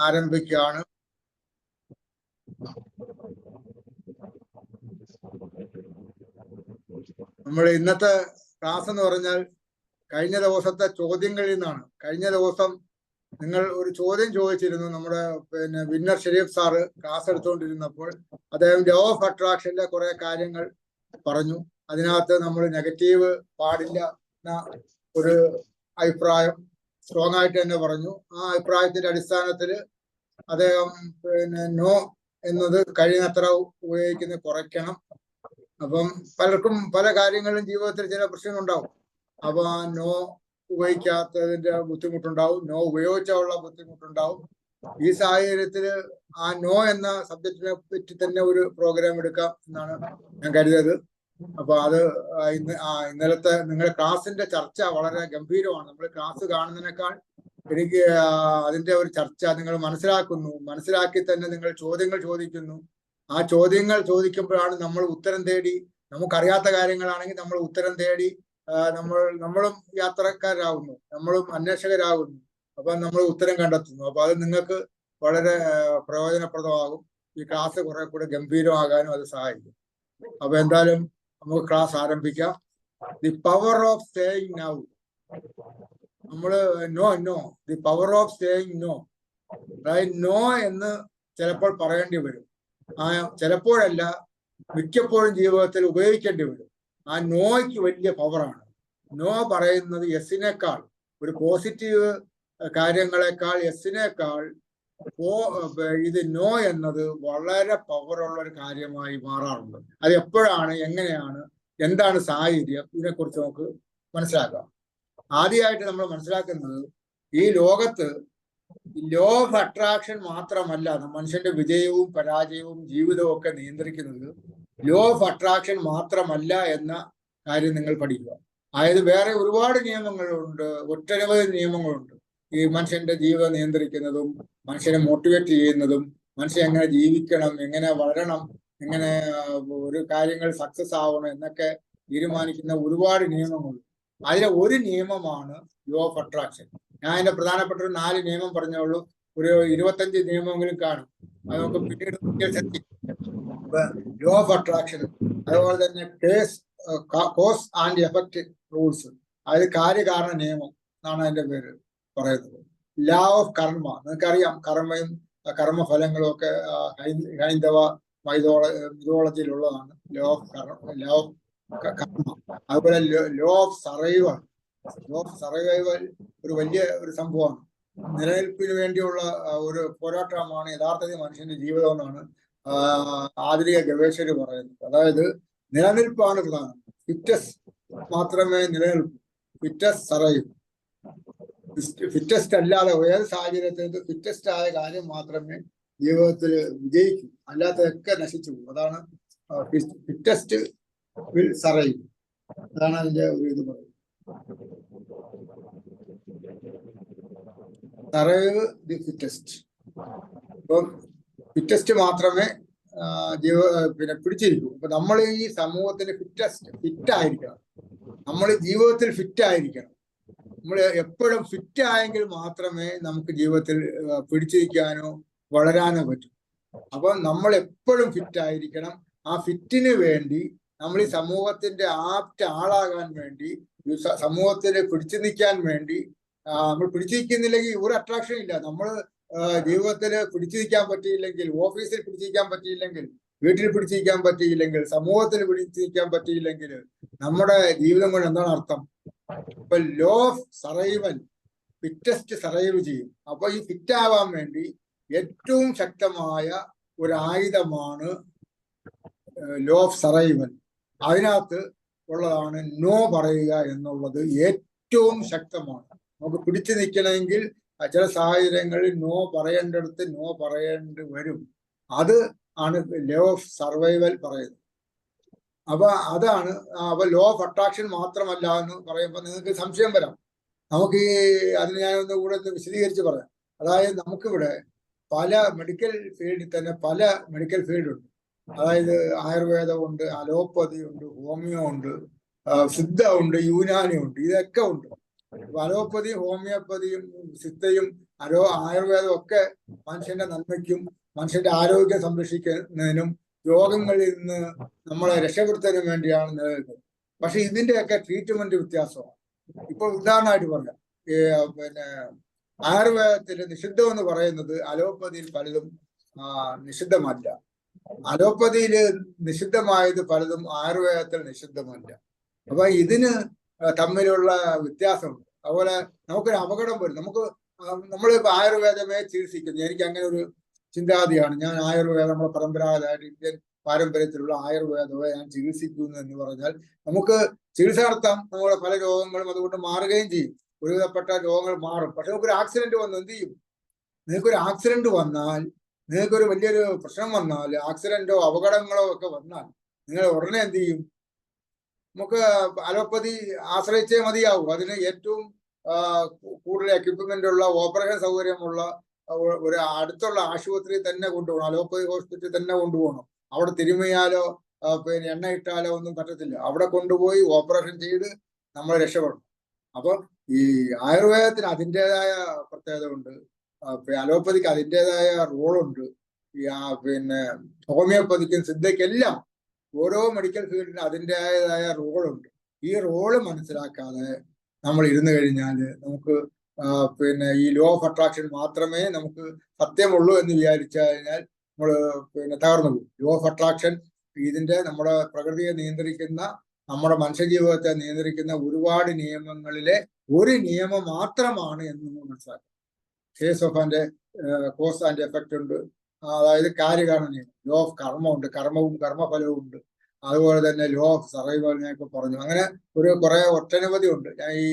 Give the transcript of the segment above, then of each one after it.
ആരംഭിക്കുകയാണ്. നമ്മൾ ഇന്നത്തെ ക്ലാസ് എന്ന് പറഞ്ഞാൽ കഴിഞ്ഞ ദിവസത്തെ ചോദ്യങ്ങളിൽ നിന്നാണ്. കഴിഞ്ഞ ദിവസം നിങ്ങൾ ഒരു ചോദ്യം ചോദിച്ചിരുന്നു. നമ്മുടെ വിന്നർ ഷെരീഫ് സാറ് ക്ലാസ് എടുത്തുകൊണ്ടിരുന്നപ്പോൾ അദ്ദേഹം ലോ ഓഫ് അട്രാക്ഷന്റെ കുറെ കാര്യങ്ങൾ പറഞ്ഞു. അതിനകത്ത് നമ്മൾ നെഗറ്റീവ് പാടില്ല എന്ന ഒരു അഭിപ്രായം സ്ട്രോങ് ആയിട്ട് തന്നെ പറഞ്ഞു. ആ അഭിപ്രായത്തിന്റെ അടിസ്ഥാനത്തിൽ അദ്ദേഹം നോ എന്നത് കഴിയുന്നത്ര ഉപയോഗിക്കുന്നത് കുറയ്ക്കണം. അപ്പം പലർക്കും പല കാര്യങ്ങളും ജീവിതത്തിൽ ചില പ്രശ്നങ്ങളുണ്ടാവും. അപ്പൊ ആ നോ ഉപയോഗിക്കാത്തതിന്റെ ബുദ്ധിമുട്ടുണ്ടാവും, നോ ഉപയോഗിച്ചുള്ള ബുദ്ധിമുട്ടുണ്ടാവും. ഈ സാഹചര്യത്തിൽ ആ നോ എന്ന സബ്ജക്റ്റിനെ പറ്റി തന്നെ ഒരു പ്രോഗ്രാം എടുക്കാം എന്നാണ് ഞാൻ കരുതിയത്. അപ്പൊ അത് ഇന്നലത്തെ നിങ്ങളുടെ ക്ലാസിന്റെ ചർച്ച വളരെ ഗംഭീരമാണ്. നമ്മൾ ക്ലാസ് കാണുന്നതിനേക്കാൾ എനിക്ക് അതിന്റെ ഒരു ചർച്ച നിങ്ങൾ മനസ്സിലാക്കി തന്നെ നിങ്ങൾ ചോദ്യങ്ങൾ ചോദിക്കുന്നു. ആ ചോദ്യങ്ങൾ ചോദിക്കുമ്പോഴാണ് നമ്മൾ ഉത്തരം തേടി, നമുക്കറിയാത്ത കാര്യങ്ങളാണെങ്കിൽ നമ്മൾ ഉത്തരം തേടി നമ്മളും യാത്രക്കാരാകുന്നു, നമ്മളും അന്വേഷകരാകുന്നു. അപ്പൊ നമ്മൾ ഉത്തരം കണ്ടെത്തുന്നു. അപ്പൊ അത് നിങ്ങൾക്ക് വളരെ പ്രയോജനപ്രദമാകും. ഈ ക്ലാസ് കുറെ കൂടെ ഗംഭീരമാകാനും അത് സഹായിക്കും. അപ്പൊ എന്തായാലും നമുക്ക് ക്ലാസ് ആരംഭിക്കാം. The power of saying now. നമ്മള് know the power of saying no. അതായത് നോ എന്ന് ചിലപ്പോൾ പറയേണ്ടി വരും. ചിലപ്പോഴല്ല, മിക്കപ്പോഴും ജീവിതത്തിൽ ഉപയോഗിക്കേണ്ടി വരും. ആ നോയ്ക്ക് വലിയ പവറാണ്. നോ പറയുന്നത് യെസിനേക്കാൾ, ഒരു പോസിറ്റീവ് കാര്യങ്ങളെക്കാൾ യെസിനേക്കാൾ ഇത് നോ എന്നത് വളരെ പവറുള്ള ഒരു കാര്യമായി മാറാറുണ്ട്. അത് എപ്പോഴാണ്, എങ്ങനെയാണ്, എന്താണ് സാഹചര്യം, ഇതിനെക്കുറിച്ച് നമുക്ക് മനസ്സിലാക്കാം. ആദ്യമായിട്ട് നമ്മൾ മനസ്സിലാക്കുന്നത്, ഈ ലോകത്ത് ലോ ഓഫ് അട്രാക്ഷൻ മാത്രമല്ല മനുഷ്യന്റെ വിജയവും പരാജയവും ജീവിതവും ഒക്കെ നിയന്ത്രിക്കുന്നത്. ലോ ഓഫ് അട്രാക്ഷൻ മാത്രമല്ല എന്ന കാര്യം നിങ്ങൾ പഠിക്കുക. അതായത് വേറെ ഒരുപാട് നിയമങ്ങളുണ്ട്, ഒട്ടനവധി നിയമങ്ങളുണ്ട്. ഈ മനുഷ്യന്റെ ജീവിതം നിയന്ത്രിക്കുന്നതും മനുഷ്യനെ മോട്ടിവേറ്റ് ചെയ്യുന്നതും മനുഷ്യൻ എങ്ങനെ ജീവിക്കണം, എങ്ങനെ വളരണം, എങ്ങനെ ഒരു കാര്യങ്ങൾ സക്സസ് ആവണം എന്നൊക്കെ തീരുമാനിക്കുന്ന ഒരുപാട് നിയമങ്ങളുണ്ട്. അതിലെ ഒരു നിയമമാണ് ലോ ഓഫ് അട്രാക്ഷൻ. ഞാൻ അതിന്റെ പ്രധാനപ്പെട്ട ഒരു 4 നിയമം പറഞ്ഞോളൂ. ഒരു 25 നിയമമെങ്കിലും കാണും. അത് നമുക്ക് പിന്നീട് ലോ ഓഫ് അട്രാക്ഷൻ, അതുപോലെ തന്നെ കോസ് ആൻഡ് എഫക്റ്റ് റൂൾസ്, അതായത് കാര്യകാരണ നിയമം എന്നാണ് അതിന്റെ പേര് പറയുന്നത്. ലോ ഓഫ് കർമ്മ, നിങ്ങൾക്കറിയാം കർമ്മയും കർമ്മഫലങ്ങളും ഒക്കെ ഹൈന്ദവ മിതോളജിയിലുള്ളതാണ്. ലോ ഓഫ് കർമ്മ. അതുപോലെ law of survival. Law of survival ഒരു വലിയ ഒരു സംഭവമാണ്. നിലനിൽപ്പിന് വേണ്ടിയുള്ള ഒരു പോരാട്ടമാണ് യഥാർത്ഥത്തിൽ മനുഷ്യന്റെ ജീവിതം എന്നാണ് ആധുനിക ഗവേഷകർ പറയുന്നത്. അതായത് നിലനിൽപ്പാണ് പ്രധാനം. ഫിറ്റസ് മാത്രമേ നിലനിൽപ്പൂ. Fit as survive. ഫിറ്റസ്റ്റ് അല്ലാതെ ഏത് സാഹചര്യത്തിൽ ഫിറ്റസ്റ്റ് ആയ കാര്യം മാത്രമേ ജീവിതത്തിൽ വിജയിക്കൂ, അല്ലാത്തതൊക്കെ നശിച്ചു പോകും. അതാണ് ഫിറ്റസ്റ്റ് വിൽ സർവൈവ്. അതാണ് അതിന്റെ ഒരു ഇത് പറയുന്നത്. Survive the fittest. അപ്പം ഫിറ്റസ്റ്റ് മാത്രമേ പിടിച്ചിരിക്കൂ. അപ്പൊ നമ്മൾ ഈ സമൂഹത്തിന് ഫിറ്റായിരിക്കണം. നമ്മൾ ജീവിതത്തിൽ ഫിറ്റായിരിക്കണം. നമ്മൾ എപ്പോഴും ഫിറ്റ് ആയെങ്കിൽ മാത്രമേ നമുക്ക് ജീവിതത്തിൽ പിടിച്ചിരിക്കാനോ വളരാനോ പറ്റൂ. അപ്പൊ നമ്മൾ എപ്പോഴും ഫിറ്റ് ആയിരിക്കണം. ആ ഫിറ്റിന് വേണ്ടി നമ്മൾ ഈ സമൂഹത്തിന്റെ ആളാകാൻ വേണ്ടി, സമൂഹത്തിൽ പിടിച്ചു നിൽക്കാൻ വേണ്ടി, നമ്മൾ പിടിച്ചു നിൽക്കുന്നില്ലെങ്കിൽ ഒരു അട്രാക്ഷൻ ഇല്ല. നമ്മൾ ജീവിതത്തിൽ പിടിച്ചു നിൽക്കാൻ പറ്റിയില്ലെങ്കിൽ, ഓഫീസിൽ പിടിച്ചു നിൽക്കാൻ പറ്റിയില്ലെങ്കിൽ, വീട്ടിൽ പിടിച്ചു നിൽക്കാൻ പറ്റിയില്ലെങ്കിൽ, സമൂഹത്തിൽ പിടിച്ചു നിൽക്കാൻ പറ്റിയില്ലെങ്കിൽ നമ്മുടെ ജീവിതം കൊണ്ട് എന്താണ് അർത്ഥം? ഇപ്പൊ law of survival, fittest survive ചെയ്യും. അപ്പൊ ഈ ഫിറ്റ് ആവാൻ വേണ്ടി ഏറ്റവും ശക്തമായ ഒരു ആയുധമാണ് ലോ ഓഫ് സർവൈവൽ. അതിനകത്ത് ഉള്ളതാണ് നോ പറയുക എന്നുള്ളത്. ഏറ്റവും ശക്തമാണ്. നമുക്ക് പിടിച്ചു നിൽക്കണമെങ്കിൽ ചില സാഹചര്യങ്ങളിൽ നോ പറയേണ്ടടുത്ത് നോ പറയേണ്ടി വരും. അത് ആണ് ലോ ഓഫ് സർവൈവൽ പറയുന്നത്. അപ്പൊ അതാണ്. അപ്പൊ ലോ ഓഫ് അട്രാക്ഷൻ മാത്രമല്ല എന്ന് പറയുമ്പോൾ നിങ്ങൾക്ക് സംശയം വരാം. നമുക്ക് അതിന് ഞാനൊന്ന് കൂടെ വിശദീകരിച്ച് പറയാം. അതായത് നമുക്കിവിടെ പല മെഡിക്കൽ ഫീൽഡിൽ തന്നെ പല മെഡിക്കൽ ഫീൽഡുണ്ട്. അതായത് ആയുർവേദമുണ്ട്, അലോപ്പതി ഉണ്ട്, ഹോമിയോ ഉണ്ട്, സിദ്ധ ഉണ്ട്, യുനാനി ഉണ്ട്. ഇതൊക്കെ ഉണ്ട്. അലോപ്പതി, ഹോമിയോപ്പതിയും സിദ്ധയും ആയുർവേദം ഒക്കെ മനുഷ്യന്റെ നന്മയ്ക്കും മനുഷ്യന്റെ ആരോഗ്യം സംരക്ഷിക്കുന്നതിനും രോഗങ്ങളിൽ നിന്ന് നമ്മളെ രക്ഷപ്പെടുത്തുന്നതിനും വേണ്ടിയാണ് നിലനിൽക്കുന്നത്. പക്ഷെ ഇതിന്റെയൊക്കെ ട്രീറ്റ്മെന്റ് വ്യത്യാസമാണ്. ഇപ്പോൾ ഉദാഹരണമായിട്ട് പറയാം, പിന്നെ ആയുർവേദത്തിൽ നിഷിദ്ധം എന്ന് പറയുന്നത് അലോപ്പതിയിൽ പലതും നിഷിദ്ധമല്ല. അലോപ്പതിയിൽ നിഷിദ്ധമായത് പലതും ആയുർവേദത്തിൽ നിഷിദ്ധമല്ല. അപ്പൊ ഇതിന് തമ്മിലുള്ള വ്യത്യാസമുണ്ട്. അതുപോലെ നമുക്കൊരു അപകടം വരും. നമ്മളിപ്പോ ആയുർവേദമേ ചികിത്സിക്കുന്നു. എനിക്ക് അങ്ങനെ ഒരു ചിന്താഗതിയാണ്. ഞാൻ ആയുർവേദം നമ്മുടെ പരമ്പരാഗതമായിട്ട് ഇന്ത്യൻ പാരമ്പര്യത്തിലുള്ള ആയുർവേദമേ ഞാൻ ചികിത്സിക്കുന്നു എന്ന് പറഞ്ഞാൽ നമുക്ക് ചികിത്സ നടത്താം. നമ്മുടെ പല രോഗങ്ങളും അതുകൊണ്ട് മാറുകയും ചെയ്യും. ഒരുവിധപ്പെട്ട രോഗങ്ങൾ മാറും. പക്ഷെ നമുക്കൊരു ആക്സിഡന്റ് വന്ന് എന്ത് ചെയ്യും? നിങ്ങൾക്കൊരു ആക്സിഡന്റ് വന്നാൽ, നിങ്ങൾക്കൊരു വലിയൊരു പ്രശ്നം വന്നാൽ, ആക്സിഡന്റോ അപകടങ്ങളോ ഒക്കെ വന്നാൽ നിങ്ങൾ ഉടനെ എന്ത് ചെയ്യും? നമുക്ക് അലോപ്പതി ആശ്രയിച്ചേ മതിയാവും. അതിന് ഏറ്റവും കൂടുതൽ എക്യുപ്മെന്റ് ഉള്ള, ഓപ്പറേഷൻ സൗകര്യമുള്ള ഒരു അടുത്തുള്ള ആശുപത്രി തന്നെ കൊണ്ടുപോകണം. അലോപ്പതി ഹോസ്പിറ്റലിൽ തന്നെ കൊണ്ടുപോകണം. അവിടെ തിരുമിയാലോ പിന്നെ എണ്ണ ഇട്ടാലോ ഒന്നും പറ്റത്തില്ല. അവിടെ കൊണ്ടുപോയി ഓപ്പറേഷൻ ചെയ്ത് നമ്മൾ രക്ഷപ്പെടണം. അപ്പൊ ഈ ആയുർവേദത്തിന് അതിൻ്റെതായ പ്രത്യേകത ഉണ്ട്, അലോപ്പതിക്ക് അതിൻ്റെതായ റോളുണ്ട്, പിന്നെ ഹോമിയോപ്പതിക്കും സിദ്ധയ്ക്കെല്ലാം ഓരോ മെഡിക്കൽ ഫീൽഡിനും അതിൻ്റെതായ റോളുണ്ട്. ഈ റോള് മനസ്സിലാക്കാതെ നമ്മൾ ഇരുന്ന് കഴിഞ്ഞാൽ നമുക്ക് പിന്നെ ഈ ലോ ഓഫ് അട്രാക്ഷൻ മാത്രമേ നമുക്ക് സത്യമുള്ളൂ എന്ന് വിചാരിച്ചു കഴിഞ്ഞാൽ നമ്മൾ പിന്നെ തകർന്നു പോകും. ലോ ഓഫ് അട്രാക്ഷൻ ഇതിന്റെ നമ്മുടെ പ്രകൃതിയെ നിയന്ത്രിക്കുന്ന, നമ്മുടെ മനുഷ്യജീവിതത്തെ നിയന്ത്രിക്കുന്ന ഒരുപാട് നിയമങ്ങളിലെ ഒരു നിയമം മാത്രമാണ് എന്ന് നമ്മൾ മനസ്സിലാക്കാം. Case of and cause and effect ഉണ്ട്. അതായത് കാര്യകാരണ നിയമം. ലോ ഓഫ് കർമ്മമുണ്ട്, കർമ്മവും കർമ്മഫലവും ഉണ്ട്. അതുപോലെ തന്നെ ലോ ഓഫ് സർവൈവൽ ഞാനൊക്കെ പറഞ്ഞു. അങ്ങനെ കുറെ ഒട്ടനവധി ഉണ്ട്. ഞാൻ ഈ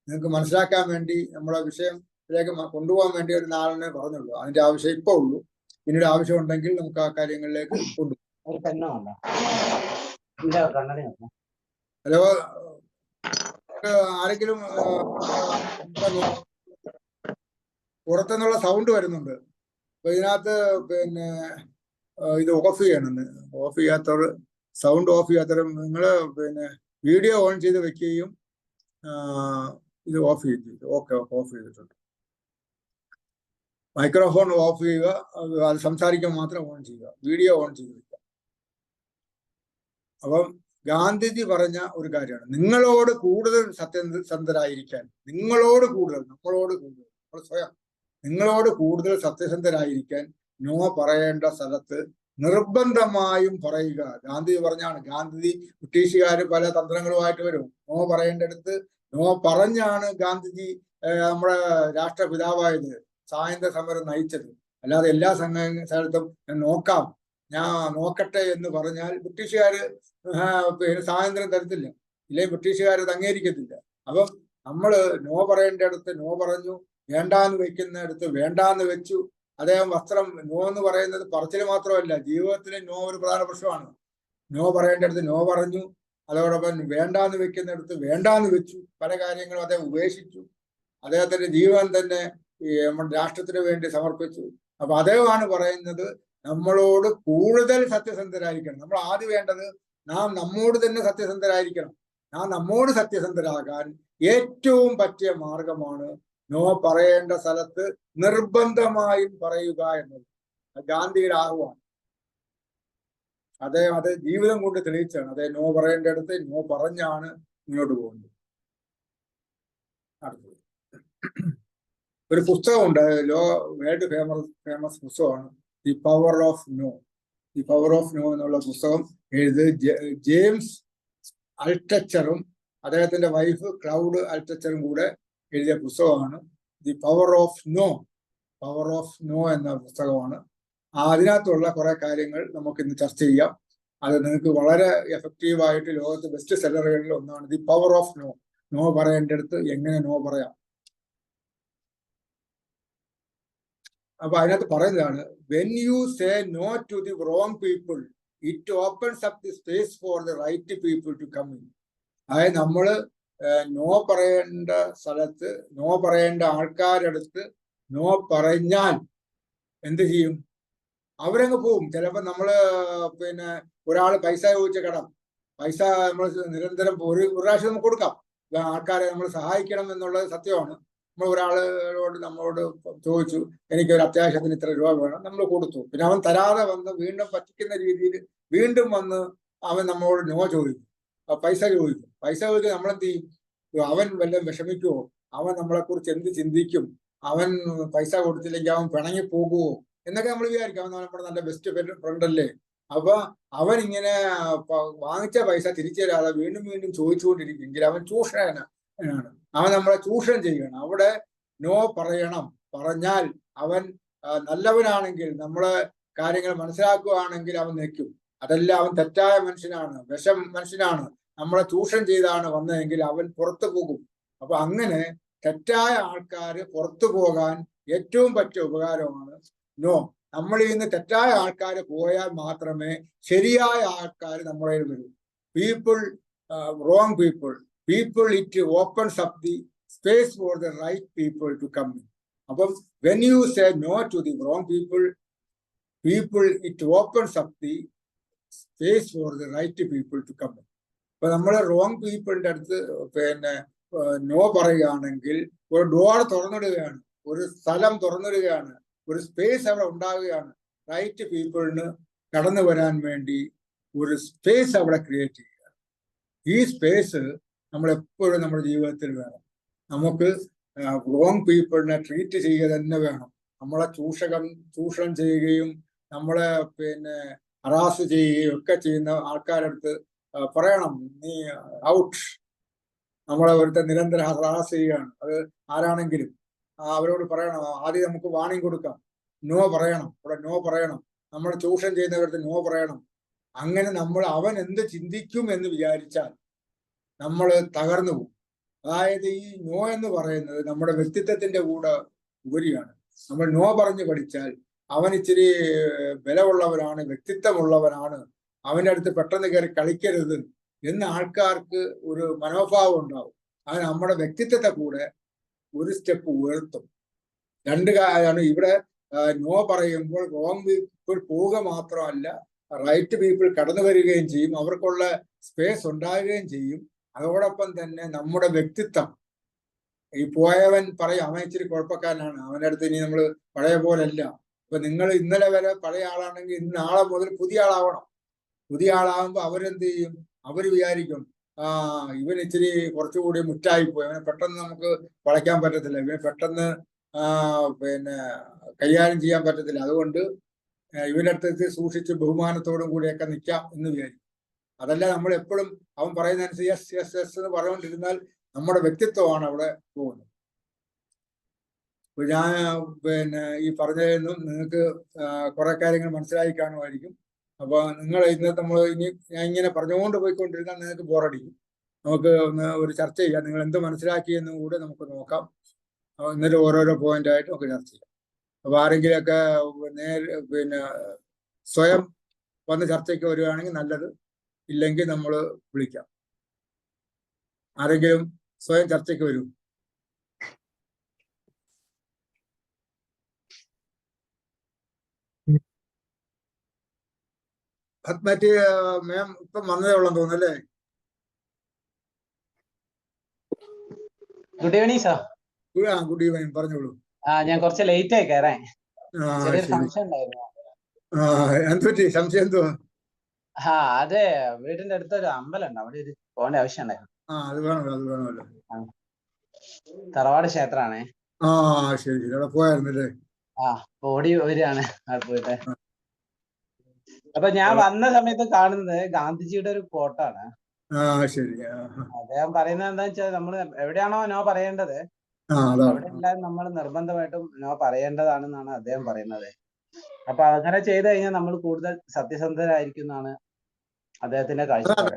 നിങ്ങൾക്ക് മനസ്സിലാക്കാൻ വേണ്ടി നമ്മളെ വിഷയത്തിലേക്ക് കൊണ്ടുപോകാൻ വേണ്ടി ഒരു 4 പറഞ്ഞുള്ളൂ. അതിന്റെ ആവശ്യം ഇപ്പൊ ഉള്ളൂ. പിന്നീട് ആവശ്യം ഉണ്ടെങ്കിൽ നമുക്ക് ആ കാര്യങ്ങളിലേക്ക് കൊണ്ടുപോകാം. ഹലോ, ആരെങ്കിലും പുറത്തുനിന്നുള്ള സൗണ്ട് വരുന്നുണ്ട്. അപ്പൊ ഇതിനകത്ത് പിന്നെ ഇത് ഓഫ് ചെയ്യണമെന്ന്. ഓഫ് ചെയ്യാത്തവർ, സൗണ്ട് ഓഫ് ചെയ്യാത്തവർ നിങ്ങൾ പിന്നെ വീഡിയോ ഓൺ ചെയ്ത് വെക്കുകയും ഇത് ഓഫ് ചെയ്തു. ഓക്കെ, ഓഫ് ചെയ്തിട്ടുണ്ട്. മൈക്രോഫോൺ ഓഫ് ചെയ്യുക, അത് സംസാരിക്കാൻ മാത്രം ഓൺ ചെയ്യുക, വീഡിയോ ഓൺ ചെയ്ത് വെക്കുക. അപ്പം ഗാന്ധിജി പറഞ്ഞ ഒരു കാര്യമാണ്, നിങ്ങളോട് കൂടുതൽ സത്യസന്ധരായിരിക്കാൻ, നമ്മളോട് കൂടുതൽ നമ്മൾ സ്വയം നിങ്ങളോട് കൂടുതൽ സത്യസന്ധരായിരിക്കാൻ നോ പറയേണ്ട സ്ഥലത്ത് നിർബന്ധമായും പറയുക. ഗാന്ധിജി പറഞ്ഞാണ്. ഗാന്ധിജി ബ്രിട്ടീഷുകാർ പല തന്ത്രങ്ങളുമായിട്ട് വരും. നോ പറയേണ്ടടുത്ത് നോ പറഞ്ഞാണ് ഗാന്ധിജി നമ്മുടെ രാഷ്ട്രപിതാവായത്, സ്വാതന്ത്ര്യ സമരം നയിച്ചത്. അല്ലാതെ എല്ലാ സ്ഥലത്തും ഞാൻ നോക്കട്ടെ എന്ന് പറഞ്ഞാൽ ബ്രിട്ടീഷുകാർ പിന്നെ സ്വാതന്ത്ര്യം തരത്തില്ല, ഇല്ലെങ്കിൽ ബ്രിട്ടീഷുകാർ അത് അംഗീകരിക്കത്തില്ല. അപ്പം നമ്മള് നോ പറയേണ്ടടുത്ത് നോ പറഞ്ഞു, വേണ്ടാന്ന് വെക്കുന്നിടത്ത് വേണ്ടാന്ന് വെച്ചു. അദ്ദേഹം വസ്ത്രം നോ എന്ന് പറയുന്നത് പറച്ചിൽ മാത്രമല്ല, ജീവിതത്തിൽ നോ ഒരു പ്രധാന പ്രശ്നമാണ്. നോ പറയേണ്ടടുത്ത് നോ പറഞ്ഞു, അതോടൊപ്പം വേണ്ടാന്ന് വെക്കുന്നിടത്ത് വേണ്ടാന്ന് വെച്ചു. പല കാര്യങ്ങളും അദ്ദേഹം ഉപേക്ഷിച്ചു. അദ്ദേഹത്തിന്റെ ജീവൻ തന്നെ നമ്മുടെ രാഷ്ട്രത്തിന് വേണ്ടി സമർപ്പിച്ചു. അപ്പൊ അദ്ദേഹമാണ് പറയുന്നത്, നമ്മളോട് കൂടുതൽ സത്യസന്ധരായിരിക്കണം. നമ്മൾ ആദ്യം വേണ്ടത് നാം നമ്മോട് തന്നെ സത്യസന്ധരായിരിക്കണം. നമ്മോട് സത്യസന്ധരാകാൻ ഏറ്റവും പറ്റിയ മാർഗമാണ് നോ പറയേണ്ട സ്ഥലത്ത് നിർബന്ധമായും പറയുക എന്നത്. ഗാന്ധിയുടെ ആഹ്വാനം. അദ്ദേഹം അത് ജീവിതം കൊണ്ട് തെളിയിച്ചാണ്. അദ്ദേഹം നോ പറയേണ്ടടുത്ത് നോ പറഞ്ഞാണ് മുന്നോട്ട് പോകുന്നത്. അടുത്തത് ഒരു പുസ്തകമുണ്ട്, വേൾഡ് ഫേമസ് പുസ്തകമാണ് the power of no. The power of no എന്നുള്ള പുസ്തകം ജെയിംസ് അൽറ്റച്ചറും അദ്ദേഹത്തിന്റെ വൈഫ് ക്ലൗഡ് അൽറ്റച്ചറും കൂടെ എഴുതിയ പുസ്തകമാണ് ദി പവർ ഓഫ് നോ എന്ന പുസ്തകമാണ്. അതിനകത്തുള്ള കുറെ കാര്യങ്ങൾ നമുക്ക് ഇന്ന് ചർച്ച ചെയ്യാം. അത് നിങ്ങൾക്ക് വളരെ എഫക്റ്റീവായിട്ട് ലോകത്ത് ബെസ്റ്റ് സെല്ലറുകളിൽ ഒന്നാണ് the power of no. No പറയേണ്ടടുത്ത് എങ്ങനെ നോ പറയാം. അപ്പൊ അതിനകത്ത് പറയുന്നതാണ്, when you say no to the wrong people it opens up the space for the right people to come in. അതായത് നമ്മള് നോ പറയേണ്ട സ്ഥലത്ത്, നോ പറയേണ്ട ആൾക്കാരടുത്ത് നോ പറഞ്ഞാൽ എന്ത് ചെയ്യും? അവരങ്ങ് പോവും. ചിലപ്പോ നമ്മള് പിന്നെ ഒരാൾ പൈസ ചോദിച്ച കടം, പൈസ നമ്മൾ നിരന്തരം ഒരു പ്രാവശ്യം നമുക്ക് കൊടുക്കാം. ആൾക്കാരെ നമ്മൾ സഹായിക്കണം എന്നുള്ളത് സത്യമാണ്. നമ്മൾ ഒരാളോട് നമ്മളോട് ചോദിച്ചു, എനിക്കൊരു അത്യാവശ്യത്തിന് ഇത്ര രൂപ വേണം, നമ്മൾ കൊടുത്തു. പിന്നെ അവൻ തരാതെ വന്ന് വീണ്ടും പറ്റിക്കുന്ന രീതിയിൽ വീണ്ടും വന്ന് അവൻ നമ്മളോട് നോ ചോദിക്കും, പൈസ ചോദിക്കും. പൈസ ചോദിച്ചാൽ നമ്മളെന്ത് ചെയ്യും? അവൻ വല്ലതും വിഷമിക്കുവോ? അവൻ നമ്മളെ കുറിച്ച് എന്ത് ചിന്തിക്കും? അവൻ പൈസ കൊടുത്തില്ലെങ്കിൽ അവൻ പിണങ്ങി പോകുമോ എന്നൊക്കെ നമ്മൾ വിചാരിക്കും. അവൻ നമ്മുടെ നല്ല ബെസ്റ്റ് ഫ്രണ്ട് അല്ലേ. അപ്പൊ അവൻ ഇങ്ങനെ വാങ്ങിച്ച പൈസ തിരിച്ചു തരാതെ വീണ്ടും വീണ്ടും ചോദിച്ചുകൊണ്ടിരിക്കുമെങ്കിൽ അവൻ ചൂഷകനാണ്. അവൻ നമ്മളെ ചൂഷണം ചെയ്യുകയാണ്. അവിടെ നോ പറയണം. പറഞ്ഞാൽ അവൻ നല്ലവനാണെങ്കിൽ, നമ്മളെ കാര്യങ്ങൾ മനസ്സിലാക്കുകയാണെങ്കിൽ അവൻ നിൽക്കും. അതല്ല, അവൻ തെറ്റായ മനുഷ്യനാണ്, മനുഷ്യനാണ്, നമ്മളെ ചൂഷണം ചെയ്താണ് വന്നതെങ്കിൽ അവൻ പുറത്തു പോകും. അപ്പൊ അങ്ങനെ തെറ്റായ ആൾക്കാർ പുറത്തു പോകാൻ ഏറ്റവും പറ്റിയ ഉപകാരമാണ് നോ. നമ്മളിൽ നിന്ന് തെറ്റായ ആൾക്കാർ പോയാൽ മാത്രമേ ശരിയായ ആൾക്കാർ നമ്മളെ വരൂ. People, wrong people it opens up the space for the right people to come in. അപ്പം when you say no to the wrong people it opens up the space for the right people to come in. അപ്പൊ നമ്മൾ wrong പീപ്പിളിന്റെ അടുത്ത് പിന്നെ no പറയുകയാണെങ്കിൽ ഒരു door തുറന്നിടുകയാണ്, ഒരു സ്ഥലം തുറന്നിടുകയാണ്, ഒരു സ്പേസ് അവിടെ ഉണ്ടാവുകയാണ്. റൈറ്റ് പീപ്പിളിന് കടന്നു വരാൻ വേണ്ടി ഒരു സ്പേസ് അവിടെ ക്രിയേറ്റ് ചെയ്യുക. ഈ സ്പേസ് നമ്മൾ എപ്പോഴും നമ്മുടെ ജീവിതത്തിൽ വേണം. നമുക്ക് റോങ് പീപ്പിളിനെ ട്രീറ്റ് ചെയ്യുക തന്നെ വേണം. നമ്മളെ ചൂഷണം ചെയ്യുകയും നമ്മളെ പിന്നെ ഹറാസ് ചെയ്യുകയും ഒക്കെ ചെയ്യുന്ന ആൾക്കാരുടെ അടുത്ത് പറയണം, നീ ഔട്ട്. നമ്മളെ ഒരുത്തെ നിരന്തരം ഹറാസ് ചെയ്യുകയാണ്, അത് ആരാണെങ്കിലും അവരോട് പറയണം. ആദ്യം നമുക്ക് വാണിംഗ് കൊടുക്കാം, നോ പറയണം. ഇവിടെ നോ പറയണം. നമ്മൾ ചൂഷണം ചെയ്യുന്നവരുടെ നോ പറയണം. അങ്ങനെ അവൻ എന്ത് ചിന്തിക്കും എന്ന് വിചാരിച്ചാൽ നമ്മൾ തകർന്നു പോകും. അതായത് ഈ നോ എന്ന് പറയുന്നത് നമ്മുടെ വ്യക്തിത്വത്തിന്റെ കൂടെ ഉപരിയാണ്. നമ്മൾ നോ പറഞ്ഞു പഠിച്ചാൽ അവൻ ഇച്ചിരി ബലമുള്ളവനാണ്, വ്യക്തിത്വമുള്ളവനാണ്, അവൻ്റെ അടുത്ത് പെട്ടെന്ന് കയറി കളിക്കരുത് എന്ന് ആൾക്കാർക്ക് ഒരു മനോഭാവം ഉണ്ടാവും. അത് നമ്മുടെ വ്യക്തിത്വത്തെ കൂടെ ഒരു സ്റ്റെപ്പ് ഉയർത്തും. രണ്ട് കാര്യമാണ് ഇവിടെ. നോ പറയുമ്പോൾ റോങ് പീപ്പിൾ പോവുക മാത്രമല്ല, റൈറ്റ് പീപ്പിൾ കടന്നു വരികയും ചെയ്യും, അവർക്കുള്ള സ്പേസ് ഉണ്ടാകുകയും ചെയ്യും. അതോടൊപ്പം തന്നെ നമ്മുടെ വ്യക്തിത്വം, ഈ പോയവൻ പറയും അവൻ ഇച്ചിരി കുഴപ്പക്കാരനാണ്, അവൻ്റെ അടുത്ത് ഇനി നമ്മൾ പഴയ പോലല്ല. ഇപ്പൊ നിങ്ങൾ ഇന്നലെ വരെ പഴയ ആളാണെങ്കിൽ ഇന്ന് നാളെ മുതൽ പുതിയ ആളാവണം. പുതിയ ആളാകുമ്പോൾ അവരെന്ത് ചെയ്യും? അവർ വിചാരിക്കും, ഇവൻ ഇച്ചിരി കുറച്ചുകൂടി മുറ്റായിപ്പോയി, അവനെ പെട്ടെന്ന് നമുക്ക് വളയ്ക്കാൻ പറ്റത്തില്ല, ഇവനെ പെട്ടെന്ന് പിന്നെ കൈകാര്യം ചെയ്യാൻ പറ്റത്തില്ല, അതുകൊണ്ട് ഇവന്റെ അടുത്ത് സൂക്ഷിച്ച് ബഹുമാനത്തോടും കൂടിയൊക്കെ നിൽക്കാം എന്ന് വിചാരിക്കും. അതല്ല, നമ്മൾ എപ്പോഴും അവൻ പറയുന്നതനുസരിച്ച് യെസ് യെസ് യെസ് എന്ന് പറഞ്ഞുകൊണ്ടിരുന്നാൽ നമ്മുടെ വ്യക്തിത്വമാണ് അവിടെ പോകുന്നത്. ഞാൻ പിന്നെ ഈ പറഞ്ഞതിൽ നിങ്ങൾക്ക് കുറെ കാര്യങ്ങൾ മനസ്സിലായി കാണുമായിരിക്കും. അപ്പൊ നിങ്ങൾ ഇന്നത്തെ നമ്മൾ ഞാൻ ഇങ്ങനെ പറഞ്ഞുകൊണ്ട് പോയിക്കൊണ്ടിരുന്നാൽ നിങ്ങൾക്ക് ബോറടിക്കും. നമുക്ക് ഒന്ന് ഒരു ചർച്ച ചെയ്യാം. നിങ്ങൾ എന്ത് മനസ്സിലാക്കിയെന്നും കൂടെ നമുക്ക് നോക്കാം. എന്നിട്ട് ഓരോരോ പോയിന്റ് ആയിട്ട് നമുക്ക് ചർച്ച ചെയ്യാം. അപ്പൊ ആരെങ്കിലുമൊക്കെ പിന്നെ സ്വയം വന്ന് ചർച്ചയ്ക്ക് വരികയാണെങ്കിൽ നല്ലത്, ഇല്ലെങ്കിൽ നമ്മൾ വിളിക്കാം. ആരെങ്കിലും സ്വയം ചർച്ചയ്ക്ക് വരൂ. മറ്റേ മാം ഇപ്പം വന്നതേ ഉള്ളെന്ന് തോന്നുന്നല്ലേ? Good evening sir. Good evening, പറഞ്ഞോളൂ. ഞാൻ കുറച്ച് ലേറ്റ് ആയി കയറാൻ, ചെറിയൊരു സംശയം ഉണ്ടായിരുന്നു. എന്തുപറ്റി? സംശയം എന്തുവാ? അതെ, വീടിന്റെ അടുത്തൊരു അമ്പലം ഉണ്ട്, അവിടെ പോകേണ്ട ആവശ്യം ഉണ്ടായിരുന്നു. അത് വേണമല്ലോ. തറവാട് ക്ഷേത്രാണേ. ശരി, അവിടെ പോയായിരുന്നല്ലേ? ഓടി വരികയാണ് പോയിട്ട്. അപ്പൊ ഞാൻ വന്ന സമയത്ത് കാണുന്നത് ഗാന്ധിജിയുടെ ഒരു കോട്ടാണ്. ശരി. അദ്ദേഹം പറയുന്നത് എന്താ വെച്ചാൽ, നമ്മൾ എവിടെയാണോ നോ പറയേണ്ടത് അവിടെ എല്ലാം നമ്മൾ നിർബന്ധമായിട്ടും നോ പറയേണ്ടതാണെന്നാണ് അദ്ദേഹം പറയുന്നത്. അപ്പൊ അങ്ങനെ ചെയ്തു കഴിഞ്ഞാൽ നമ്മൾ കൂടുതൽ സത്യസന്ധരായിരിക്കും എന്നാണ് അദ്ദേഹത്തിന്റെ കാഴ്ചപ്പാട്.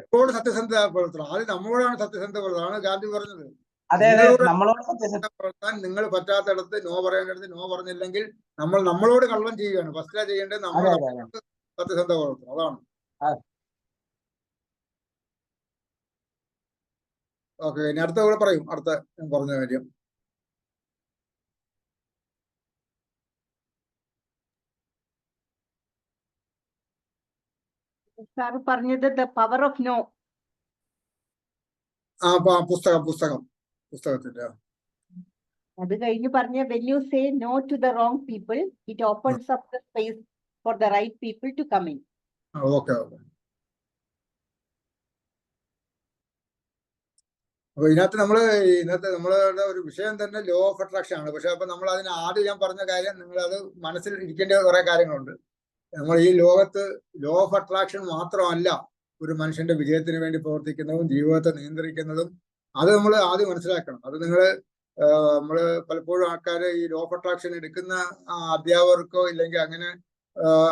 നമ്മളോടാണ് സത്യസന്ധത ഗാന്ധി പറഞ്ഞത്. അതെ, നമ്മളോട് സത്യസന്ധത. നിങ്ങൾ പറ്റാത്തടത്ത് നോ പറയേണ്ടടുത്ത് നോ പറഞ്ഞില്ലെങ്കിൽ നമ്മളോട് കള്ളം ചെയ്യുകയാണ്. ഫസ്റ്റിലാ ചെയ്യേണ്ടത് നമ്മൾ സത്യസന്ധത പുലർത്തണം. അതാണ്. ഓക്കെ, ഇനി അടുത്ത കൂടെ പറയും. അടുത്ത ഞാൻ പറഞ്ഞ കാര്യം. സാർ പറഞ്ഞത് ദ പവർ ഓഫ് നോ. പുസ്തകത്തിന്റെ അത് കഴിഞ്ഞ് പറഞ്ഞ when you say no to the wrong people, it opens up the space for the right people to come in. Okay okay. അപ്പൊ ഇതിനകത്ത് നമ്മളുടെ ഒരു വിഷയം തന്നെ ലോ ഓഫ് അട്രാക്ഷൻ ആണ്. പക്ഷെ അപ്പൊ നമ്മൾ അതിന് ആദ്യം ഞാൻ പറഞ്ഞ കാര്യം നിങ്ങൾ അത് മനസ്സിൽ ഇരിക്കേണ്ട കുറെ കാര്യങ്ങളുണ്ട്. നമ്മൾ ഈ ലോകത്ത് ലോ ഓഫ് അട്രാക്ഷൻ മാത്രമല്ല ഒരു മനുഷ്യന്റെ വിജയത്തിന് വേണ്ടി പ്രവർത്തിക്കുന്നതും ജീവിതത്തെ നിയന്ത്രിക്കുന്നതും. അത് നമ്മൾ ആദ്യം മനസ്സിലാക്കണം. അത് നമ്മള് പലപ്പോഴും ആൾക്കാർ ഈ ലോ ഓഫ് അട്രാക്ഷൻ എടുക്കുന്ന അധ്യാപകർക്കോ ഇല്ലെങ്കിൽ അങ്ങനെ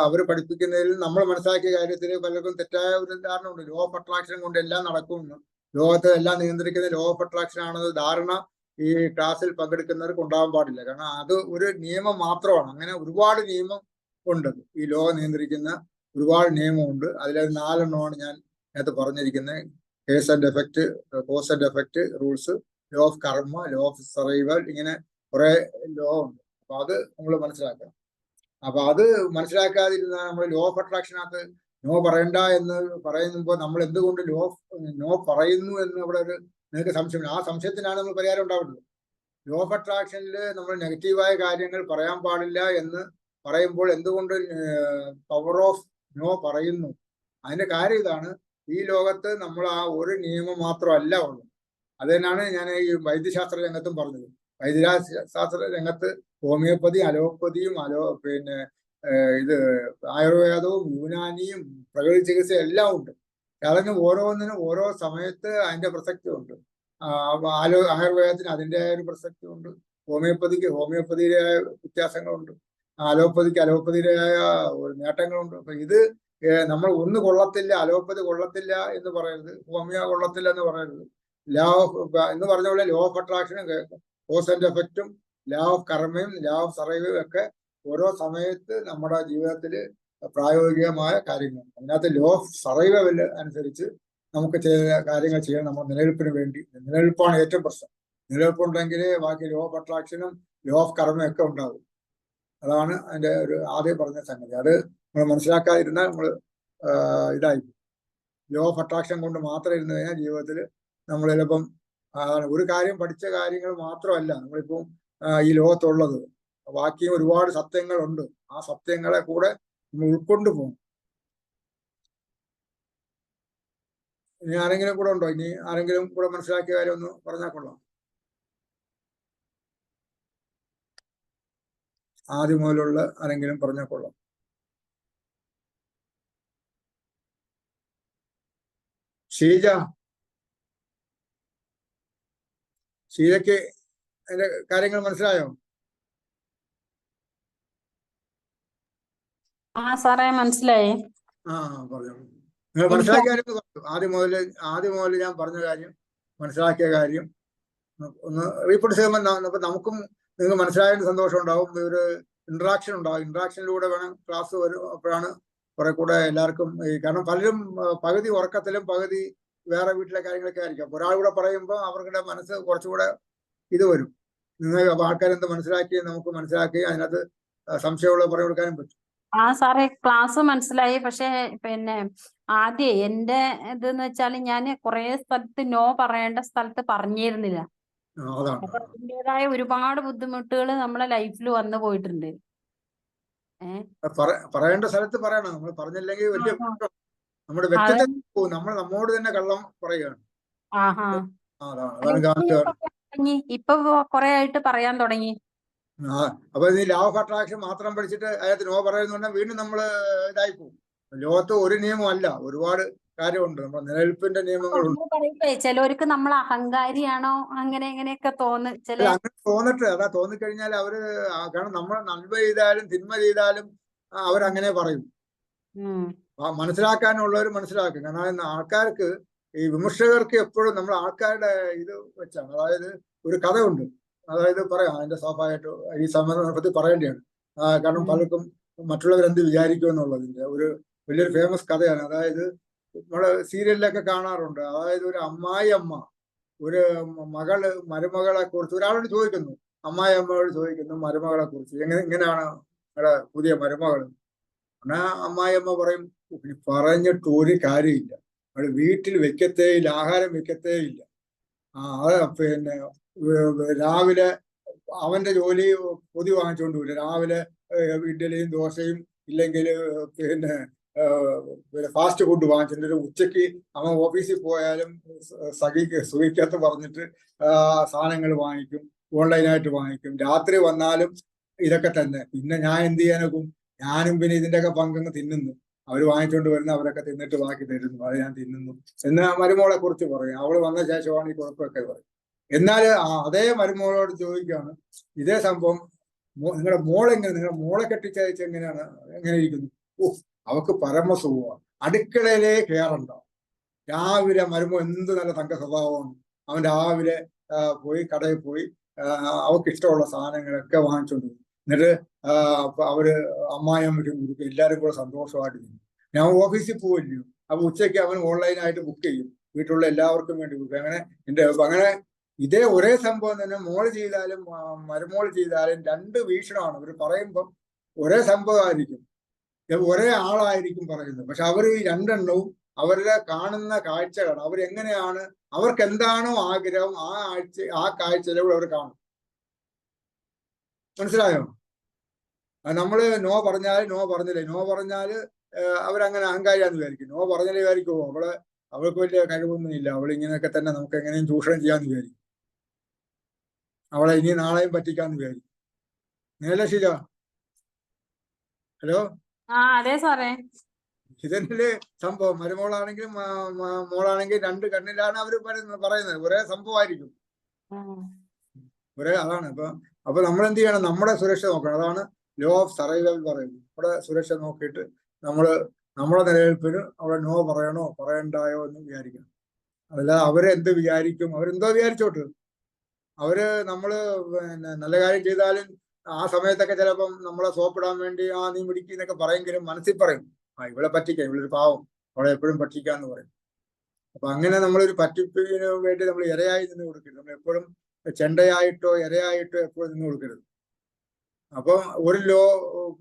അവർ പഠിപ്പിക്കുന്നതിൽ നമ്മൾ മനസ്സിലാക്കിയ കാര്യത്തിൽ പലർക്കും തെറ്റായ ഒരു ധാരണ ഉണ്ട്. ലോ ഓഫ് അട്രാക്ഷൻ കൊണ്ട് എല്ലാം നടക്കുമെന്ന്, ലോകത്തെ എല്ലാം നിയന്ത്രിക്കുന്ന ലോ ഓഫ് അട്രാക്ഷൻ ആണെന്ന് ധാരണ ഈ ക്ലാസ്സിൽ പങ്കെടുക്കുന്നവർക്ക് ഉണ്ടാവാൻ പാടില്ല. കാരണം അത് ഒരു നിയമം മാത്രമാണ്. അങ്ങനെ ഒരുപാട് നിയമം ഉണ്ട്. ഈ ലോകം നിയന്ത്രിക്കുന്ന ഒരുപാട് നിയമമുണ്ട്. അതിൽ 4 എണ്ണമാണ് ഞാൻ നേരത്തെ പറഞ്ഞിരിക്കുന്നത്. Case and effect, cause and effect rules, law of karma, law of survival, ഇങ്ങനെ കുറെ ലോ ഉണ്ട്. അപ്പൊ അത് നമ്മൾ മനസ്സിലാക്കണം. അപ്പൊ അത് മനസ്സിലാക്കാതിരുന്ന നമ്മൾ ലോ ഓഫ് അട്രാക്ഷനകത്ത് നോ പറയണ്ട എന്ന് പറയുമ്പോൾ നമ്മൾ എന്തുകൊണ്ട് നോ പറയുന്നു എന്ന് അവിടെ നിങ്ങൾക്ക് സംശയമില്ല. ആ സംശയത്തിനാണ് നമ്മൾ പരിഹാരം ഉണ്ടാവുന്നത്. ലോ ഓഫ് അട്രാക്ഷനിൽ നമ്മൾ നെഗറ്റീവായ കാര്യങ്ങൾ പറയാൻ പാടില്ല എന്ന് പറയുമ്പോൾ എന്തുകൊണ്ട് പവർ ഓഫ് നോ പറയുന്നു? അതിന്റെ കാര്യം ഇതാണ്. ഈ ലോകത്ത് നമ്മൾ ആ ഒരു നിയമം മാത്രമല്ല ഉള്ളൂ. അത് തന്നെയാണ് ഞാൻ ഈ വൈദ്യശാസ്ത്ര രംഗത്തും പറഞ്ഞത്. വൈദ്യശാസ്ത്ര രംഗത്ത് ഹോമിയോപ്പതി, അലോപ്പതിയും ഇത് ആയുർവേദവും യുനാനിയും പ്രകൃതി ചികിത്സയും എല്ലാം ഉണ്ട്. അതിന് ഓരോന്നിനും ഓരോ സമയത്ത് അതിന്റെ പ്രസക്തി ഉണ്ട്. ആയുർവേദത്തിന് അതിൻ്റെതായ ഒരു പ്രസക്തി ഉണ്ട്. ഹോമിയോപ്പതിക്ക് ഹോമിയോപ്പതിയുടേതായ വ്യത്യാസങ്ങളുണ്ട്. അലോപ്പതിക്ക് അലോപ്പതിയുടേതായ നേട്ടങ്ങളുണ്ട്. അപ്പൊ ഇത് നമ്മൾ ഒന്ന് കൊള്ളത്തില്ല, അലോപ്പതി കൊള്ളത്തില്ല എന്ന് പറയരുത്, ഹോമിയോ കൊള്ളത്തില്ല എന്ന് പറയരുത്. ലോ ഓഫ് എന്ന് പറഞ്ഞ പോലെ ലോ ഓഫ് അട്രാക്ഷനും കോസ് ആൻഡ് എഫക്റ്റും ലോ ഓഫ് കർമ്മയും ലോ ഓഫ് സർവൈവും ഒക്കെ ഓരോ സമയത്ത് നമ്മുടെ ജീവിതത്തിൽ പ്രായോഗികമായ കാര്യങ്ങൾ. അതിനകത്ത് ലോ ഓഫ് സർവൈവൽ അനുസരിച്ച് നമുക്ക് ചില കാര്യങ്ങൾ ചെയ്യണം. നമ്മുടെ നിലനിൽപ്പിന് വേണ്ടി. നിലനിൽപ്പാണ് ഏറ്റവും പ്രശ്നം. നിലനിൽപ്പുണ്ടെങ്കിൽ ബാക്കി ലോ ഓഫ് അട്രാക്ഷനും ലോ ഓഫ് കർമ്മയും ഒക്കെ ഉണ്ടാകും. അതാണ് അതിന്റെ ഒരു ആദ്യം പറഞ്ഞ സംഗതി. അത് നമ്മൾ മനസ്സിലാക്കാതിരുന്നാൽ നമ്മൾ ഇതായി. ലോ ഓഫ് അട്രാക്ഷൻ കൊണ്ട് മാത്രം ഇരുന്ന് കഴിഞ്ഞാൽ ജീവിതത്തിൽ നമ്മൾ ചിലപ്പം ഒരു കാര്യം പഠിച്ച കാര്യങ്ങൾ മാത്രമല്ല നമ്മളിപ്പം ഈ ലോകത്തുള്ളത്, ബാക്കിയും ഒരുപാട് സത്യങ്ങളുണ്ട്. ആ സത്യങ്ങളെ കൂടെ നമ്മൾ ഉൾക്കൊണ്ടു പോകും. ഇനി ആരെങ്കിലും കൂടെ ഉണ്ടോ? ഇനി ആരെങ്കിലും കൂടെ മനസ്സിലാക്കിയ കാര്യം ഒന്ന് പറഞ്ഞാൽ കൊള്ളാം. ആദ്യം മുതലുള്ള ആരെങ്കിലും പറഞ്ഞാൽ കൊള്ളാം. ഷീജയ്ക്ക് അതിന്റെ കാര്യങ്ങൾ മനസ്സിലായോ? സാറേ മനസ്സിലായി. പറഞ്ഞു. നിങ്ങൾ മനസ്സിലാക്കിയ കാര്യം ആദ്യം മുതൽ ഞാൻ പറഞ്ഞ കാര്യം, മനസ്സിലാക്കിയ കാര്യം ഒന്ന് റീപ്പോർട്ട് ചെയ്യുമ്പോൾ നമുക്കും നിങ്ങൾക്ക് മനസ്സിലായതിന് സന്തോഷം ഉണ്ടാവും. ഒരു ഇന്ററാക്ഷൻ ഉണ്ടാവും. ഇന്ററാക്ഷനിലൂടെ വേണം ക്ലാസ് വരും. അപ്പോഴാണ് കുറെ കൂടെ എല്ലാവർക്കും കാരണം പലരും പകുതി ഉറക്കത്തിലും പകുതി വേറെ വീട്ടിലെ കാര്യങ്ങളൊക്കെ ആയിരിക്കും. അപ്പൊ ഒരാൾ കൂടെ പറയുമ്പോൾ അവരുടെ മനസ്സ് കുറച്ചുകൂടെ ഇത് വരും. നിങ്ങൾ ആൾക്കാരെന്ത് മനസ്സിലാക്കി നമുക്ക് മനസ്സിലാക്കി അതിനകത്ത് സംശയമുള്ള പറഞ്ഞു കൊടുക്കാനും പറ്റും. സാറേ ക്ലാസ് മനസ്സിലായി. പക്ഷെ ആദ്യം എന്റെ ഇതെന്ന് വെച്ചാല് ഞാൻ കുറെ സ്ഥലത്ത് നോ പറയേണ്ട സ്ഥലത്ത് പറഞ്ഞിരുന്നില്ല. അപ്പൊ അതിൻ്റെതായ ഒരുപാട് ബുദ്ധിമുട്ടുകൾ നമ്മളെ ലൈഫിൽ വന്നു പോയിട്ടുണ്ട്. പറയേണ്ട സ്ഥലത്ത് പറയണം. നമ്മൾ പറഞ്ഞില്ലെങ്കിൽ വലിയ നമ്മുടെ വ്യക്തിത്വം നമ്മോട് തന്നെ കള്ളം പറയുകയാണ്. ഇപ്പൊ കുറെ ആയിട്ട് പറയാൻ തുടങ്ങി. അപ്പൊ ഈ ലോ ഓഫ് അട്രാക്ഷൻ മാത്രം പഠിച്ചിട്ട് അതിനകത്ത് നോ പറയുന്നുണ്ടെങ്കിൽ വീണ്ടും നമ്മള് ഇതായി പോകും. ലോകത്ത് ഒരു നിയമമല്ല, ഒരുപാട് കാര്യമുണ്ട്. നമ്മുടെ നിലനിൽപ്പിന്റെ നിയമങ്ങളുണ്ട്. ചിലവർക്ക് നമ്മൾ അഹങ്കാരിയാണോ അങ്ങനെ എങ്ങനെയൊക്കെ അങ്ങനെ തോന്നട്ടെ. അതാ തോന്നിക്കഴിഞ്ഞാൽ അവര് കാരണം നമ്മൾ നന്മ ചെയ്താലും തിന്മ ചെയ്താലും അവരങ്ങനെ പറയും. മനസ്സിലാക്കാനുള്ളവർ മനസ്സിലാക്കും. കാരണം ആൾക്കാർക്ക് ഈ വിമർശകർക്ക് എപ്പോഴും നമ്മൾ ആൾക്കാരുടെ ഇത് വെച്ചാണ്. അതായത് ഒരു കഥയുണ്ട്. അതായത് പറയാം, അതിന്റെ സ്വാഭാവികമായിട്ട് ഈ സന്ദർഭത്തിൽ പറയേണ്ടതാണ്. കാരണം പലർക്കും മറ്റുള്ളവരെന്ത് വിചാരിക്കും എന്നുള്ളതിന്റെ ഒരു വലിയൊരു ഫേമസ് കഥയാണ്. അതായത് നമ്മള് സീരിയലിലൊക്കെ കാണാറുണ്ട്. അതായത് ഒരു അമ്മായി അമ്മ ഒരു മരുമകളെ കുറിച്ച് ഒരാളോട് ചോദിക്കുന്നു. അമ്മായി അമ്മയോട് ചോദിക്കുന്നു മരുമകളെ കുറിച്ച്, ഇങ്ങനെയാണ് നിങ്ങളുടെ പുതിയ മരുമകൾ. എന്നാ അമ്മായി അമ്മ പറയും, പറഞ്ഞിട്ട് ഒരു കാര്യമില്ല, അവള് വീട്ടിൽ വെക്കത്തേയില്ല, ആഹാരം വെക്കത്തേയില്ല. രാവിലെ അവന്റെ ജോലി പൊതി വാങ്ങിച്ചുകൊണ്ട് വരും. രാവിലെ ഇഡ്ഡലിയും ദോശയും ഇല്ലെങ്കിൽ പിന്നെ ഫാസ്റ്റ് ഫുഡ് വാങ്ങിച്ചിട്ട് ഉച്ചയ്ക്ക് അവൻ ഓഫീസിൽ പോയാലും സുഖിക്കത്ത് പറഞ്ഞിട്ട് സാധനങ്ങൾ വാങ്ങിക്കും, ഓൺലൈനായിട്ട് വാങ്ങിക്കും. രാത്രി വന്നാലും ഇതൊക്കെ തന്നെ. പിന്നെ ഞാൻ എന്ത് ചെയ്യാനൊക്കും? ഞാനും പിന്നെ ഇതിന്റെയൊക്കെ പങ്കങ്ങ് തിന്നുന്നു. അവർ വാങ്ങിച്ചുകൊണ്ട് വരുന്ന അവരൊക്കെ തിന്നിട്ട് ബാക്കി തരുന്നു, അത് ഞാൻ തിന്നുന്നു എന്ന് മരുമോളെ കുറിച്ച് പറയും. അവള് വന്ന ശേഷമാണ് ഈ കുഴപ്പമൊക്കെ പറയും. എന്നാൽ അതേ മരുമോളോട് ചോദിക്കുകയാണ് ഇതേ സംഭവം, നിങ്ങളുടെ നിങ്ങളുടെ മോളെ കെട്ടിച്ചയച്ച് എങ്ങനെ ഇരിക്കുന്നു? അവക്ക് പരമസുഖമാണ്, അടുക്കളയിലേ കയറുണ്ടാവും. രാവിലെ മരുമോ എന്ത് നല്ല തങ്ക സ്വഭാവമാണ്. അവൻ രാവിലെ പോയി കടയിൽ പോയി അവർക്ക് ഇഷ്ടമുള്ള സാധനങ്ങളൊക്കെ വാങ്ങിച്ചോണ്ട് വരും. എന്നിട്ട് അവര് അമ്മായിയമ്മയ്ക്കും കൊടുക്കും, എല്ലാവരും കൂടെ സന്തോഷമായിട്ട് നിൽക്കും. ഞാൻ ഓഫീസിൽ പോവില്ലയോ, അപ്പൊ ഉച്ചയ്ക്ക് അവൻ ഓൺലൈനായിട്ട് ബുക്ക് ചെയ്യും, വീട്ടിലുള്ള എല്ലാവർക്കും വേണ്ടി ബുക്ക്. അങ്ങനെ ഇതേ ഒരേ സംഭവം തന്നെ മോള് ചെയ്താലും മരുമോള് ചെയ്താലും രണ്ട് വീക്ഷണമാണ്. ഇവർ പറയുമ്പം ഒരേ സംഭവമായിരിക്കും, ഒരേ ആളായിരിക്കും പറയുന്നത്. പക്ഷെ അവർ ഈ രണ്ടെണ്ണവും അവരുടെ കാണുന്ന കാഴ്ചകളാണ്. അവരെങ്ങനെയാണ്, അവർക്ക് എന്താണോ ആഗ്രഹം ആ കാഴ്ചയിലൂടെ അവർ കാണും. മനസ്സിലായോ? നമ്മള് നോ പറഞ്ഞില്ലേ, നോ പറഞ്ഞാല് അവരങ്ങനെ അഹങ്കാരിയാന്ന് വിചാരിക്കും. നോ പറഞ്ഞാലേ വിചാരിക്കുമോ അവൾക്ക് വലിയ കഴിവൊന്നുമില്ല, അവൾ ഇങ്ങനെയൊക്കെ തന്നെ നമുക്ക് എങ്ങനെയും ചൂഷണം ചെയ്യാന്ന് വിചാരിക്കും, അവളെ ഇനി നാളെയും പറ്റിക്കാന്ന് വിചാരിക്കും. നേരല്ലേ ശീല? ഹലോ, അതെ സാറേ. ഇതല്ലേ സംഭവം. മരുമോളാണെങ്കിലും മോളാണെങ്കിൽ രണ്ട് കണ്ണിലാണ് അവര് പറയുന്നത്, ഒരേ സംഭവമായിരിക്കും, അതാണ്. അപ്പൊ നമ്മൾ എന്ത് ചെയ്യണം? നമ്മുടെ സുരക്ഷ നോക്കണം. അതാണ് ലോ ഓഫ് സർവൈവൽ പറയുന്നത്. നമ്മുടെ സുരക്ഷ നോക്കിയിട്ട് നമ്മുടെ നിലനിൽപ്പിന് അവിടെ നോ പറയണോ പറയണ്ടായോ എന്ന് വിചാരിക്കണം. അതല്ലാതെ അവരെന്ത് വിചാരിക്കും, അവരെന്തോ വിചാരിച്ചോട്ട്. നമ്മള് പിന്നെ നല്ല കാര്യം ചെയ്താലും ആ സമയത്തൊക്കെ ചിലപ്പം നമ്മളെ സോപ്പിടാൻ വേണ്ടി നീ മിടിക്കുന്നൊക്കെ പറയെങ്കിലും മനസ്സിൽ പറയും, ഇവളെ പറ്റിക്കാം, ഇവളൊരു പാവം, അവളെ എപ്പോഴും പറ്റിക്കാന്ന് പറയും. അപ്പൊ അങ്ങനെ നമ്മളൊരു പറ്റിപ്പിന് വേണ്ടി നമ്മൾ ഇരയായി നിന്ന് കൊടുക്കരുത്. നമ്മൾ എപ്പോഴും ചെണ്ടയായിട്ടോ ഇരയായിട്ടോ എപ്പോഴും നിന്ന് കൊടുക്കരുത്. അപ്പൊ ഒരു ലോ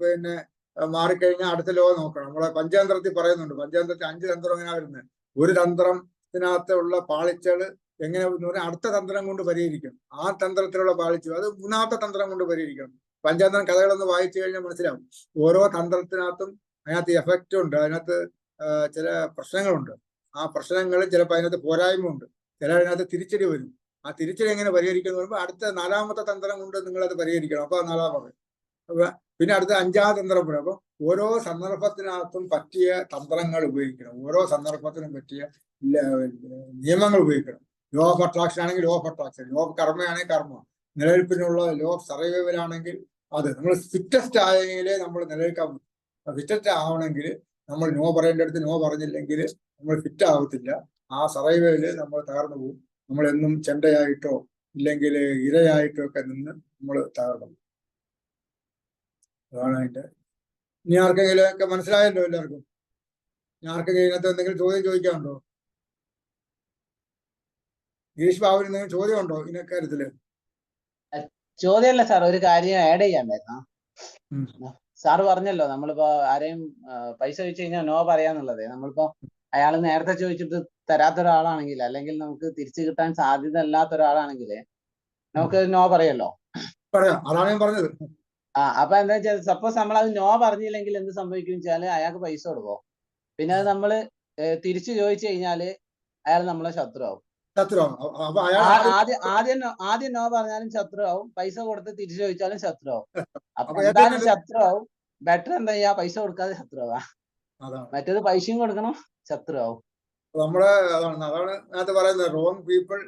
പിന്നെ മാറിക്കഴിഞ്ഞാൽ അടുത്ത ലോ നോക്കണം. നമ്മളെ പഞ്ചതന്ത്രത്തിൽ പറയുന്നുണ്ട്. പഞ്ചതന്ത്രത്തിൽ 5 തന്ത്രം എങ്ങനെ വരുന്നത്? ഒരു തന്ത്രത്തിനകത്തുള്ള പാളിച്ചകള് എങ്ങനെ അടുത്ത തന്ത്രം കൊണ്ട് പരിഹരിക്കണം. ആ തന്ത്രത്തിലുള്ള പാളിച്ച അത് 3ാമത്തെ തന്ത്രം കൊണ്ട് പരിഹരിക്കണം. പഞ്ചതന്ത്രം കഥകളൊന്ന് വായിച്ചു കഴിഞ്ഞാൽ മനസ്സിലാവും. ഓരോ തന്ത്രത്തിനകത്തും അതിനകത്ത് എഫക്റ്റ് ഉണ്ട്, അതിനകത്ത് ചില പ്രശ്നങ്ങളുണ്ട്. ആ പ്രശ്നങ്ങൾ ചിലപ്പോൾ അതിനകത്ത് പോരായ്മ ഉണ്ട്, അതിനകത്ത് തിരിച്ചടി വരും. ആ തിരിച്ചടി എങ്ങനെ പരിഹരിക്കുന്നു പറയുമ്പോൾ അടുത്ത 4ാമത്തെ തന്ത്രം കൊണ്ട് നിങ്ങളത് പരിഹരിക്കണം. അപ്പൊ 4ാമത്. പിന്നെ അടുത്ത 5ാം തന്ത്രം പറയും. അപ്പൊ ഓരോ സന്ദർഭത്തിനകത്തും പറ്റിയ തന്ത്രങ്ങൾ ഉപയോഗിക്കണം, ഓരോ സന്ദർഭത്തിനും പറ്റിയ നിയമങ്ങൾ ഉപയോഗിക്കണം. ലോ ഓഫ് അട്രാക്ഷൻ ആണെങ്കിൽ law of attraction, law of കർമ്മയാണെങ്കിൽ കർമ്മ, നിലനിൽപ്പിനുള്ള ലോ ഓഫ് സർവൈവൽ ആണെങ്കിൽ അത്. നമ്മൾ ഫിറ്റസ്റ്റ് ആയെങ്കിലേ നമ്മൾ നിലനിൽക്കാൻ പറ്റും. ഫിറ്റസ്റ്റ് ആവണമെങ്കിൽ നമ്മൾ നോ പറയേണ്ടടുത്ത് നോ പറഞ്ഞില്ലെങ്കിൽ നമ്മൾ ഫിറ്റ് ആവത്തില്ല. ആ സർവൈവലില് നമ്മൾ തകർന്നു പോകും. നമ്മൾ എന്നും ചെണ്ടയായിട്ടോ ഇല്ലെങ്കിൽ ഇരയായിട്ടോ ഒക്കെ നിന്ന് നമ്മൾ തകർന്നു പോകും. അതാണ് അതിന്റെ. ഇനി ആർക്കെങ്കിലും ഒക്കെ മനസ്സിലായല്ലോ എല്ലാവർക്കും? ഇനി ആർക്കെങ്കിലും ഇതിനകത്ത് എന്തെങ്കിലും ചോദ്യം ചോദിക്കാനുണ്ടോ? ഗിരീഷ് ബാബുവിന് എന്തെങ്കിലും ചോദ്യം ഉണ്ടോ ഇതിനക്കാര്യത്തില്? ചോദ്യമല്ല സാർ, ഒരു കാര്യം ആഡ് ചെയ്യാണ്ടായിരുന്നു. സാറ് പറഞ്ഞല്ലോ നമ്മളിപ്പോ ആരെയും പൈസ ചോദിച്ചു കഴിഞ്ഞാൽ നോ പറയാന്നുള്ളത്. നമ്മളിപ്പോ അയാൾ നേരത്തെ ചോദിച്ചിട്ട് തരാത്ത ഒരാളാണെങ്കിൽ, അല്ലെങ്കിൽ നമുക്ക് തിരിച്ചു കിട്ടാൻ സാധ്യത അല്ലാത്ത ഒരാളാണെങ്കിൽ നമുക്ക് നോ പറയല്ലോ. പറയാം, അതാണ് ഞാൻ പറഞ്ഞത്. അപ്പൊ എന്താ വെച്ചാൽ സപ്പോസ് നമ്മൾ അത് നോ പറഞ്ഞില്ലെങ്കിൽ എന്ത് സംഭവിക്കും വെച്ചാല് അയാൾക്ക് പൈസ കൊടുക്കും. പിന്നെ അത് നമ്മള് തിരിച്ചു ചോദിച്ചു കഴിഞ്ഞാല് അയാൾ നമ്മളെ ശത്രുവാകും. ആദ്യം നോ പറഞ്ഞാലും ശത്രുവാകും, പൈസ കൊടുത്ത് തിരിച്ചു ചോദിച്ചാലും ശത്രുവാകും. അപ്പൊ എന്തായാലും ശത്രുവാകും. ബെറ്റർ എന്താ ചെയ്യാ? പൈസ കൊടുക്കാതെ ശത്രുവാ. മറ്റേത് പൈസയും കൊടുക്കണം, ശത്രുവാകും. നമ്മള് അതാണ് അതിനകത്ത് പറയുന്നത്. റോങ് പീപ്പിൾ,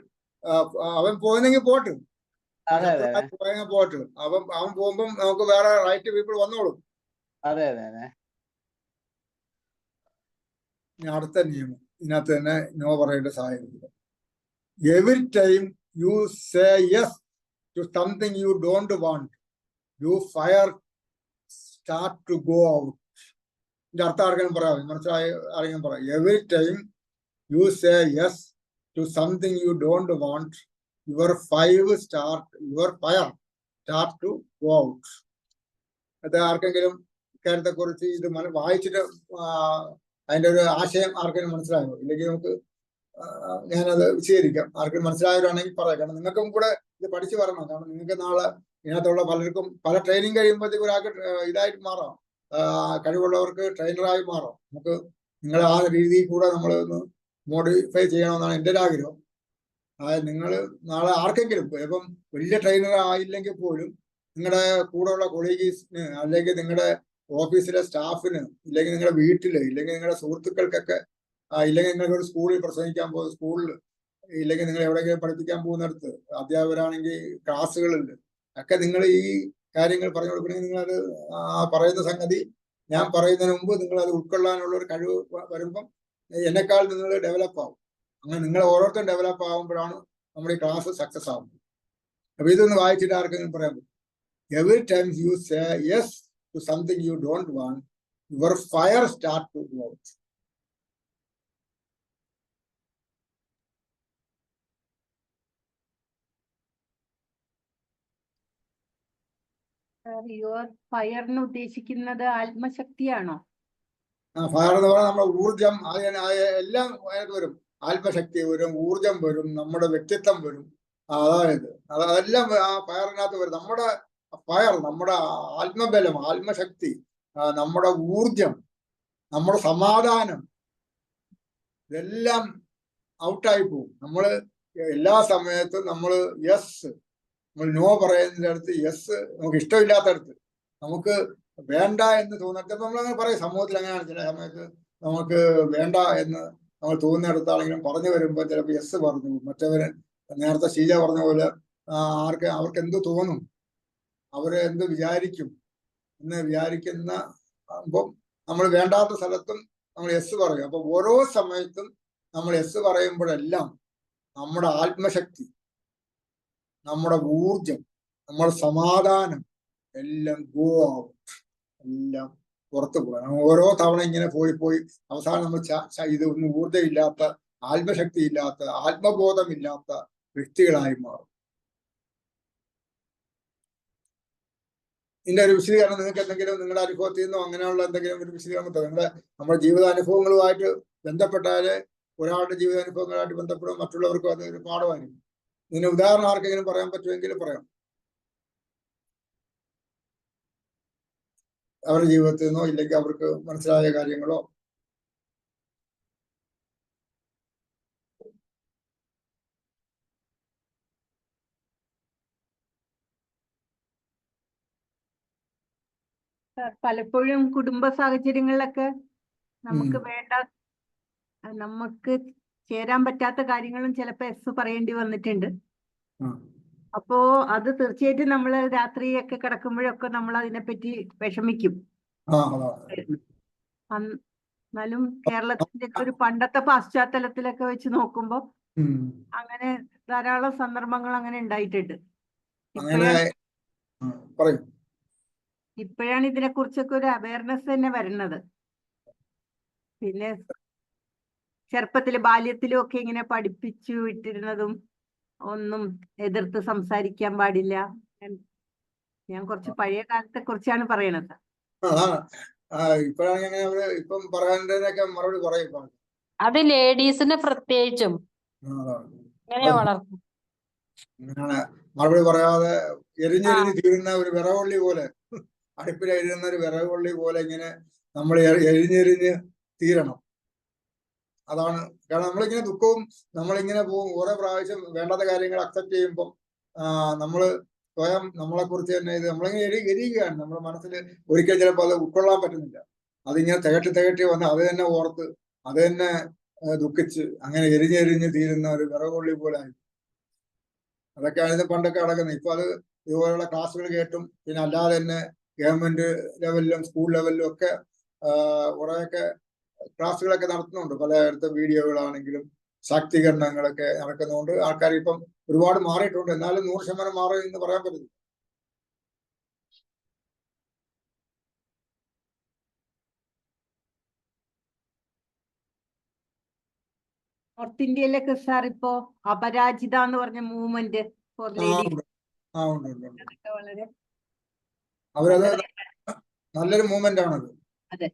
അവൻ പോയെങ്കിൽ പോട്ട്, പോട്ട്. അവൻ പോകുമ്പം നമുക്ക് വേറെ റൈറ്റ് പീപ്പിൾ വന്നോളും. അതെ അതെ അതെ. അടുത്ത നിയമം ഇതിനകത്ത് തന്നെ നോ പറയേണ്ട സാഹചര്യം. Every time you say yes to something you don't want, your fire start to go out. ഇതിന്റെ അർത്ഥം ആർക്കെങ്കിലും പറയാം? മനസ്സിലായി? ആരെങ്കിലും പറയാം? Every time you say yes to something you don't want, your fire start to go out. അത് ആർക്കെങ്കിലും ഇക്കാര്യത്തെ കുറിച്ച് ഇത് വായിച്ചിട്ട് അതിന്റെ ഒരു ആശയം ആർക്കെങ്കിലും മനസ്സിലായോ? ഇല്ലെങ്കിൽ നമുക്ക് ഞാനത് വിശദീകരിക്കാം. ആർക്കും മനസ്സിലായവരാണെങ്കിൽ പറയാം. കാരണം നിങ്ങൾക്കും കൂടെ ഇത് പഠിച്ചു വരണം. കാരണം നിങ്ങൾക്ക് നാളെ ഇതിനകത്തുള്ള പലർക്കും പല ട്രെയിനിങ് കഴിയുമ്പോഴത്തേക്ക് ഒരാൾക്ക് ഇതായിട്ട് മാറാം, കഴിവുള്ളവർക്ക് ട്രെയിനറായി മാറാം. നമുക്ക് നിങ്ങൾ ആ രീതിയിൽ കൂടെ നമ്മൾ ഒന്ന് മോഡിഫൈ ചെയ്യണമെന്നാണ് എൻ്റെ ഒരു ആഗ്രഹം. അതായത് നിങ്ങൾ നാളെ ആർക്കെങ്കിലും ഇപ്പം വലിയ ട്രെയിനർ ആയില്ലെങ്കിൽ പോലും നിങ്ങളുടെ കൂടെയുള്ള കൊളീഗീസിന്, അല്ലെങ്കിൽ നിങ്ങളുടെ ഓഫീസിലെ സ്റ്റാഫിന്, ഇല്ലെങ്കിൽ നിങ്ങളുടെ വീട്ടില്, ഇല്ലെങ്കിൽ നിങ്ങളുടെ സുഹൃത്തുക്കൾക്കൊക്കെ, ഇല്ലെങ്കിൽ നിങ്ങൾക്ക് ഒരു സ്കൂളിൽ പ്രസംഗിക്കാൻ പോകുന്ന സ്കൂളിൽ, ഇല്ലെങ്കിൽ നിങ്ങൾ എവിടെയെങ്കിലും പഠിപ്പിക്കാൻ പോകുന്നിടത്ത്, അധ്യാപകരാണെങ്കിൽ ക്ലാസ്സുകളിൽ ഒക്കെ നിങ്ങൾ ഈ കാര്യങ്ങൾ പറഞ്ഞു കൊടുക്കണമെങ്കിൽ നിങ്ങളത് പറയുന്ന സംഗതി ഞാൻ പറയുന്നതിന് മുമ്പ് നിങ്ങൾ അത് ഉൾക്കൊള്ളാനുള്ള ഒരു കഴിവ് വരുമ്പം എന്നെക്കാൾ നിങ്ങൾ ഡെവലപ്പ് ആവും. അങ്ങനെ നിങ്ങൾ ഓരോരുത്തരും ഡെവലപ്പ് ആകുമ്പോഴാണ് നമ്മുടെ ഈ ക്ലാസ് സക്സസ് ആവുന്നത്. അപ്പൊ ഇതൊന്ന് വായിച്ചിട്ട് ആർക്കെങ്കിലും പറയാൻ പറ്റും. Every time you say yes to something you don't want, your fire start to go out. Your fire എന്ന് ഉദ്ദേശിക്കുന്നത് ആത്മശക്തിയാണോ? ഫയർ എന്ന് പറഞ്ഞാൽ നമ്മുടെ ഊർജം, എല്ലാം വരും. ആത്മശക്തി വരും, ഊർജം വരും, നമ്മുടെ വ്യക്തിത്വം വരും. അതായത് അതെല്ലാം ആ ഫയറിനകത്ത് വരും. നമ്മുടെ ഫയർ, നമ്മുടെ ആത്മബലം, ആത്മശക്തി, നമ്മുടെ ഊർജം, നമ്മുടെ സമാധാനം, ഇതെല്ലാം ഔട്ടായി പോകും. നമ്മള് എല്ലാ സമയത്തും നമ്മള് യെസ്, നമ്മൾ നോ പറയുന്നതിന്റെ അടുത്ത് യെസ്, നമുക്ക് ഇഷ്ടമില്ലാത്തടത്ത്, നമുക്ക് വേണ്ട എന്ന് തോന്നിടത്ത് നമ്മളങ്ങനെ പറയും. സമൂഹത്തിൽ അങ്ങനെയാണ്. ചില സമയത്ത് നമുക്ക് വേണ്ട എന്ന് നമ്മൾ തോന്നുന്നിടത്താണെങ്കിലും പറഞ്ഞു വരുമ്പോൾ ചിലപ്പോൾ യെസ് പറഞ്ഞു. മറ്റവര് നേരത്തെ ഷീജ പറഞ്ഞ പോലെ അവർക്ക് എന്ത് തോന്നും, അവര് എന്ത് വിചാരിക്കും എന്ന് വിചാരിക്കുന്ന അപ്പം നമ്മൾ വേണ്ടാത്ത സ്ഥലത്തും നമ്മൾ യെസ് പറയും. അപ്പൊ ഓരോ സമയത്തും നമ്മൾ യെസ് പറയുമ്പോഴെല്ലാം നമ്മുടെ ആത്മശക്തി, നമ്മുടെ ഊർജം, നമ്മുടെ സമാധാനം എല്ലാം ഗോ ഔട്ട്, എല്ലാം പുറത്തു പോകണം. ഓരോ തവണ ഇങ്ങനെ പോയി അവസാനം നമ്മൾ ഇതൊന്നും ഊർജമില്ലാത്ത, ആത്മശക്തി ഇല്ലാത്ത, ആത്മബോധമില്ലാത്ത വ്യക്തികളായി മാറും. ഇതിന്റെ ഒരു വിശദീകരണം നിങ്ങൾക്ക് എന്തെങ്കിലും നിങ്ങളുടെ അനുഭവത്തിൽ നിന്നോ അങ്ങനെയുള്ള എന്തെങ്കിലും ഒരു വിശദീകരണം നമ്മുടെ ജീവിതാനുഭവങ്ങളുമായിട്ട് ബന്ധപ്പെട്ടാല് ഒരാളുടെ ജീവിതാനുഭവങ്ങളുമായിട്ട് ബന്ധപ്പെടും, മറ്റുള്ളവർക്കും അത് ഒരു പാഠമായിരിക്കും. ഇതിന് ഉദാഹരണം ആർക്കെങ്കിലും പറയാൻ പറ്റുമെങ്കിൽ പറയാം. അവരുടെ ജീവിതത്തിൽ നിന്നോ ഇല്ലെങ്കിൽ അവർക്ക് മനസ്സിലായ കാര്യങ്ങളോ. പലപ്പോഴും കുടുംബ സാഹചര്യങ്ങളിലൊക്കെ നമുക്ക് നമുക്ക് ചേരാൻ പറ്റാത്ത കാര്യങ്ങളും ചിലപ്പോ എസ് പറയേണ്ടി വന്നിട്ടുണ്ട്. അപ്പോ അത് തീർച്ചയായിട്ടും നമ്മൾ രാത്രിയൊക്കെ കിടക്കുമ്പോഴൊക്കെ നമ്മൾ അതിനെപ്പറ്റി വിഷമിക്കും. എന്നാലും കേരളത്തിന്റെ ഒരു പണ്ടത്തെ പശ്ചാത്തലത്തിലൊക്കെ വെച്ച് നോക്കുമ്പോ അങ്ങനെ ധാരാളം സന്ദർഭങ്ങൾ അങ്ങനെ ഉണ്ടായിട്ടുണ്ട്. ഇപ്പോഴാണ് ഇതിനെ കുറിച്ചൊക്കെ ഒരു അവയർനെസ് തന്നെ വരുന്നത്. പിന്നെ ചെറുപ്പത്തില് ബാല്യത്തിലും ഒക്കെ ഇങ്ങനെ പഠിപ്പിച്ചു വിട്ടിരുന്നതും ഒന്നും എതിർത്ത് സംസാരിക്കാൻ പാടില്ല. ഞാൻ കുറച്ച് പഴയ കാലത്തെ കുറിച്ചാണ് പറയണത്. ഇപ്പം പറയാനൊക്കെ മറുപടി പറയും. അത് ലേഡീസിന് പ്രത്യേകിച്ചും ഇങ്ങനെ വളർത്തും. മറുപടി പറയാതെ എരിഞ്ഞെരിഞ്ഞ് തീരുന്ന ഒരു വിറകൊള്ളി പോലെ, അടുപ്പിൽ എഴുതുന്ന ഒരു വിറകൊള്ളി പോലെ ഇങ്ങനെ നമ്മൾ എരിഞ്ഞെരിഞ്ഞ് തീരണം. അതാണ്. കാരണം നമ്മളിങ്ങനെ ദുഃഖവും നമ്മളിങ്ങനെ പോകും. ഓരോ പ്രാവശ്യം വേണ്ടാത്ത കാര്യങ്ങൾ അക്സെപ്റ്റ് ചെയ്യുമ്പം നമ്മള് സ്വയം നമ്മളെ കുറിച്ച് തന്നെ ഇത് നമ്മളിങ്ങനെ എരിയുകയാണ്. നമ്മുടെ മനസ്സിൽ ഒരിക്കലും ചിലപ്പോൾ അത് ഉൾക്കൊള്ളാൻ പറ്റുന്നില്ല. അതിങ്ങനെ തികട്ടി വന്ന് അത് തന്നെ ഓർത്ത് അത് തന്നെ ദുഃഖിച്ച് അങ്ങനെ എരിഞ്ഞെരിഞ്ഞ് തീരുന്ന ഒരു വിറകൊള്ളി പോലെ ആയി. അതൊക്കെയാണ് പണ്ടൊക്കെ നടക്കുന്നത്. ഇപ്പൊ അത് ഇതുപോലുള്ള ക്ലാസ്സുകൾ കേട്ടും പിന്നെ അല്ലാതെ തന്നെ ഗവൺമെന്റ് ലെവലിലും സ്കൂൾ ലെവലിലും ഒക്കെ കുറെയൊക്കെ ക്ലാസ്സുകളൊക്കെ നടത്തുന്നുണ്ട്. പലയിടത്തും വീഡിയോകളാണെങ്കിലും ശാക്തീകരണങ്ങളൊക്കെ നടക്കുന്നതുകൊണ്ട് ആൾക്കാർ ഇപ്പം ഒരുപാട് മാറിയിട്ടുണ്ട്. എന്നാലും 100% മാറി എന്ന് പറയാൻ പറ്റില്ല. നോർത്ത് ഇന്ത്യയിലൊക്കെ സാർ ഇപ്പോ അപരാജിത എന്ന് പറഞ്ഞ മൂവ്മെന്റ് ഫോർ ലേഡീസ് വളരെ അവരത് നല്ലൊരു മൂവ്മെന്റ് ആണത്. അതെ,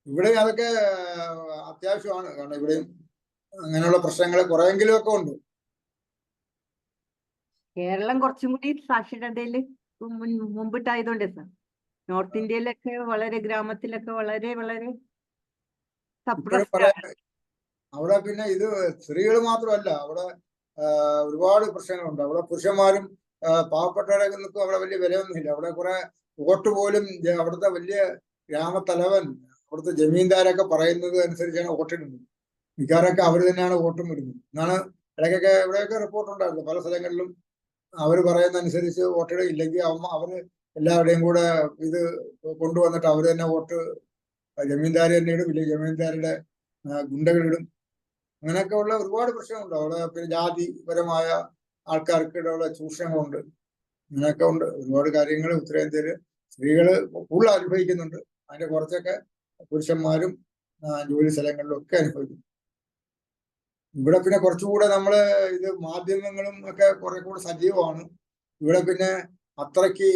ഇവിടെ അതൊക്കെ അത്യാവശ്യമാണ്. കാരണം ഇവിടെയും അങ്ങനെയുള്ള പ്രശ്നങ്ങൾ കുറെയെങ്കിലും ഒക്കെ ഉണ്ട്. കേരളം കുറച്ചും കൂടി സാക്ഷരതയിൽ മുമ്പിട്ടായതുകൊണ്ട് സാർ. നോർത്ത് ഇന്ത്യയിലൊക്കെ വളരെ ഗ്രാമത്തിലൊക്കെ വളരെ വളരെ ഇപ്പോഴും സപ്രസ്ഡ് ആണ്. അവിടെ പിന്നെ ഇത് സ്ത്രീകൾ മാത്രമല്ല, അവിടെ ഒരുപാട് പ്രശ്നങ്ങളുണ്ട്. അവിടെ പുരുഷന്മാരും പാവപ്പെട്ടവരെ നിൽക്കും. അവിടെ വലിയ വിലയൊന്നുമില്ല. അവിടെ കുറെ വോട്ട് പോലും അവിടുത്തെ വലിയ ഗ്രാമത്തലവൻ, അവിടുത്തെ ജമീന്ദാരൊക്കെ പറയുന്നത് അനുസരിച്ചാണ് വോട്ടിടുന്നത്. മിക്കവാറൊക്കെ അവർ തന്നെയാണ് വോട്ടും ഇടുന്നത് എന്നാണ് ഇടയ്ക്കൊക്കെ ഇവിടെയൊക്കെ റിപ്പോർട്ടുണ്ടായിരുന്നു. പല സ്ഥലങ്ങളിലും അവർ പറയുന്ന അനുസരിച്ച് വോട്ടിടുക, ഇല്ലെങ്കിൽ അവര് എല്ലാവരുടെയും കൂടെ ഇത് കൊണ്ടുവന്നിട്ട് അവർ തന്നെ വോട്ട് ജമീന്ദാർ തന്നെ ഇടും, ഇല്ലെങ്കിൽ ജമീന്ദാരുടെ ഗുണ്ടകളിടും. അങ്ങനെയൊക്കെ ഉള്ള ഒരുപാട് പ്രശ്നമുണ്ട് അവിടെ. പിന്നെ ജാതിപരമായ ആൾക്കാർക്കിടെ ചൂഷണങ്ങളുണ്ട്. അങ്ങനെയൊക്കെ ഉണ്ട് ഒരുപാട് കാര്യങ്ങൾ ഉത്തരേന്ത്യയിൽ സ്ത്രീകൾ കൂടുതൽ അനുഭവിക്കുന്നുണ്ട്. അതിന്റെ കുറച്ചൊക്കെ പുരുഷന്മാരും ജോലി സ്ഥലങ്ങളിലും ഒക്കെ അനുഭവിക്കുന്നു. ഇവിടെ പിന്നെ കുറച്ചുകൂടെ നമ്മള് ഇത് മാധ്യമങ്ങളും ഒക്കെ കുറെ കൂടെ സജീവമാണ്. ഇവിടെ പിന്നെ അത്രയ്ക്ക്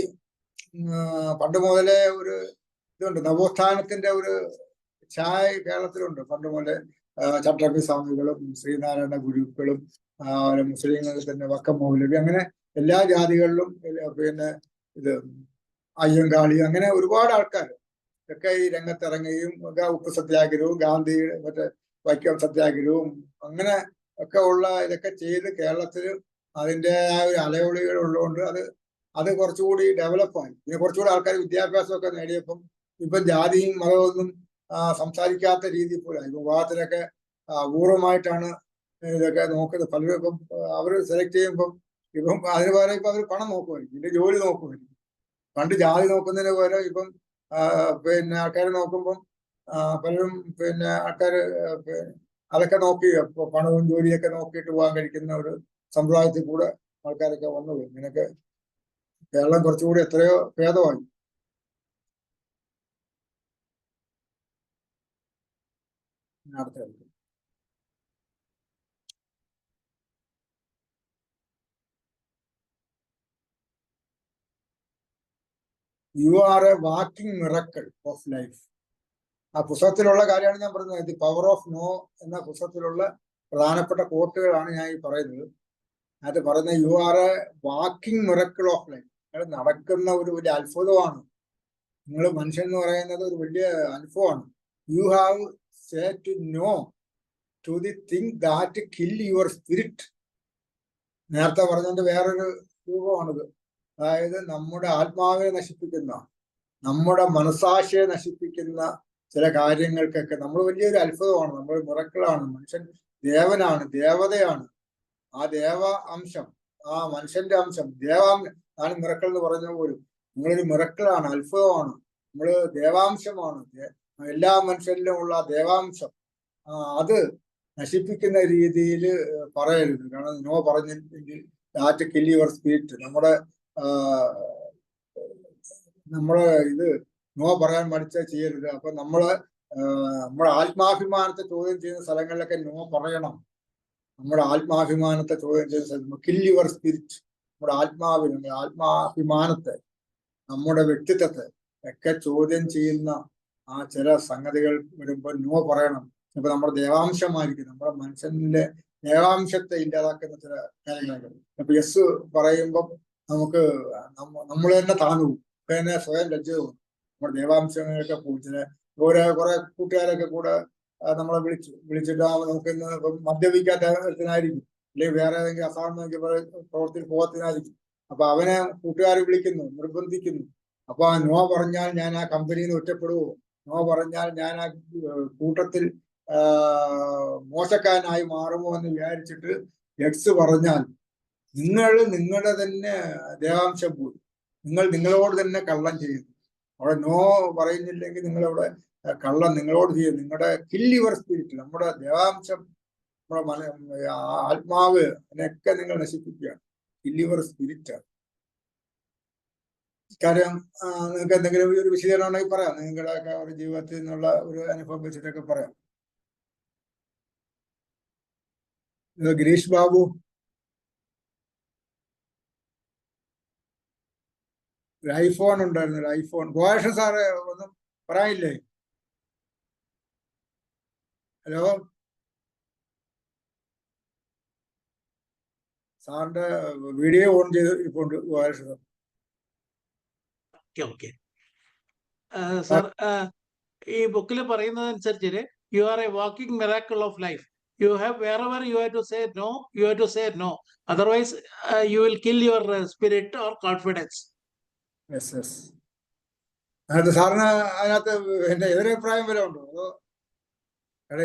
പണ്ട് മുതലേ ഒരു ഇതുണ്ട്, നവോത്ഥാനത്തിന്റെ ഒരു ഛായ കേരളത്തിലുണ്ട്. പണ്ട് മുതലേ ചട്ടമ്പി സ്വാമികളും ശ്രീനാരായണ ഗുരുക്കളും മുസ്ലിങ്ങളിൽ തന്നെ വക്കം മൗലവി, അങ്ങനെ എല്ലാ ജാതികളിലും പിന്നെ ഇത് അയ്യങ്കാളി, അങ്ങനെ ഒരുപാട് ആൾക്കാർ ഒക്കെ ഈ രംഗത്തിറങ്ങുകയും ഉപ്പ് സത്യാഗ്രഹവും ഗാന്ധിയുടെ മറ്റേ വൈക്കം സത്യാഗ്രഹവും അങ്ങനെ ഒക്കെ ഉള്ള ഇതൊക്കെ ചെയ്ത് കേരളത്തിൽ അതിൻ്റെ ആ ഒരു അലയൊളികൾ ഉള്ളതുകൊണ്ട് അത് കുറച്ചുകൂടി ഡെവലപ്പായി. പിന്നെ കുറച്ചുകൂടി ആൾക്കാർ വിദ്യാഭ്യാസമൊക്കെ നേടിയപ്പം ഇപ്പം ജാതിയും മതമൊന്നും സംസാരിക്കാത്ത രീതി പോലാണ്. ഇപ്പം വിവാഹത്തിലൊക്കെ അപൂർവമായിട്ടാണ് ഇതൊക്കെ നോക്കുന്നത്. പലരും ഇപ്പം അവർ സെലക്ട് ചെയ്യുമ്പം ഇപ്പം അതിന് പകരം ഇപ്പം അവർ പണം നോക്കുമായിരിക്കും, ഇതിന്റെ ജോലി നോക്കുമായിരിക്കും. പണ്ട് ജാതി നോക്കുന്നതിന് പകരം ഇപ്പം പിന്നെ ആൾക്കാർ നോക്കുമ്പം പലരും പിന്നെ ആൾക്കാർ അതൊക്കെ നോക്കി പണവും ജോലിയൊക്കെ നോക്കിയിട്ട് പോകാൻ കഴിക്കുന്ന ഒരു സമ്പ്രദായത്തിൽ കൂടെ ആൾക്കാരൊക്കെ വന്നത്. ഇങ്ങനെയൊക്കെ കേരളം കുറച്ചുകൂടി എത്രയോ ഭേദമായി. അടുത്ത you are A walking miracle of life. ആ പുസ്തകത്തിലുള്ള കാര്യമാണ് ഞാൻ പറയുന്നത്. ദി പവർ ഓഫ് നോ എന്ന പുസ്തകത്തിലുള്ള പ്രധാനപ്പെട്ട കോട്ടുകളാണ് ഞാൻ ഈ പറയുന്നത്. അത് പറയുന്നത് you are A walking miracle of life. നിങ്ങൾ നടക്കുന്ന ഒരു വലിയ അത്ഭുതമാണ്. നിങ്ങൾ മനുഷ്യൻ എന്ന് പറയുന്നത് ഒരു വലിയ അനുഭവമാണ്. You have say to no to the thing that kill your spirit. നേരത്തെ പറഞ്ഞതിന്റെ വേറൊരു രൂപമാണിത്. അതായത് നമ്മുടെ ആത്മാവിനെ നശിപ്പിക്കുന്ന, നമ്മുടെ മനസാക്ഷിയെ നശിപ്പിക്കുന്ന ചില കാര്യങ്ങൾക്കൊക്കെ നമ്മൾ വലിയൊരു അത്ഭുതമാണ്, നമ്മൾ മിറക്കിളാണ്. മനുഷ്യൻ ദേവനാണ്, ദേവതയാണ്. ആ ദേവ അംശം, ആ മനുഷ്യന്റെ അംശം ആണ് മിറക്കിൾ എന്ന് പറഞ്ഞ പോലും നിങ്ങളൊരു മിറക്കിളാണ്, അത്ഭുതമാണ്. നമ്മള് ദേവാംശമാണ്. എല്ലാ മനുഷ്യരിലും ഉള്ള ദേവാംശം അത് നശിപ്പിക്കുന്ന രീതിയിൽ പറയരുത്. കാരണം നോ പറഞ്ഞില്ലെങ്കിൽ ദാറ്റ് കിൽ യുവർ സ്പിരിറ്റ്. നമ്മുടെ ഇത് നോ പറയാൻ മടിച്ചാൽ ചെയ്യരുത്. അപ്പൊ നമ്മുടെ ആത്മാഭിമാനത്തെ ചോദ്യം ചെയ്യുന്ന സ്ഥലങ്ങളിലൊക്കെ നോ പറയണം. നമ്മുടെ ആത്മാഭിമാനത്തെ ചോദ്യം ചെയ്യുന്ന സ്ഥലം കിൽ യുവർ സ്പിരിറ്റ്. നമ്മുടെ ആത്മാഭിമാനത്തെ, നമ്മുടെ വ്യക്തിത്വത്തെ ഒക്കെ ചോദ്യം ചെയ്യുന്ന ആ ചില സംഗതികൾ വരുമ്പോൾ നോ പറയണം. ഇപ്പൊ നമ്മുടെ ദേവാംശമായിരിക്കും, നമ്മുടെ മനുഷ്യന്റെ ദേവാംശത്തെ ഇല്ലാതാക്കുന്ന ചില കാര്യങ്ങളൊക്കെ. അപ്പൊ യെസ് പറയുമ്പം നമുക്ക് നമ്മൾ തന്നെ താങ്ങും, തന്നെ സ്വയം ലജ്ജ തോന്നും. നമ്മുടെ ദേവാംശങ്ങളൊക്കെ പോകും. കുറെ കൂട്ടുകാരൊക്കെ കൂടെ നമ്മളെ വിളിച്ചിട്ട് നമുക്ക് ഇന്ന് മദ്യപിക്കാത്തതിനായിരിക്കും, അല്ലെങ്കിൽ വേറെ ഏതെങ്കിലും അസാധാരണ പ്രവർത്തിയിൽ പോകത്തിനായിരിക്കും. അപ്പൊ അവനെ കൂട്ടുകാർ വിളിക്കുന്നു, നിർബന്ധിക്കുന്നു. അപ്പൊ ആ നോ പറഞ്ഞാൽ ഞാൻ ആ കമ്പനിയിൽ നിന്ന് ഒറ്റപ്പെടുവോ, നോ പറഞ്ഞാൽ ഞാൻ ആ കൂട്ടത്തിൽ മോശക്കാരനായി മാറുമോ എന്ന് വിചാരിച്ചിട്ട് എക്സ് പറഞ്ഞാൽ നിങ്ങളുടെ തന്നെ ദേഹാംശം പോയി. നിങ്ങളോട് തന്നെ കള്ളം ചെയ്യുന്നു. അവിടെ നോ പറയുന്നില്ലെങ്കിൽ നിങ്ങളവിടെ കള്ളം നിങ്ങളോട് ചെയ്യും. നിങ്ങളുടെ കിൽ യുവർ സ്പിരിറ്റ്, നമ്മുടെ ദേഹാംശം, നമ്മുടെ ആത്മാവ്, അതിനൊക്കെ നിങ്ങൾ നശിപ്പിക്കുകയാണ്. Kill your spirit. കാര്യം നിങ്ങൾക്ക് എന്തെങ്കിലും ഒരു വിശദീകരണം ഉണ്ടെങ്കിൽ പറയാം. നിങ്ങളുടെയൊക്കെ ഒരു ജീവിതത്തിൽ നിന്നുള്ള ഒരു അനുഭവം വെച്ചിട്ടൊക്കെ പറയാം. ഗിരീഷ് ബാബു, ഒരു ഐഫോൺ ഉണ്ടായിരുന്നു, ഒരു ഐഫോൺ. ഗോപാലകൃഷ്ണൻ സാറ് ഒന്നും പറയാനില്ലേ? ഹലോ, സാറിന്റെ വീഡിയോ ഓൺ ചെയ്ത് ഇപ്പോൾ ഓക്കെ സാർ, ഈ ബുക്കിൽ പറയുന്നതനുസരിച്ച് you are A walking miracle of life. You have wherever you have to say no, you have to say no. Otherwise, you will kill your spirit or confidence. Yes yes. അതിനകത്ത് സാറിന് അതിനകത്ത് എന്റെ എതിരഭിപ്രായം വരെ ഉണ്ടോ? അതോ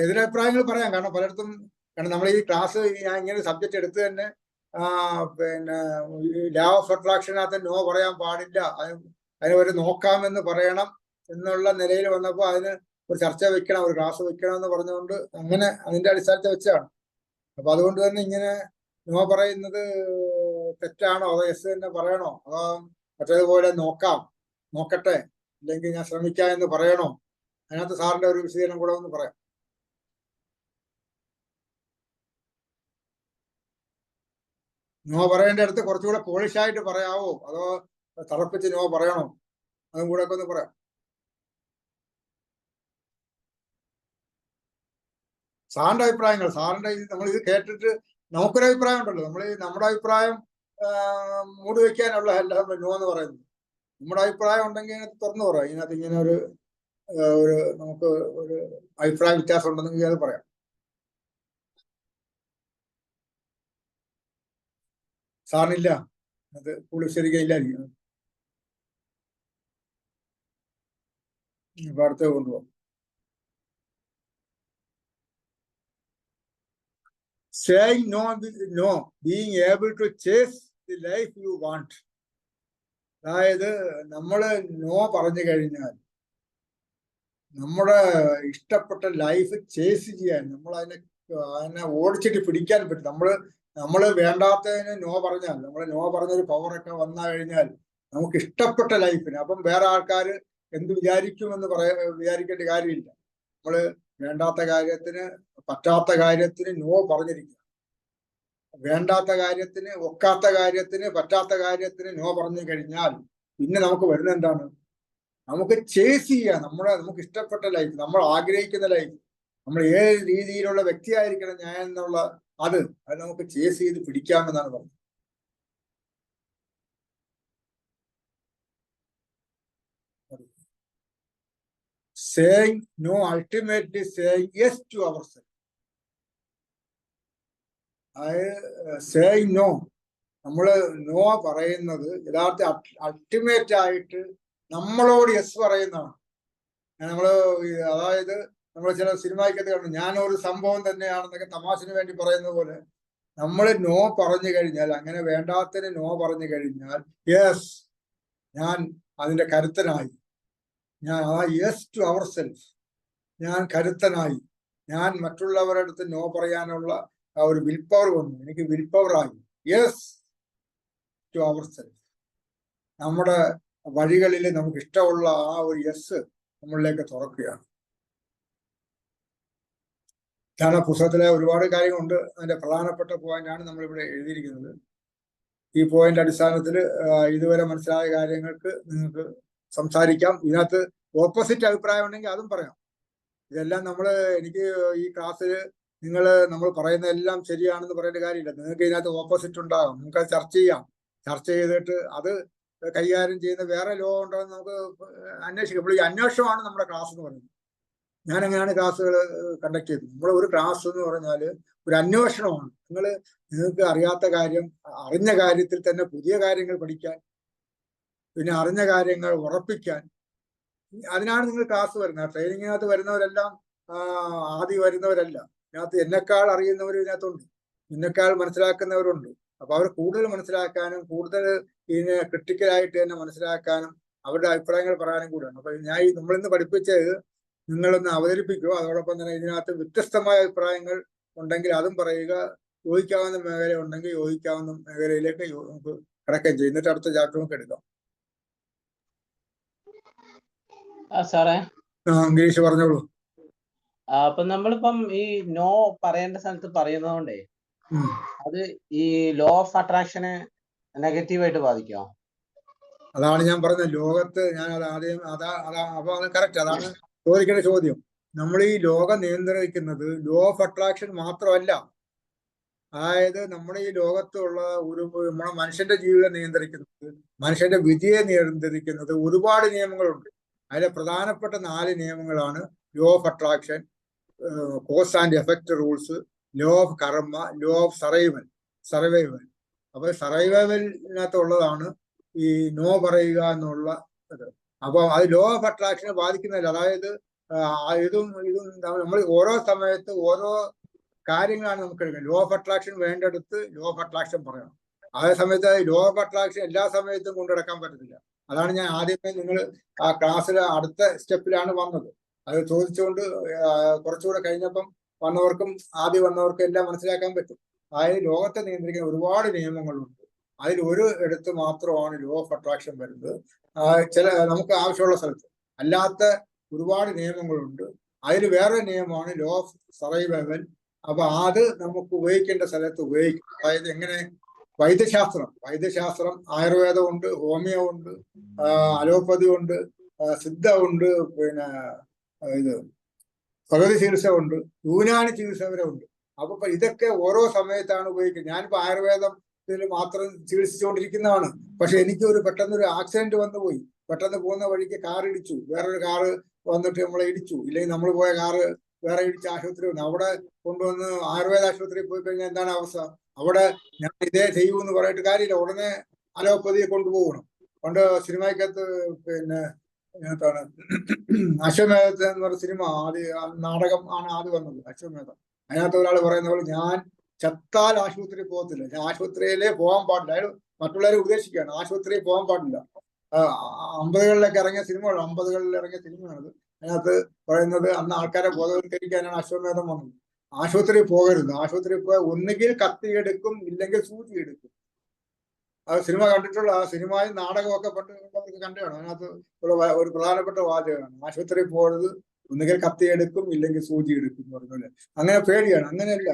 എതിരഭിപ്രായങ്ങൾ പറയാം. കാരണം പലയിടത്തും, കാരണം നമ്മൾ ഈ ക്ലാസ് ഞാൻ ഇങ്ങനെ സബ്ജക്റ്റ് എടുത്ത് തന്നെ പിന്നെ ലോ ഓഫ് അട്രാക്ഷനകത്ത് നോ പറയാൻ പാടില്ല, അതിന് ഒരു നോക്കാമെന്ന് പറയണം എന്നുള്ള നിലയിൽ വന്നപ്പോൾ അതിന് ഒരു ചർച്ച വെക്കണം, ഒരു ക്ലാസ് വെക്കണം എന്ന് പറഞ്ഞുകൊണ്ട് അങ്ങനെ അതിന്റെ അടിസ്ഥാനത്തിൽ വെച്ചാണ്. അപ്പൊ അതുകൊണ്ട് തന്നെ ഇങ്ങനെ നോ പറയുന്നത് തെറ്റാണോ, അതോ എസ് തന്നെ പറയണോ, അതോ മറ്റേതുപോലെ നോക്കട്ടെ, അല്ലെങ്കിൽ ഞാൻ ശ്രമിക്കാം എന്ന് പറയണോ? അതിനകത്ത് സാറിന്റെ ഒരു വിശദീകരണം കൂടെ ഒന്ന് പറയാം. നോ പറയേണ്ട അടുത്ത് കുറച്ചുകൂടെ പോളിഷായിട്ട് പറയാവോ, അതോ തറപ്പിച്ച് നോ പറയണോ? അതും കൂടെ ഒക്കെ ഒന്ന് പറയാം. സാറിന്റെ അഭിപ്രായങ്ങൾ, സാറിന്റെ നമ്മൾ ഇത് കേട്ടിട്ട് നമുക്കൊരു അഭിപ്രായം ഉണ്ടല്ലോ, നമ്മൾ നമ്മുടെ അഭിപ്രായം മൂടി വെക്കാനുള്ള അല്ല നോ എന്ന് പറയുന്നത്. നമ്മുടെ അഭിപ്രായം ഉണ്ടെങ്കിൽ ഇതിനകത്ത് തുറന്നു പറയാം. ഇതിനകത്ത് ഇങ്ങനെ ഒരു നമുക്ക് ഒരു അഭിപ്രായ വ്യത്യാസം ഉണ്ടെന്നെങ്കിൽ അത് പറയാം. സാറിനില്ല, അത് കൂടുതൽ ശരിക്കില്ലായിരിക്കും. ഇപ്പൊ അടുത്ത് കൊണ്ടുപോകാം. Saying no, being able to chase the life you want. അതായത് നമ്മള് നോ പറഞ്ഞു കഴിഞ്ഞാൽ നമ്മുടെ ഇഷ്ടപ്പെട്ട ലൈഫ് ചേസ് ചെയ്യാൻ, നമ്മൾ അതിനെ ഓടിച്ചിട്ട് പിടിക്കാൻ പറ്റും. നമ്മള് വേണ്ടാത്തതിന് നോ പറഞ്ഞാൽ, നമ്മൾ നോ പറഞ്ഞൊരു പവറൊക്കെ വന്നു കഴിഞ്ഞാൽ നമുക്ക് ഇഷ്ടപ്പെട്ട ലൈഫിന്, അപ്പം വേറെ ആൾക്കാർ എന്ത് വിചാരിക്കുമെന്ന് വിചാരിക്കേണ്ട കാര്യമില്ല. നമ്മള് വേണ്ടാത്ത കാര്യത്തിന്, പറ്റാത്ത കാര്യത്തിന് നോ പറഞ്ഞിരിക്കുക. വേണ്ടാത്ത കാര്യത്തിന്, ഒക്കാത്ത കാര്യത്തിന്, പറ്റാത്ത കാര്യത്തിന് നോ പറഞ്ഞു കഴിഞ്ഞാൽ പിന്നെ നമുക്ക് വരുന്ന എന്താണ്? നമുക്ക് ചേസ് ചെയ്യാം നമുക്ക് ഇഷ്ടപ്പെട്ട ലൈഫ്, നമ്മൾ ആഗ്രഹിക്കുന്ന ലൈഫ്, നമ്മൾ ഏത് രീതിയിലുള്ള വ്യക്തിയായിരിക്കണം ഞാൻ എന്നുള്ള അത് നമുക്ക് ചേസ് ചെയ്ത് പിടിക്കാമെന്നാണ് പറഞ്ഞത്. Saying no, ultimately saying yes to ourselves. Saying no, നമ്മള് നോ പറയുന്നത് യഥാർത്ഥ അൾട്ടിമേറ്റ് ആയിട്ട് നമ്മളോട് യെസ് പറയുന്നതാണ്. അതായത് നമ്മൾ ചില സിനിമയ്ക്കകത്ത് കണ്ടു, ഞാനൊരു സംഭവം തന്നെയാണെന്നൊക്കെ തമാശന് വേണ്ടി പറയുന്നത് പോലെ നമ്മൾ നോ പറഞ്ഞു കഴിഞ്ഞാൽ, അങ്ങനെ വേണ്ടാത്തതിന് നോ പറഞ്ഞു കഴിഞ്ഞാൽ യെസ്, ഞാൻ അതിന്റെ കരുത്തനായി, ഞാൻ യെസ് ടു അവർ സെൽഫ്, ഞാൻ കരുത്തനായി, ഞാൻ മറ്റുള്ളവരുടെ അടുത്ത് നോ പറയാനുള്ള ആ ഒരു വിൽ പവർ വന്നു, എനിക്ക് വിൽ പവറായി. Yes to our self. നമ്മുടെ വഴികളിൽ നമുക്ക് ഇഷ്ടമുള്ള ആ ഒരു യെസ് നമ്മളിലേക്ക് തുറക്കുകയാണ്. കാരണം പുസ്തകത്തിലെ ഒരുപാട് കാര്യങ്ങളുണ്ട്, അതിന്റെ പ്രധാനപ്പെട്ട പോയിന്റാണ് നമ്മളിവിടെ എഴുതിയിരിക്കുന്നത്. ഈ പോയിന്റ് അടിസ്ഥാനത്തിൽ ഇതുവരെ മനസ്സിലായ കാര്യങ്ങൾക്ക് നിങ്ങൾക്ക് സംസാരിക്കാം. ഇതിനകത്ത് ഓപ്പോസിറ്റ് അഭിപ്രായം ഉണ്ടെങ്കിൽ അതും പറയാം. ഇതെല്ലാം എനിക്ക് ഈ ക്ലാസ്സിൽ നമ്മൾ പറയുന്ന എല്ലാം ശരിയാണെന്ന് പറയേണ്ട കാര്യമില്ല. നിങ്ങൾക്ക് ഇതിനകത്ത് ഓപ്പോസിറ്റ് ഉണ്ടാകും, നിങ്ങൾക്ക് അത് ചർച്ച ചെയ്യാം. ചർച്ച ചെയ്തിട്ട് അത് കൈകാര്യം ചെയ്യുന്ന വേറെ ലോ ഉണ്ടോ എന്ന് നമുക്ക് അന്വേഷിക്കാം. ഇപ്പോൾ ഈ അന്വേഷണമാണ് നമ്മുടെ ക്ലാസ് എന്ന് പറയുന്നത്. ഞാൻ എങ്ങനെയാണ് ക്ലാസ്സുകൾ കണ്ടക്ട് ചെയ്തത്? നമ്മുടെ ഒരു ക്ലാസ് എന്ന് പറഞ്ഞാൽ ഒരു അന്വേഷണമാണ്. നിങ്ങൾക്ക് അറിയാത്ത കാര്യം, അറിഞ്ഞ കാര്യത്തിൽ തന്നെ പുതിയ കാര്യങ്ങൾ പഠിക്കാൻ, പിന്നെ അറിഞ്ഞ കാര്യങ്ങൾ ഉറപ്പിക്കാൻ, അതിനാണ് നിങ്ങൾ ക്ലാസ് വരുന്നത്. ട്രെയിനിങ്ങിനകത്ത് വരുന്നവരെല്ലാം ആദ്യം വരുന്നവരല്ല. ഇതിനകത്ത് എന്നെക്കാൾ അറിയുന്നവർ ഇതിനകത്തുണ്ട്, എന്നെക്കാൾ മനസ്സിലാക്കുന്നവരുണ്ട്. അപ്പൊ അവർ കൂടുതൽ മനസ്സിലാക്കാനും കൂടുതൽ ഇതിനെ ക്രിട്ടിക്കലായിട്ട് തന്നെ മനസ്സിലാക്കാനും അവരുടെ അഭിപ്രായങ്ങൾ പറയാനും കൂടെയാണ്. അപ്പൊ നമ്മളിന്ന് പഠിപ്പിച്ചത് നിങ്ങളൊന്ന് അവതരിപ്പിക്കുക. അതോടൊപ്പം തന്നെ ഇതിനകത്ത് വ്യത്യസ്തമായ അഭിപ്രായങ്ങൾ ഉണ്ടെങ്കിൽ അതും പറയുക. യോജിക്കാവുന്ന മേഖല ഉണ്ടെങ്കിൽ യോജിക്കാവുന്ന മേഖലയിലേക്ക് നമുക്ക് കിടക്കുകയും ചെയ്യും. എന്നിട്ട് അടുത്ത ചാപ്റ്റർ നമുക്ക് എടുക്കാം. സാറേ, ഗിരീഷ് പറഞ്ഞോളൂ. അപ്പൊ നമ്മളിപ്പം ഈ നോ പറയേണ്ട സ്ഥലത്ത് പറയുന്നതുകൊണ്ടേ അത് ഈ ലോ ഓഫ് അട്രാക്ഷനെ നെഗറ്റീവായിട്ട് ബാധിക്കോ? അതാണ് ഞാൻ പറഞ്ഞത്. ലോകത്ത് ഞാൻ അത് ആദ്യം അപ്പൊ അത് കറക്റ്റ്, അതാണ് ചോദിക്കേണ്ട ചോദ്യം. നമ്മൾ ഈ ലോകം നിയന്ത്രിക്കുന്നത് ലോ ഓഫ് അട്രാക്ഷൻ മാത്രമല്ല, അതായത് നമ്മുടെ ഈ ലോകത്തുള്ള നമ്മുടെ മനുഷ്യന്റെ ജീവിതം നിയന്ത്രിക്കുന്നത്, മനുഷ്യന്റെ വിധിയെ നിയന്ത്രിക്കുന്നത് ഒരുപാട് നിയമങ്ങളുണ്ട്. അതിലെ പ്രധാനപ്പെട്ട 4 നിയമങ്ങളാണ് law of attraction, cos and effect rules, law of karma, law of survival. അപ്പൊ സർവൈവലിനകത്തുള്ളതാണ് ഈ നോ പറയുക എന്നുള്ള ഇത്. അപ്പൊ അത് ലോ ഓഫ് അട്രാക്ഷനെ ബാധിക്കുന്നില്ല. അതായത് ഇതും നമ്മൾ ഓരോ സമയത്ത് ഓരോ കാര്യങ്ങളാണ് നമുക്ക് എടുക്കുന്നത്. ലോ ഓഫ് അട്രാക്ഷൻ വേണ്ടടുത്ത് ലോ ഓഫ് അട്രാക്ഷൻ പറയണം. അതേ സമയത്ത് ലോ ഓഫ് അട്രാക്ഷൻ എല്ലാ സമയത്തും കൊണ്ടുനടക്കാൻ പറ്റത്തില്ല. അതാണ് ഞാൻ ആദ്യമേ നിങ്ങൾ ആ ക്ലാസ്സിൽ അടുത്ത സ്റ്റെപ്പിലാണ് വന്നത്. അത് ചോദിച്ചുകൊണ്ട് കുറച്ചുകൂടെ കഴിഞ്ഞപ്പം ആദ്യം വന്നവർക്കും എല്ലാം മനസ്സിലാക്കാൻ പറ്റും. അതായത് ലോകത്തെ നിയന്ത്രിക്കുന്ന ഒരുപാട് നിയമങ്ങളുണ്ട്. അതിൽ ഒരു ഇടത്ത് മാത്രമാണ് ലോ ഓഫ് അട്രാക്ഷൻ വരുന്നത്. നമുക്ക് ആവശ്യമുള്ള സ്ഥലത്ത്. അല്ലാത്ത ഒരുപാട് നിയമങ്ങളുണ്ട്. അതിൽ വേറെ നിയമമാണ് ലോ ഓഫ് സർവൈവൽ. അപ്പൊ അത് നമുക്ക് ഉപയോഗിക്കേണ്ട സ്ഥലത്ത് ഉപയോഗിക്കും. അതായത് എങ്ങനെ വൈദ്യശാസ്ത്രം ആയുർവേദം ഉണ്ട്, ഹോമിയോ ഉണ്ട്, അലോപ്പതി ഉണ്ട്, സിദ്ധ ഉണ്ട്, പിന്നെ ഇത് പ്രകൃതി ചികിത്സ ഉണ്ട്, യൂനാനി ചികിത്സ വരെ ഉണ്ട്. അപ്പൊ ഇതൊക്കെ ഓരോ സമയത്താണ് ഉപയോഗിക്കുന്നത്. ഞാനിപ്പോ ആയുർവേദത്തിൽ മാത്രം ചികിത്സിച്ചുകൊണ്ടിരിക്കുന്നതാണ്. പക്ഷെ എനിക്ക് പെട്ടെന്നൊരു ആക്സിഡന്റ് വന്നു പോയി. പെട്ടെന്ന് പോകുന്ന വഴിക്ക് കാർ ഇടിച്ചു, വേറൊരു കാറ് വന്നിട്ട് നമ്മളെ ഇടിച്ചു. ഇല്ലെങ്കിൽ നമ്മൾ പോയ കാറ് വേറെ ഇടിച്ച് ആശുപത്രി വന്നു. അവിടെ കൊണ്ടുവന്ന് ആയുർവേദ ആശുപത്രിയിൽ പോയി കഴിഞ്ഞാൽ എന്താണ് അവസ്ഥ? അവിടെ ഞാൻ ഇതേ ചെയ്യൂന്ന് പറഞ്ഞിട്ട് കാര്യമില്ല, ഉടനെ അലോപ്പതിയെ കൊണ്ടുപോകണം. പണ്ട് സിനിമയ്ക്കകത്ത് പിന്നെ ഇതിനകത്താണ് അശ്വമേധ എന്ന് പറഞ്ഞ സിനിമ നാടകം ആണ് ആദ്യം വന്നത്, അശ്വമേധം. അതിനകത്ത് ഒരാൾ പറയുന്ന പോലെ, ഞാൻ ചത്താൽ ആശുപത്രിയിൽ പോകത്തില്ല, ഞാൻ ആശുപത്രിയിലേ പോകാൻ പാടില്ല. അയാൾ മറ്റുള്ളവരെ ഉപദേശിക്കുകയാണ്, ആശുപത്രിയിൽ പോകാൻ പാടില്ല. 50കളിലൊക്കെ ഇറങ്ങിയ സിനിമകൾ, 50കളിൽ ഇറങ്ങിയ സിനിമയാണത്. അതിനകത്ത് പറയുന്നത് അന്ന് ആൾക്കാരെ ബോധവൽക്കരിക്കാനാണ് അശ്വമേധം വന്നത്. ആശുപത്രിയിൽ പോകരുത്, ആശുപത്രിയിൽ പോയാൽ ഒന്നുകിൽ കത്തിയെടുക്കും, ഇല്ലെങ്കിൽ സൂചി എടുക്കും. അത് സിനിമ കണ്ടിട്ടുള്ള, ആ സിനിമയും നാടകമൊക്കെ പണ്ടുള്ളവർക്ക് കണ്ടാണ്. അതിനകത്ത് ഒരു പ്രധാനപ്പെട്ട വാചകമാണ്, ആശുപത്രിയിൽ പോകരുത്, ഒന്നുകിൽ കത്തിയെടുക്കും, ഇല്ലെങ്കിൽ സൂചി എടുക്കും എന്ന് പറഞ്ഞല്ലേ. അങ്ങനെ പേടിയാണ്. അങ്ങനെയല്ല,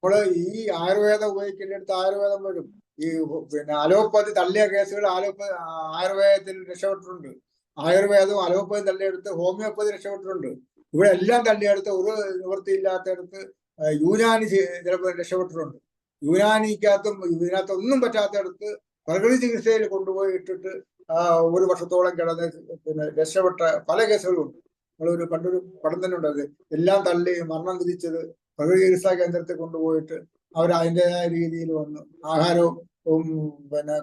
നമ്മള് ഈ ആയുർവേദം ഉപയോഗിക്കേണ്ടടുത്ത് ആയുർവേദം വരും. ഈ പിന്നെ അലോപ്പതി തള്ളിയ കേസുകൾ ആയുർവേദത്തിൽ രക്ഷപ്പെട്ടിട്ടുണ്ട്. ആയുർവേദവും അലോപ്പതി തള്ളിയെടുത്ത് ഹോമിയോപ്പതി രക്ഷപ്പെട്ടിട്ടുണ്ട്. ഇവിടെ എല്ലാം തള്ളിയെടുത്ത് ഒരു നിവൃത്തിയില്ലാത്തടുത്ത് യൂനാനി ചിലപ്പോൾ രക്ഷപ്പെട്ടിട്ടുണ്ട്. യൂനാനിക്കകത്തും ഇതിനകത്തൊന്നും പറ്റാത്തടുത്ത് പ്രകൃതി ചികിത്സയിൽ കൊണ്ടുപോയി ഇട്ടിട്ട് 1 വർഷത്തോളം കിടന്ന് പിന്നെ രക്ഷപ്പെട്ട പല കേസുകളുണ്ട്. നമ്മളൊരു പണ്ടൊരു പടം തന്നെ ഉണ്ടായത്, എല്ലാം തള്ളി മരണം വിധിച്ചത് പ്രകൃതി ചികിത്സാ കേന്ദ്രത്തിൽ കൊണ്ടുപോയിട്ട് അവർ അതിൻ്റെതായ രീതിയിൽ വന്ന് ആഹാരവും പിന്നെ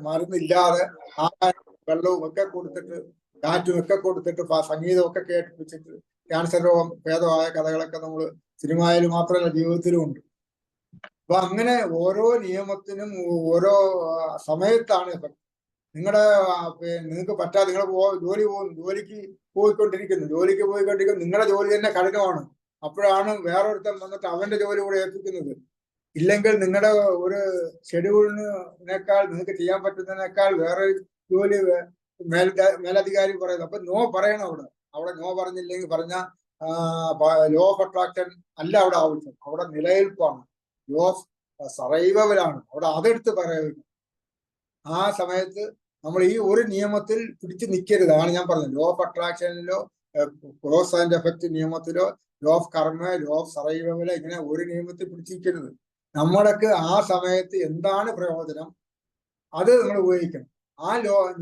മരുന്നില്ലാതെ ആഹാരവും വെള്ളവും ഒക്കെ കൊടുത്തിട്ട്, കാറ്റും ഒക്കെ കൊടുത്തിട്ട്, സംഗീതം ഒക്കെ കേൾപ്പിച്ചിട്ട് ക്യാൻസർ രോഗം ഭേദമായ കഥകളൊക്കെ നമ്മൾ സിനിമയിൽ മാത്രമല്ല ജീവിതത്തിലും ഉണ്ട്. അപ്പൊ അങ്ങനെ ഓരോ നിയമത്തിനും ഓരോ സമയത്താണ് നിങ്ങൾക്ക് പറ്റാതെ നിങ്ങൾ ജോലിക്ക് പോയിക്കൊണ്ടിരിക്കുന്നു. നിങ്ങളുടെ ജോലി തന്നെ കഠിനമാണ്. അപ്പോഴാണ് വേറൊരുത്തൻ വന്നിട്ട് അവന്റെ ജോലി കൂടെ ഏൽപ്പിക്കുന്നത്. ഇല്ലെങ്കിൽ നിങ്ങളുടെ ഒരു ഷെഡ്യൂളിനേക്കാൾ നിങ്ങൾക്ക് ചെയ്യാൻ പറ്റുന്നതിനേക്കാൾ വേറെ ജോലി മേലധികാരി പറയുന്നത്. അപ്പൊ നോ പറയണം. അവിടെ നോ പറഞ്ഞില്ലെങ്കിൽ ലോ ഓഫ് അട്രാക്ഷൻ അല്ല അവിടെ ആവശ്യം, അവിടെ നിലനിൽപ്പാണ്, ലോ ഓഫ് സർവൈവലാണ്. അവിടെ അതെടുത്ത് പറയുന്നത്. ആ സമയത്ത് നമ്മൾ ഈ ഒരു നിയമത്തിൽ പിടിച്ചു നിൽക്കരുത്. ആണ് ഞാൻ പറഞ്ഞത്. ലോ ഓഫ് അട്രാക്ഷനിലോ കോസ് ആൻഡ് എഫക്ട് നിയമത്തിലോ law of karma, law of സർവൈവലോ ഇങ്ങനെ ഒരു നിയമത്തിൽ പിടിച്ചിരിക്കരുത്. നമ്മളൊക്കെ ആ സമയത്ത് എന്താണ് പ്രയോജനം അത് നമ്മൾ ഉപയോഗിക്കണം. ആ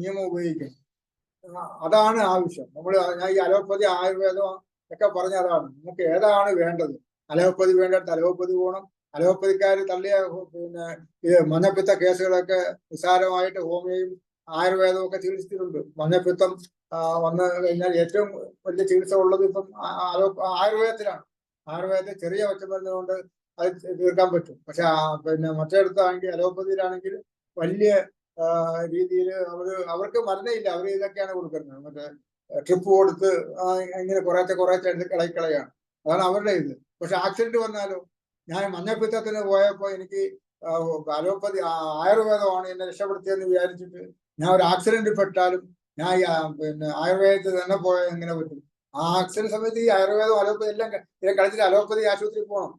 നിയമം ഉപയോഗിക്കണം. അതാണ് ആവശ്യം. ഞാൻ ഈ അലോപ്പതി ആയുർവേദം ഒക്കെ പറഞ്ഞ അതാണ്. നമുക്ക് ഏതാണ് വേണ്ടത്? അലോപ്പതി വേണ്ടത് അലോപ്പതി പോകണം. അലോപ്പതിക്കാര് തള്ളിയ പിന്നെ മഞ്ഞപ്പിത്ത കേസുകളൊക്കെ നിസ്സാരമായിട്ട് ഹോമിയോയും ആയുർവേദവും ഒക്കെ ചികിത്സിച്ചിട്ടുണ്ട്. മഞ്ഞപ്പിത്തം വന്നു കഴിഞ്ഞാൽ ഏറ്റവും വലിയ ചികിത്സ ഉള്ളത് ഇപ്പം ആയുർവേദത്തിലാണ്. ആയുർവേദത്തിൽ ചെറിയ ഒറ്റമരുന്ന് കൊണ്ട് അത് തീർക്കാൻ പറ്റും. പക്ഷെ പിന്നെ മറ്റേടത്താണെങ്കിൽ അലോപ്പതിയിലാണെങ്കിൽ വലിയ രീതിയിൽ അവർക്ക് മരുന്നേ ഇല്ല. അവർ ഇതൊക്കെയാണ് കൊടുക്കുന്നത്, മറ്റേ ട്രിപ്പ് കൊടുത്ത് ഇങ്ങനെ കുറേശ്ശെ എടുത്ത് കളയാണ്. അതാണ് അവരുടെ ഇത്. പക്ഷെ ആക്സിഡന്റ് വന്നാലോ? ഞാൻ മഞ്ഞപ്പിത്തത്തിന് പോയപ്പോ എനിക്ക് അലോപ്പതി ആയുർവേദമാണ് എന്നെ രക്ഷപ്പെടുത്തിയെന്ന് വിചാരിച്ചിട്ട് ഞാൻ ഒരു ആക്സിഡന്റ് പെട്ടാലും ഞാൻ പിന്നെ ആയുർവേദത്തിൽ തന്നെ പോയാൽ എങ്ങനെ പറ്റും? ആ ആക്സിഡന്റ് സമയത്ത് ഈ ആയുർവേദം അലോപ്പതി എല്ലാം കളിച്ചിട്ട് അലോപ്പതി ആശുപത്രിയിൽ പോകണം.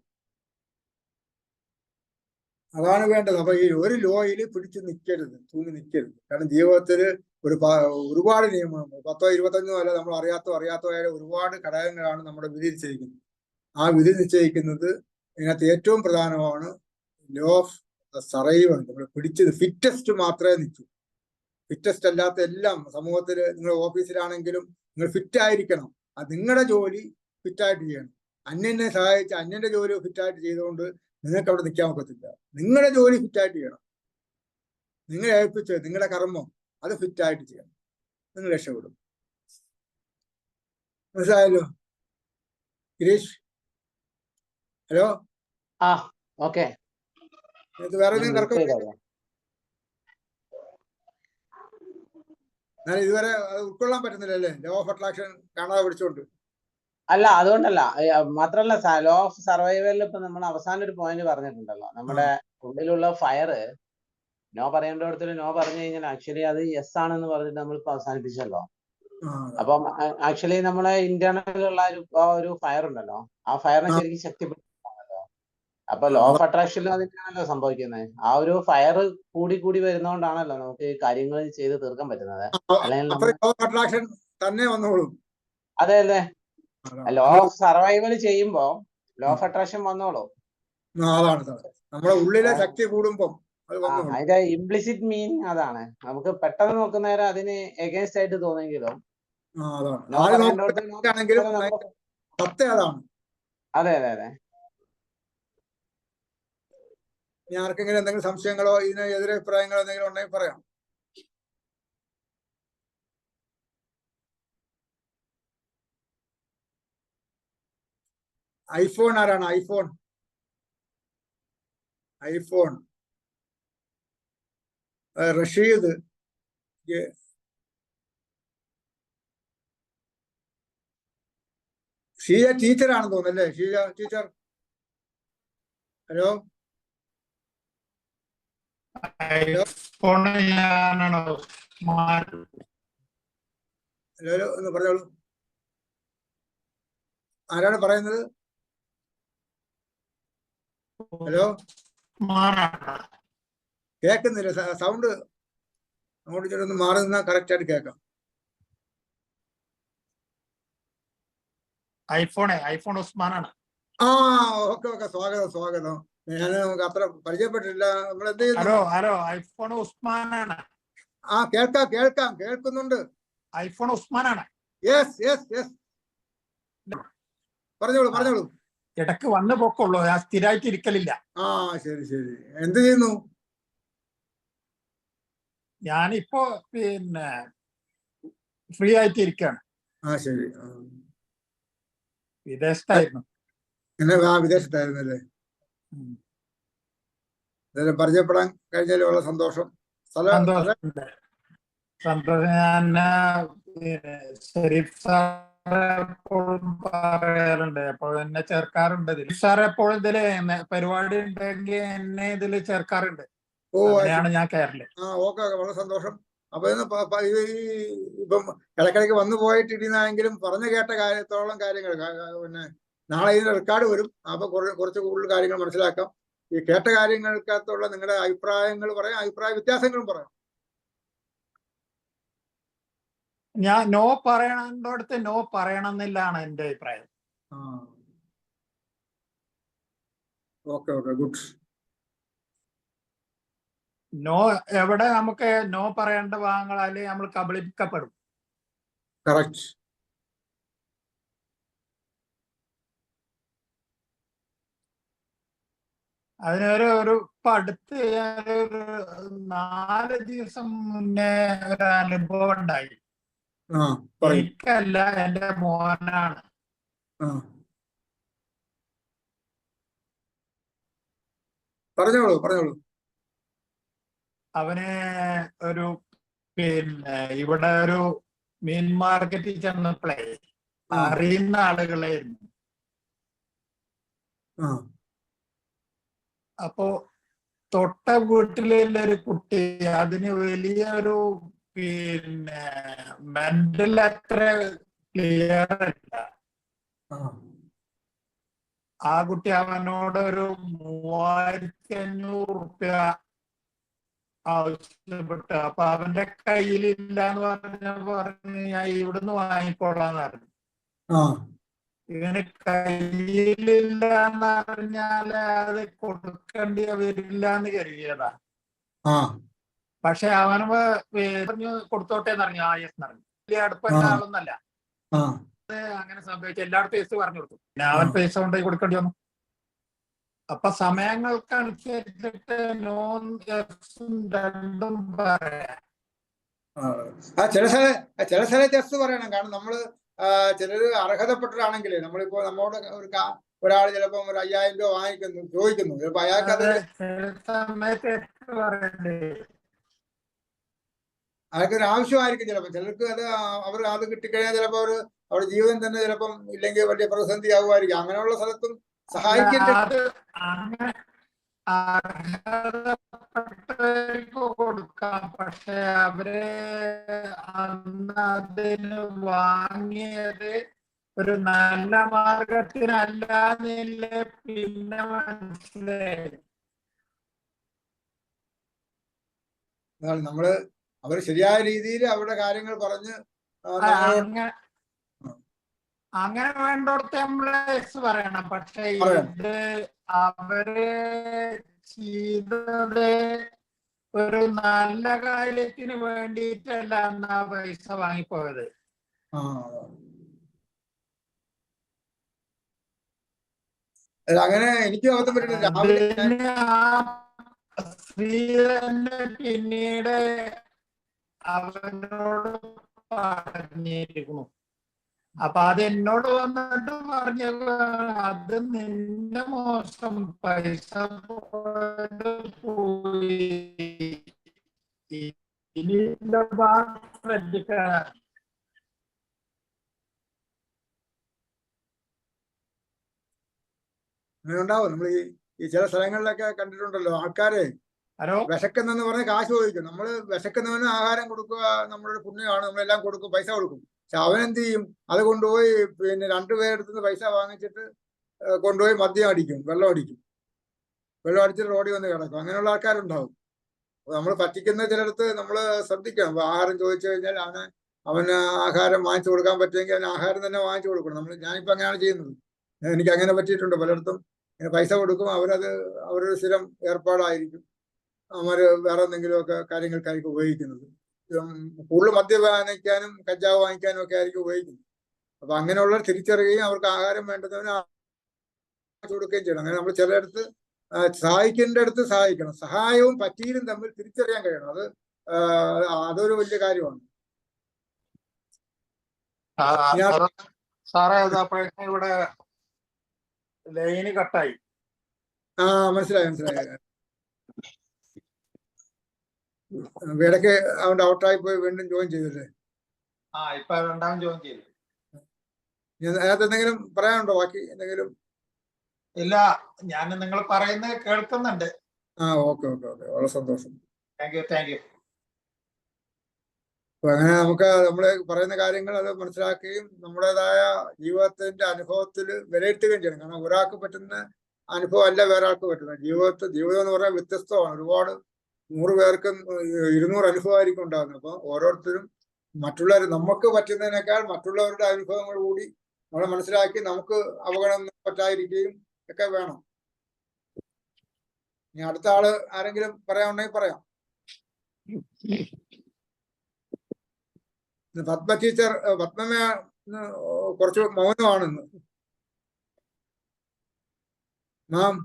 അതാണ് വേണ്ടത്. അപ്പൊ ഈ ഒരു ലോയിൽ പിടിച്ചു നിൽക്കരുത്, തൂങ്ങി നിൽക്കരുത്. കാരണം ജീവിതത്തിൽ ഒരുപാട് നിയമങ്ങളുണ്ട്. 10 25 അല്ല, നമ്മൾ അറിയാത്തതായ ഒരുപാട് ഘടകങ്ങളാണ് നമ്മുടെ വിധി നിശ്ചയിക്കുന്നത്. ആ വിധി നിശ്ചയിക്കുന്നത് ഇതിനകത്ത് ഏറ്റവും പ്രധാനമാണ് ലോ ഓഫ് സർവൈവൽ നമ്മൾ പിടിച്ചത് ഫിറ്റസ്റ്റ് മാത്രമേ നിൽക്കൂ. ഫിറ്റസ്റ്റ് അല്ലാത്ത എല്ലാം സമൂഹത്തിൽ നിങ്ങൾ ഓഫീസിലാണെങ്കിലും നിങ്ങൾ ഫിറ്റ് ആയിരിക്കണം. അത് നിങ്ങളുടെ ജോലി ഫിറ്റായിട്ട് ചെയ്യണം. അന്യനെ സഹായിച്ച് അന്യന്റെ ജോലി ഫിറ്റായിട്ട് ചെയ്തുകൊണ്ട് നിങ്ങൾക്ക് അവിടെ നിൽക്കാൻ ഒക്കത്തില്ല. നിങ്ങളുടെ ജോലി ഫിറ്റായിട്ട് ചെയ്യണം. നിങ്ങളെ ഏൽപ്പിച്ച് നിങ്ങളുടെ കർമ്മം അത് ഫിറ്റായിട്ട് ചെയ്യണം. നിങ്ങൾ രക്ഷപ്പെടും. മനസ്സിലായല്ലോ ഗിരീഷ്? Hello, okay. ഇത് വേറെ ഞാൻ ഇതുവരെ അത് ഉൾക്കൊള്ളാൻ പറ്റുന്നില്ല അല്ലേ? ലോ ഓഫ് അട്രാക്ഷൻ കാണാതെ പിടിച്ചോണ്ട്. അല്ല, അതുകൊണ്ടല്ല. മാത്രല്ല, ലോ ഓഫ് സർവൈവലിൽ ഇപ്പൊ നമ്മൾ അവസാനം ഒരു പോയിന്റ് പറഞ്ഞിട്ടുണ്ടല്ലോ, നമ്മുടെ ഉള്ളിലുള്ള ഫയർ നോ പറയേണ്ടടത്തിൽ നോ പറഞ്ഞു കഴിഞ്ഞാൽ ആക്ച്വലി അത് യെസ് ആണെന്ന് പറഞ്ഞിട്ട് നമ്മളിപ്പോ അവസാനിപ്പിച്ചല്ലോ. അപ്പം ആക്ച്വലി നമ്മളെ ഇന്റേണലുള്ള ഒരു ഫയർ ഉണ്ടല്ലോ, ആ ഫയറിനെ ശരിക്കും ശക്തിപ്പെടുത്താണല്ലോ. അപ്പൊ ലോ ഓഫ് അട്രാക്ഷനിലും അതിനാണല്ലോ സംഭവിക്കുന്നത്. ആ ഒരു ഫയർ കൂടി കൂടി വരുന്നോണ്ടാണല്ലോ നമുക്ക് കാര്യങ്ങൾ ചെയ്ത് തീർക്കാൻ പറ്റുന്നത്. അല്ലെങ്കിൽ തന്നെ വന്നോളും. അതെ അതെ, ലോ ഓഫ് സർവൈവൽ ചെയ്യുമ്പോ ലോ ഓഫ് അട്രാക്ഷൻ വന്നോളൂ. അതാണ് നമ്മുടെ ഉള്ളിലെ ശക്തി കൂടുമ്പം അതിന്റെ ഇംപ്ലിസിറ്റ് മീനിങ് അതാണ്. നമുക്ക് പെട്ടെന്ന് നോക്കുന്നേരം അതിന് എഗൻസ്റ്റ് ആയിട്ട് തോന്നെങ്കിലും അതെ അതെ അതെ. ഇനി ആർക്കെങ്കിലും എന്തെങ്കിലും സംശയങ്ങളോ ഇതിന് എതിരഭിപ്രായങ്ങളോ എന്തെങ്കിലും ഉണ്ടെങ്കിൽ പറയാം. ഐഫോൺ ആരാണ്? ഐഫോൺ റഷീദ്. ഷീജ ടീച്ചറാണെന്ന് തോന്നുന്നല്ലേ? ഷീജ ടീച്ചർ. ഹലോ, ഹലോ ഒന്ന് പറഞ്ഞോളൂ. ആരാണ് പറയുന്നത്? ഹലോ, കേൾക്കുന്നില്ല. സൗണ്ട് അങ്ങോട്ട് ചെല്ലൊന്ന് മാറി നിന്നാൽ കറക്റ്റ് ആയിട്ട് കേൾക്കാം. ഐഫോൺ ഉസ്മാനാണ്. ഓക്കെ. സ്വാഗതം. ഞാൻ അത്ര പരിചയപ്പെട്ടിട്ടില്ല. നമ്മൾ എന്ത് ചെയ്യുന്നു? ഹലോ, ഐഫോൺ ഉസ്മാനാണ്. കേൾക്കുന്നുണ്ട്. ഐഫോൺ ഉസ്മാനാണ്. യെസ്. പറഞ്ഞോളൂ. ഇടക്ക് വന്നു പോക്കുള്ളൂ, ഞാൻ സ്ഥിരമായിട്ട് ഇരിക്കലില്ല. ശരി. എന്ത് ചെയ്യുന്നു? ഞാനിപ്പോ ഫ്രീ ആയിട്ട് ഇരിക്കാണ്. ശരി. വിദേശത്തായിരുന്നു. വിദേശത്തായിരുന്നല്ലേ? പരിചയപ്പെടാൻ കഴിഞ്ഞാലുള്ള സന്തോഷം. ഞാൻ ഷെരീഫ് സാറ് എപ്പോഴും പറയാറുണ്ട്, എപ്പോഴും എന്നെ ചേർക്കാറുണ്ട്. സാർ എപ്പോഴും ഇതില് പരിപാടി ഉണ്ടെങ്കിൽ എന്നെ ഇതില് ചേർക്കാറുണ്ട്. അങ്ങനെയാണ് ഞാൻ കയറല്. ഓക്കെ, വളരെ സന്തോഷം. അപ്പൊ ഇപ്പം ഇടയ്ക്കിടയ്ക്ക് വന്നു പോയിട്ടിരുന്നെങ്കിലും പറഞ്ഞു കേട്ട കാര്യത്തോളം കാര്യങ്ങൾ പിന്നെ നാളെ ഇതിന്റെ റെക്കോർഡ് വരും. അപ്പൊ കുറച്ച് കൂടുതൽ കാര്യങ്ങൾ മനസ്സിലാക്കാം. ഈ കേട്ട കാര്യങ്ങൾക്കകത്തുള്ള നിങ്ങളുടെ അഭിപ്രായങ്ങൾ പറയാം, അഭിപ്രായ വ്യത്യാസങ്ങളും പറയാം. ഞാൻ നോ പറയണോടത്ത് നോ പറയണം എന്നില്ലാണ് എന്റെ അഭിപ്രായം. Okay, good. നോ എവിടെ നമുക്ക് നോ പറയേണ്ട ഭാഗങ്ങളാല് നമ്മൾ കബളിപ്പിക്കപ്പെടും. കറക്റ്റ്. അതിനൊരു ഇപ്പൊ അടുത്ത് 4 ദിവസം മുന്നേ ഒരു അനുഭവം ഉണ്ടായി. എനിക്കല്ല, എന്റെ മോനാണ്. പറഞ്ഞോളൂ. അവന് ഒരു ഇവിടെ ഒരു മീൻ മാർക്കറ്റിൽ ചെന്നപ്പോഴേ അറിയുന്ന ആളുകളായിരുന്നു. അപ്പോ തൊട്ട വീട്ടിലുള്ള ഒരു കുട്ടി, അതിന് വലിയൊരു മെന്റൽ അത്ര ക്ലിയർ അല്ല. ആ കുട്ടി അവനോട് ഒരു 3500 ആവശ്യപ്പെട്ടു. അപ്പൊ അവന്റെ കയ്യിലില്ല എന്ന് പറഞ്ഞു ഞാൻ ഇവിടുന്ന് വാങ്ങിക്കോളാന്ന് പറഞ്ഞു. ഇവന് കയ്യിലില്ല എന്ന് പറഞ്ഞാല് അത് കൊടുക്കേണ്ടി വരില്ല എന്ന് കരുതിയതാ. പക്ഷെ അവന് പറഞ്ഞു കൊടുത്തോട്ടെ എന്ന് പറഞ്ഞു. യെസ് എന്ന് പറഞ്ഞു. വലിയ അടുപ്പല്ല ആളൊന്നല്ല. അങ്ങനെ സംഭവിച്ചു. എല്ലായിടത്തും യെസ് പറഞ്ഞു കൊടുത്തു. പിന്നെ അവൻ പൈസ കൊണ്ടുപോയി കൊടുക്കേണ്ടി വന്നു. അപ്പൊ സമയങ്ങൾക്കനുസരിച്ചിട്ട് നോൺ യെസും രണ്ടും പറയാം. ചില സ്ഥലത്ത് യെസ് പറയണം. കാരണം നമ്മള് ചിലര് അർഹതപ്പെട്ടവരാണെങ്കിലേ, നമ്മളിപ്പോ നമ്മോട് ഒരാൾ ചിലപ്പം ഒരു 5000 രൂപ ചോദിക്കുന്നു. ചിലപ്പോ അയാൾക്ക് അയാൾക്കൊരു ആവശ്യമായിരിക്കും. ചിലപ്പോൾ ചിലർക്ക് അവർ അത് കിട്ടിക്കഴിഞ്ഞാൽ ചിലപ്പോൾ അവരുടെ ജീവിതം തന്നെ ചിലപ്പം ഇല്ലെങ്കിൽ വലിയ പ്രതിസന്ധി ആകുമായിരിക്കും. അങ്ങനെയുള്ള സ്ഥലത്തും സഹായിക്കേണ്ട കൊടുക്കാം. പക്ഷെ അവര് അതിന് വാങ്ങിയത് ഒരു നല്ല മാർഗത്തിനല്ലാന്നില്ല. പിന്നെ മനസ്സിലായി നമ്മള് അവർ ശരിയായ രീതിയിൽ അവരുടെ കാര്യങ്ങൾ പറഞ്ഞ് അങ്ങനെ വേണ്ടോടത്ത് നമ്മള് പറയണം. പക്ഷെ ഇത് അവര് ചെയ്തത് ഒരു നല്ല കാര്യത്തിന് വേണ്ടിയിട്ടല്ല എന്നാ പൈസ വാങ്ങിപ്പോയത്. അങ്ങനെ എനിക്ക് അബദ്ധം പറ്റില്ല. സ്ത്രീ തന്നെ പിന്നീട് അവനോട് പറഞ്ഞിരിക്കുന്നു. അപ്പൊ അത് എന്നോട് വന്നിട്ട് പറഞ്ഞ അത് നിന്നെ മോശം, പൈസ പോയി, ഇനി ശ്രദ്ധിക്കണം. അങ്ങനെ ഉണ്ടാവും. നമ്മൾ ഈ ചില സ്ഥലങ്ങളിലൊക്കെ കണ്ടിട്ടുണ്ടല്ലോ, ആൾക്കാരെ വിശക്കുന്നെന്ന് പറഞ്ഞ് കാശ് ചോദിക്കും. നമ്മൾ വിശക്കുന്നവന് ആഹാരം കൊടുക്കുക നമ്മളൊരു പുണ്യമാണ്. നമ്മളെല്ലാം കൊടുക്കും, പൈസ കൊടുക്കും. പക്ഷെ അവനെന്ത് ചെയ്യും? അത് കൊണ്ടുപോയി പിന്നെ 2 പേരെടുത്തുനിന്ന് പൈസ വാങ്ങിച്ചിട്ട് കൊണ്ടുപോയി മദ്യം അടിക്കും, വെള്ളം അടിച്ചിട്ട് റോഡിൽ വന്ന് കിടക്കും. അങ്ങനെയുള്ള ആൾക്കാരുണ്ടാവും. നമ്മൾ പറ്റിക്കുന്ന ചിലടത്ത് നമ്മൾ ശ്രദ്ധിക്കണം. ആഹാരം ചോദിച്ചു കഴിഞ്ഞാൽ അവന് ആഹാരം വാങ്ങിച്ചു കൊടുക്കാൻ പറ്റുമെങ്കിൽ അവന് ആഹാരം തന്നെ വാങ്ങിച്ചു കൊടുക്കണം. ഞാനിപ്പോ അങ്ങനെയാണ് ചെയ്യുന്നത്. എനിക്ക് അങ്ങനെ പറ്റിയിട്ടുണ്ട്. പലയിടത്തും പൈസ കൊടുക്കും, അവരൊരു സ്ഥിരം ഏർപ്പാടായിരിക്കും. അവര് വേറെ എന്തെങ്കിലുമൊക്കെ കാര്യങ്ങൾക്കായിരിക്കും ഉപയോഗിക്കുന്നത്. കൂടുതൽ മദ്യം വാങ്ങിക്കാനും കഞ്ചാവ് വാങ്ങിക്കാനും ഒക്കെ ആയിരിക്കും ഉപയോഗിക്കുന്നത്. അപ്പൊ അങ്ങനെയുള്ളവർ തിരിച്ചറിയുകയും അവർക്ക് ആഹാരം വേണ്ടതിന് കൊടുക്കുകയും ചെയ്യണം. അങ്ങനെ നമ്മൾ ചിലയിടത്ത് സഹായിക്കേണ്ടടുത്ത് സഹായിക്കണം. സഹായവും പറ്റിയിലും തമ്മിൽ തിരിച്ചറിയാൻ കഴിയണം. അതൊരു വലിയ കാര്യമാണ്. സാറേ ഇവിടെ ലൈന് കട്ടായി. മനസ്സിലായി. ഇടയ്ക്ക് അവന്റെ ഔട്ടായി പോയി വീണ്ടും ജോയിൻ ചെയ്തല്ലേ? ഇപ്പൊ രണ്ടാമത് ജോയിൻ ചെയ്തു. അതിനകത്ത് എന്തെങ്കിലും പറയാനുണ്ടോ? ബാക്കി എന്തെങ്കിലും? ഇല്ല, ഞാൻ നിങ്ങൾ പറയുന്നത് കേൾക്കുന്നുണ്ട്. ഓക്കെ. വളരെ സന്തോഷം. Thank you. അപ്പൊ അങ്ങനെ നമുക്ക് നമ്മള് പറയുന്ന കാര്യങ്ങൾ അത് മനസ്സിലാക്കുകയും നമ്മുടേതായ ജീവിതത്തിന്റെ അനുഭവത്തിൽ വിലയിരുത്തുകയും ചെയ്യണം. കാരണം ഒരാൾക്ക് പറ്റുന്ന അനുഭവം അല്ല വേറെ ആൾക്ക് പറ്റുന്നത്. ജീവിതം എന്ന് പറഞ്ഞാൽ വ്യത്യസ്തമാണ്. ഒരുപാട് 100 പേർക്കും 200 അനുഭവമായിരിക്കും ഉണ്ടാകുന്നത്. അപ്പൊ ഓരോരുത്തരും മറ്റുള്ളവർ നമുക്ക് പറ്റുന്നതിനേക്കാൾ മറ്റുള്ളവരുടെ അനുഭവങ്ങൾ കൂടി നമ്മളെ മനസ്സിലാക്കി നമുക്ക് അപകടം പറ്റാതിരിക്കുകയും ഒക്കെ വേണം. ഇനി അടുത്ത ആള് ആരെങ്കിലും പറയാനുണ്ടെങ്കിൽ പറയാം. പത്മ ടീച്ചർ, പത്മ കുറച്ച് മൗനമാണെന്ന്. മാം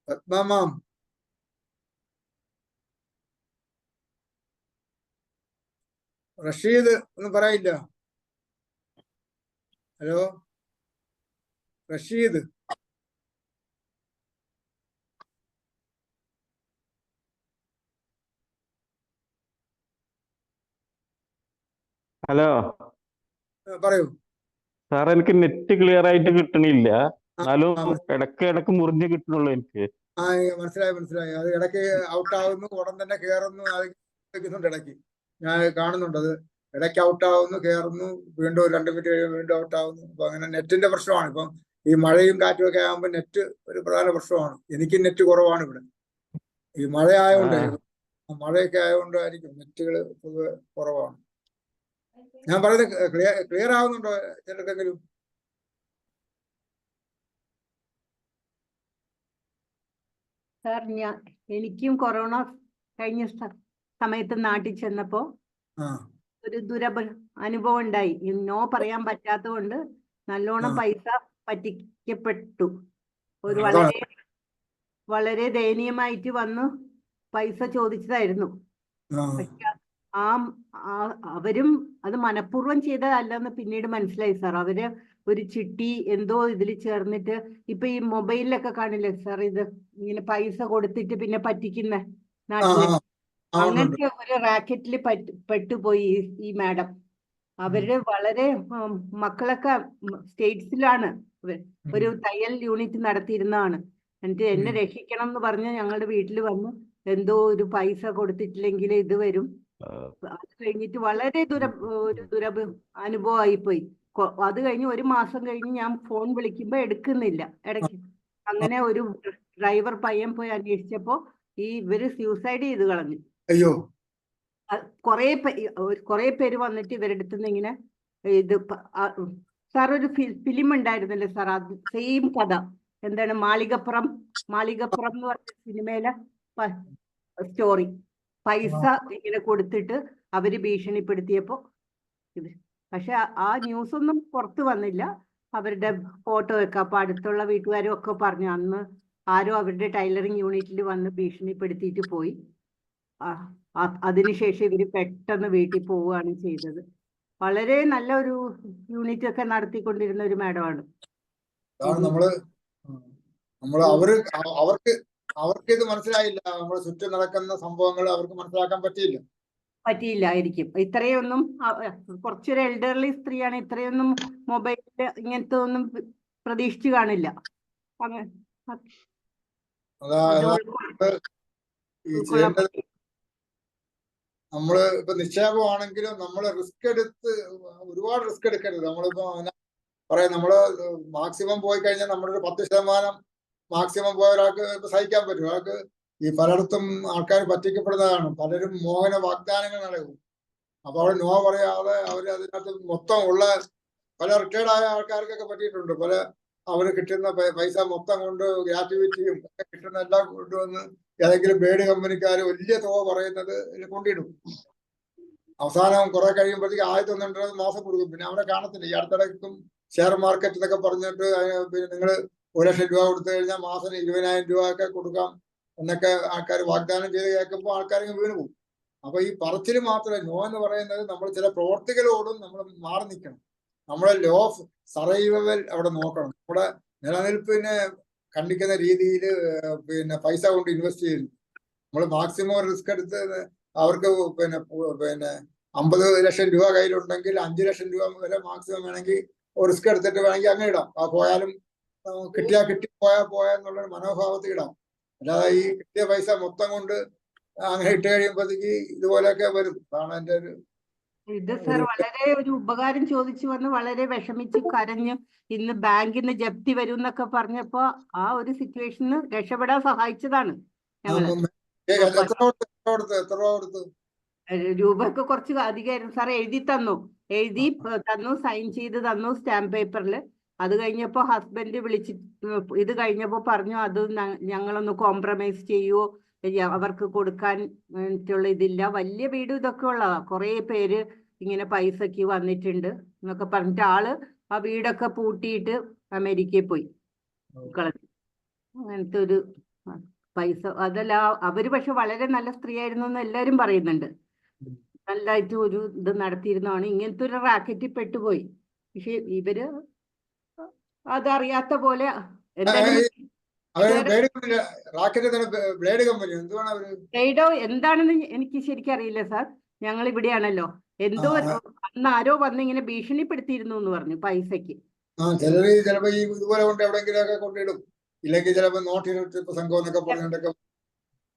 പത്മ മാം റഷീദ് ഒന്നും പറയില്ല. ഹലോ റഷീദ്. ഹലോ പറയൂ സാർ. എനിക്ക് നെറ്റ് ക്ലിയർ ആയിട്ട് കിട്ടണില്ല, എന്നാലും ഇടക്ക് മുറിഞ്ഞ് കിട്ടണുള്ളൂ എനിക്ക്. മനസ്സിലായി. അത് ഇടയ്ക്ക് ഔട്ടാവുന്നു, ഉടൻ തന്നെ കയറുന്നു, ആലോചിക്കുന്നുണ്ട്. ഇടയ്ക്ക് ഞാൻ കാണുന്നുണ്ട്. അത് ഇടയ്ക്ക് ഔട്ടാവുന്നു, കയറുന്നു, വീണ്ടും 2 മിനിറ്റ് കഴിയുമ്പോൾ വീണ്ടും ഔട്ടാവുന്നു. അപ്പൊ അങ്ങനെ നെറ്റിന്റെ പ്രശ്നമാണ്. ഇപ്പം ഈ മഴയും കാറ്റും ഒക്കെ ആകുമ്പോൾ നെറ്റ് ഒരു പ്രധാന പ്രശ്നമാണ്. എനിക്ക് നെറ്റ് കുറവാണ് ഇവിടെ. ഈ മഴ ആയതുകൊണ്ട് മഴയൊക്കെ ആയതുകൊണ്ടായിരിക്കും നെറ്റുകൾ പൊതുവെ കുറവാണ്. ഞാൻ പറയുന്നത് ക്ലിയർ ആവുന്നുണ്ടോ ചിലർക്കെങ്കിലും? സാർ എനിക്കും കൊറോണ കഴിഞ്ഞ സമയത്ത് നാട്ടിൽ ചെന്നപ്പോ ഒരു അനുഭവം ഉണ്ടായി. നോ പറയാൻ പറ്റാത്തത് കൊണ്ട് നല്ലോണം പൈസ പറ്റിക്കപ്പെട്ടു. ഒരു വളരെ ദയനീയമായിട്ട് വന്ന് പൈസ ചോദിച്ചതായിരുന്നു. പക്ഷെ അവരും അത് മനഃപൂർവ്വം ചെയ്തതല്ലെന്ന് പിന്നീട് മനസ്സിലായി സാർ. അവര് ഒരു ചിട്ടി എന്തോ ഇതിൽ ചേർന്നിട്ട് ഇപ്പൊ ഈ മൊബൈലിലൊക്കെ കാണില്ലേ സാർ, ഇത് ഇങ്ങനെ പൈസ കൊടുത്തിട്ട് പിന്നെ പറ്റിക്കുന്ന നാട്ടില്, അങ്ങനത്തെ ഒരു റാക്കറ്റിൽ പെട്ടുപോയി ഈ മാഡം. അവര് വളരെ മക്കളൊക്കെ സ്റ്റേറ്റ്സിലാണ് ഒരു തയ്യൽ യൂണിറ്റ് നടത്തിയിരുന്നതാണ്. എന്നിട്ട് എന്നെ രക്ഷിക്കണം എന്ന് പറഞ്ഞ് ഞങ്ങളുടെ വീട്ടിൽ വന്ന് എന്തോ ഒരു പൈസ കൊടുത്തിട്ടില്ലെങ്കിൽ ഇത് വരും. അത് കഴിഞ്ഞിട്ട് വളരെ അനുഭവമായി പോയി. അത് കഴിഞ്ഞ് 1 മാസം കഴിഞ്ഞ് ഞാൻ ഫോൺ വിളിക്കുമ്പോ എടുക്കുന്നില്ല ഇടയ്ക്ക്. അങ്ങനെ ഒരു ഡ്രൈവർ പയ്യൻ പോയി അന്വേഷിച്ചപ്പോ ഇവര് സൂസൈഡ് ചെയ്ത് കളഞ്ഞു. അയ്യോ. കുറെ പേര് വന്നിട്ട് ഇവരുടെ അടുത്ത് ഇങ്ങനെ ഇത് സാർ ഒരു ഫിലിം ഉണ്ടായിരുന്നല്ലേ സാർ, അത് സെയിം കഥ. എന്താണ് മാളികപ്പുറം എന്ന് പറഞ്ഞ സിനിമയിലെ സ്റ്റോറി. പൈസ ഇങ്ങനെ കൊടുത്തിട്ട് അവര് ഭീഷണിപ്പെടുത്തിയപ്പോ ഇത്. പക്ഷെ ആ ന്യൂസ് ഒന്നും പുറത്തു വന്നില്ല. അവരുടെ ഫോട്ടോ ഒക്കെ അപ്പൊ അടുത്തുള്ള വീട്ടുകാരും ഒക്കെ പറഞ്ഞു അന്ന് ആരോ അവരുടെ ടൈലറിങ് യൂണിറ്റിൽ വന്ന് ഭീഷണിപ്പെടുത്തിയിട്ട് പോയി. അതിനുശേഷം ഇവര് പെട്ടെന്ന് വീട്ടിൽ പോവുകയാണ് ചെയ്തത്. വളരെ നല്ല ഒരു യൂണിറ്റ് ഒക്കെ നടത്തിക്കൊണ്ടിരുന്ന ഒരു മാഡമാണ്. അവർക്ക് ഇത് മനസ്സിലായില്ല. നമ്മുടെ ചുറ്റും നടക്കുന്ന സംഭവങ്ങൾ അവർക്ക് മനസ്സിലാക്കാൻ പറ്റിയില്ലായിരിക്കും. ഇത്രയൊന്നും കുറച്ചൊരു എൽഡർലി സ്ത്രീയാണ്, ഇത്രയൊന്നും മൊബൈലില് ഇങ്ങനത്തെ ഒന്നും പ്രതീക്ഷിച്ചു കാണില്ല. നമ്മള് ഇപ്പൊ നിക്ഷേപമാണെങ്കിലും നമ്മള് ഒരുപാട് റിസ്ക് എടുക്കരുത്. നമ്മളിപ്പോ പറയാം, നമ്മള് മാക്സിമം പോയി കഴിഞ്ഞാൽ നമ്മളൊരു 10% മാക്സിമം പോയ ഒരാൾക്ക് ഇപ്പൊ സഹിക്കാൻ പറ്റും. ഒരാൾക്ക് ഈ പലയിടത്തും ആൾക്കാർ പറ്റിക്കപ്പെടുന്നതാണ്. പലരും മോഹന വാഗ്ദാനങ്ങൾ നൽകും. അപ്പൊ അവർ നോ പറയാതെ അവര് അതിനകത്ത് മൊത്തം ഉള്ള പല റിട്ടയർഡായ ആൾക്കാർക്കൊക്കെ പറ്റിയിട്ടുണ്ട്. അവര് കിട്ടുന്ന പൈസ മൊത്തം കൊണ്ട് ഗ്രാറ്റുവിറ്റിയും കിട്ടുന്ന എല്ലാം കൊണ്ടുവന്ന് ഏതെങ്കിലും ബേഡ് കമ്പനിക്കാർ വലിയ തുക പറയുന്നത് കൊണ്ടിടും. അവസാനം കുറെ കഴിയുമ്പോഴത്തേക്ക് 1,100 മാസം കൊടുക്കും. പിന്നെ അവരെ കാണത്തില്ല. ഈ അടുത്തിടയ്ക്കും ഷെയർ മാർക്കറ്റ് എന്നൊക്കെ പറഞ്ഞിട്ട് പിന്നെ നിങ്ങൾ 1 ലക്ഷം രൂപ കൊടുത്തു കഴിഞ്ഞാൽ മാസം 20,000 രൂപ ഒക്കെ കൊടുക്കാം എന്നൊക്കെ ആൾക്കാർ വാഗ്ദാനം ചെയ്ത് കേൾക്കുമ്പോൾ ആൾക്കാരിങ്ങനെ വീണ് പോകും. അപ്പൊ ഈ പറച്ചിൽ മാത്രമേ നോ എന്ന് പറയുന്നത്, നമ്മൾ ചില പ്രവർത്തികളോടും നമ്മൾ മാറി നിൽക്കണം. നമ്മളെ ലോ ഓഫ് സർവൈവൽ അവിടെ നോക്കണം. നമ്മുടെ നിലനിൽപ്പിനെ കണ്ടിക്കുന്ന രീതിയിൽ പിന്നെ പൈസ കൊണ്ട് ഇൻവെസ്റ്റ് ചെയ്യുന്നു. നമ്മൾ മാക്സിമം റിസ്ക് എടുത്ത് അവർക്ക് പിന്നെ 50 ലക്ഷം രൂപ കയ്യിലുണ്ടെങ്കിൽ 5 ലക്ഷം രൂപ വരെ മാക്സിമം വേണമെങ്കിൽ റിസ്ക് എടുത്തിട്ട് വേണമെങ്കിൽ അങ്ങനെ ഇടാം. പോയാലും പോയാന്നുള്ളൊരു മനോഭാവത്തിൽ ഇടാം. അല്ലാതെ ഈ കിട്ടിയ പൈസ മൊത്തം കൊണ്ട് അങ്ങനെ ഇട്ട് കഴിയുമ്പോഴത്തേക്ക് ഇതുപോലെയൊക്കെ വരും. അതാണ് എന്റെ ഇത് സാർ വളരെ ഒരു ഉപകാരം ചോദിച്ചു വന്ന് വളരെ വിഷമിച്ച് കരഞ്ഞ് ഇന്ന് ബാങ്കിൽ നിന്ന് ജപ്തി വരും എന്നൊക്കെ പറഞ്ഞപ്പോ ആ ഒരു സിറ്റുവേഷന് രക്ഷപ്പെടാൻ സഹായിച്ചതാണ് ഞങ്ങള്. രൂപക്ക് കുറച്ച് അധികമായിരുന്നു സാർ. എഴുതി തന്നു, സൈൻ ചെയ്ത് തന്നു സ്റ്റാമ്പ് പേപ്പറിൽ. അത് കഴിഞ്ഞപ്പോ ഹസ്ബൻഡ് ഇത് കഴിഞ്ഞപ്പോ പറഞ്ഞു അത് ഞങ്ങളൊന്ന് കോംപ്രമൈസ് ചെയ്യുവോ, അവർക്ക് കൊടുക്കാൻ വേണ്ടിയിട്ടുള്ള ഇതില്ല, വലിയ വീടും ഇതൊക്കെ ഉള്ളതാ, കുറെ പേര് ഇങ്ങനെ പൈസക്ക് വന്നിട്ടുണ്ട് എന്നൊക്കെ പറഞ്ഞിട്ട് ആ വീടൊക്കെ പൂട്ടിയിട്ട് അമേരിക്കയിൽ പോയി കളഞ്ഞു. അങ്ങനത്തെ ഒരു പൈസ അതല്ല. അവര് പക്ഷെ വളരെ നല്ല സ്ത്രീ ആയിരുന്നു എന്ന് എല്ലാരും പറയുന്നുണ്ട്. നല്ലതായിട്ട് ഒരു ഇത് നടത്തിയിരുന്നതാണ്. ഇങ്ങനത്തെ ഒരു റാക്കറ്റിൽ പെട്ടുപോയി. പക്ഷെ ഇവര് അതറിയാത്ത പോലെ എന്താണെന്ന് എനിക്ക് ശരിക്കും അറിയില്ല സാർ. ഞങ്ങൾ ഇവിടെയാണല്ലോ. എന്തോ അന്ന് ആരോ വന്ന് ഇങ്ങനെ ഭീഷണിപ്പെടുത്തിയിരുന്നു എന്ന് പറഞ്ഞു പൈസക്ക്. ചിലപ്പോ ഈ ഇതുപോലെ കൊണ്ട് എവിടെയെങ്കിലുമൊക്കെ കൊണ്ടിടും. ഇല്ലെങ്കിൽ ചിലപ്പോ നോട്ടിന് സംഘം എന്നൊക്കെ പറഞ്ഞിട്ടൊക്കെ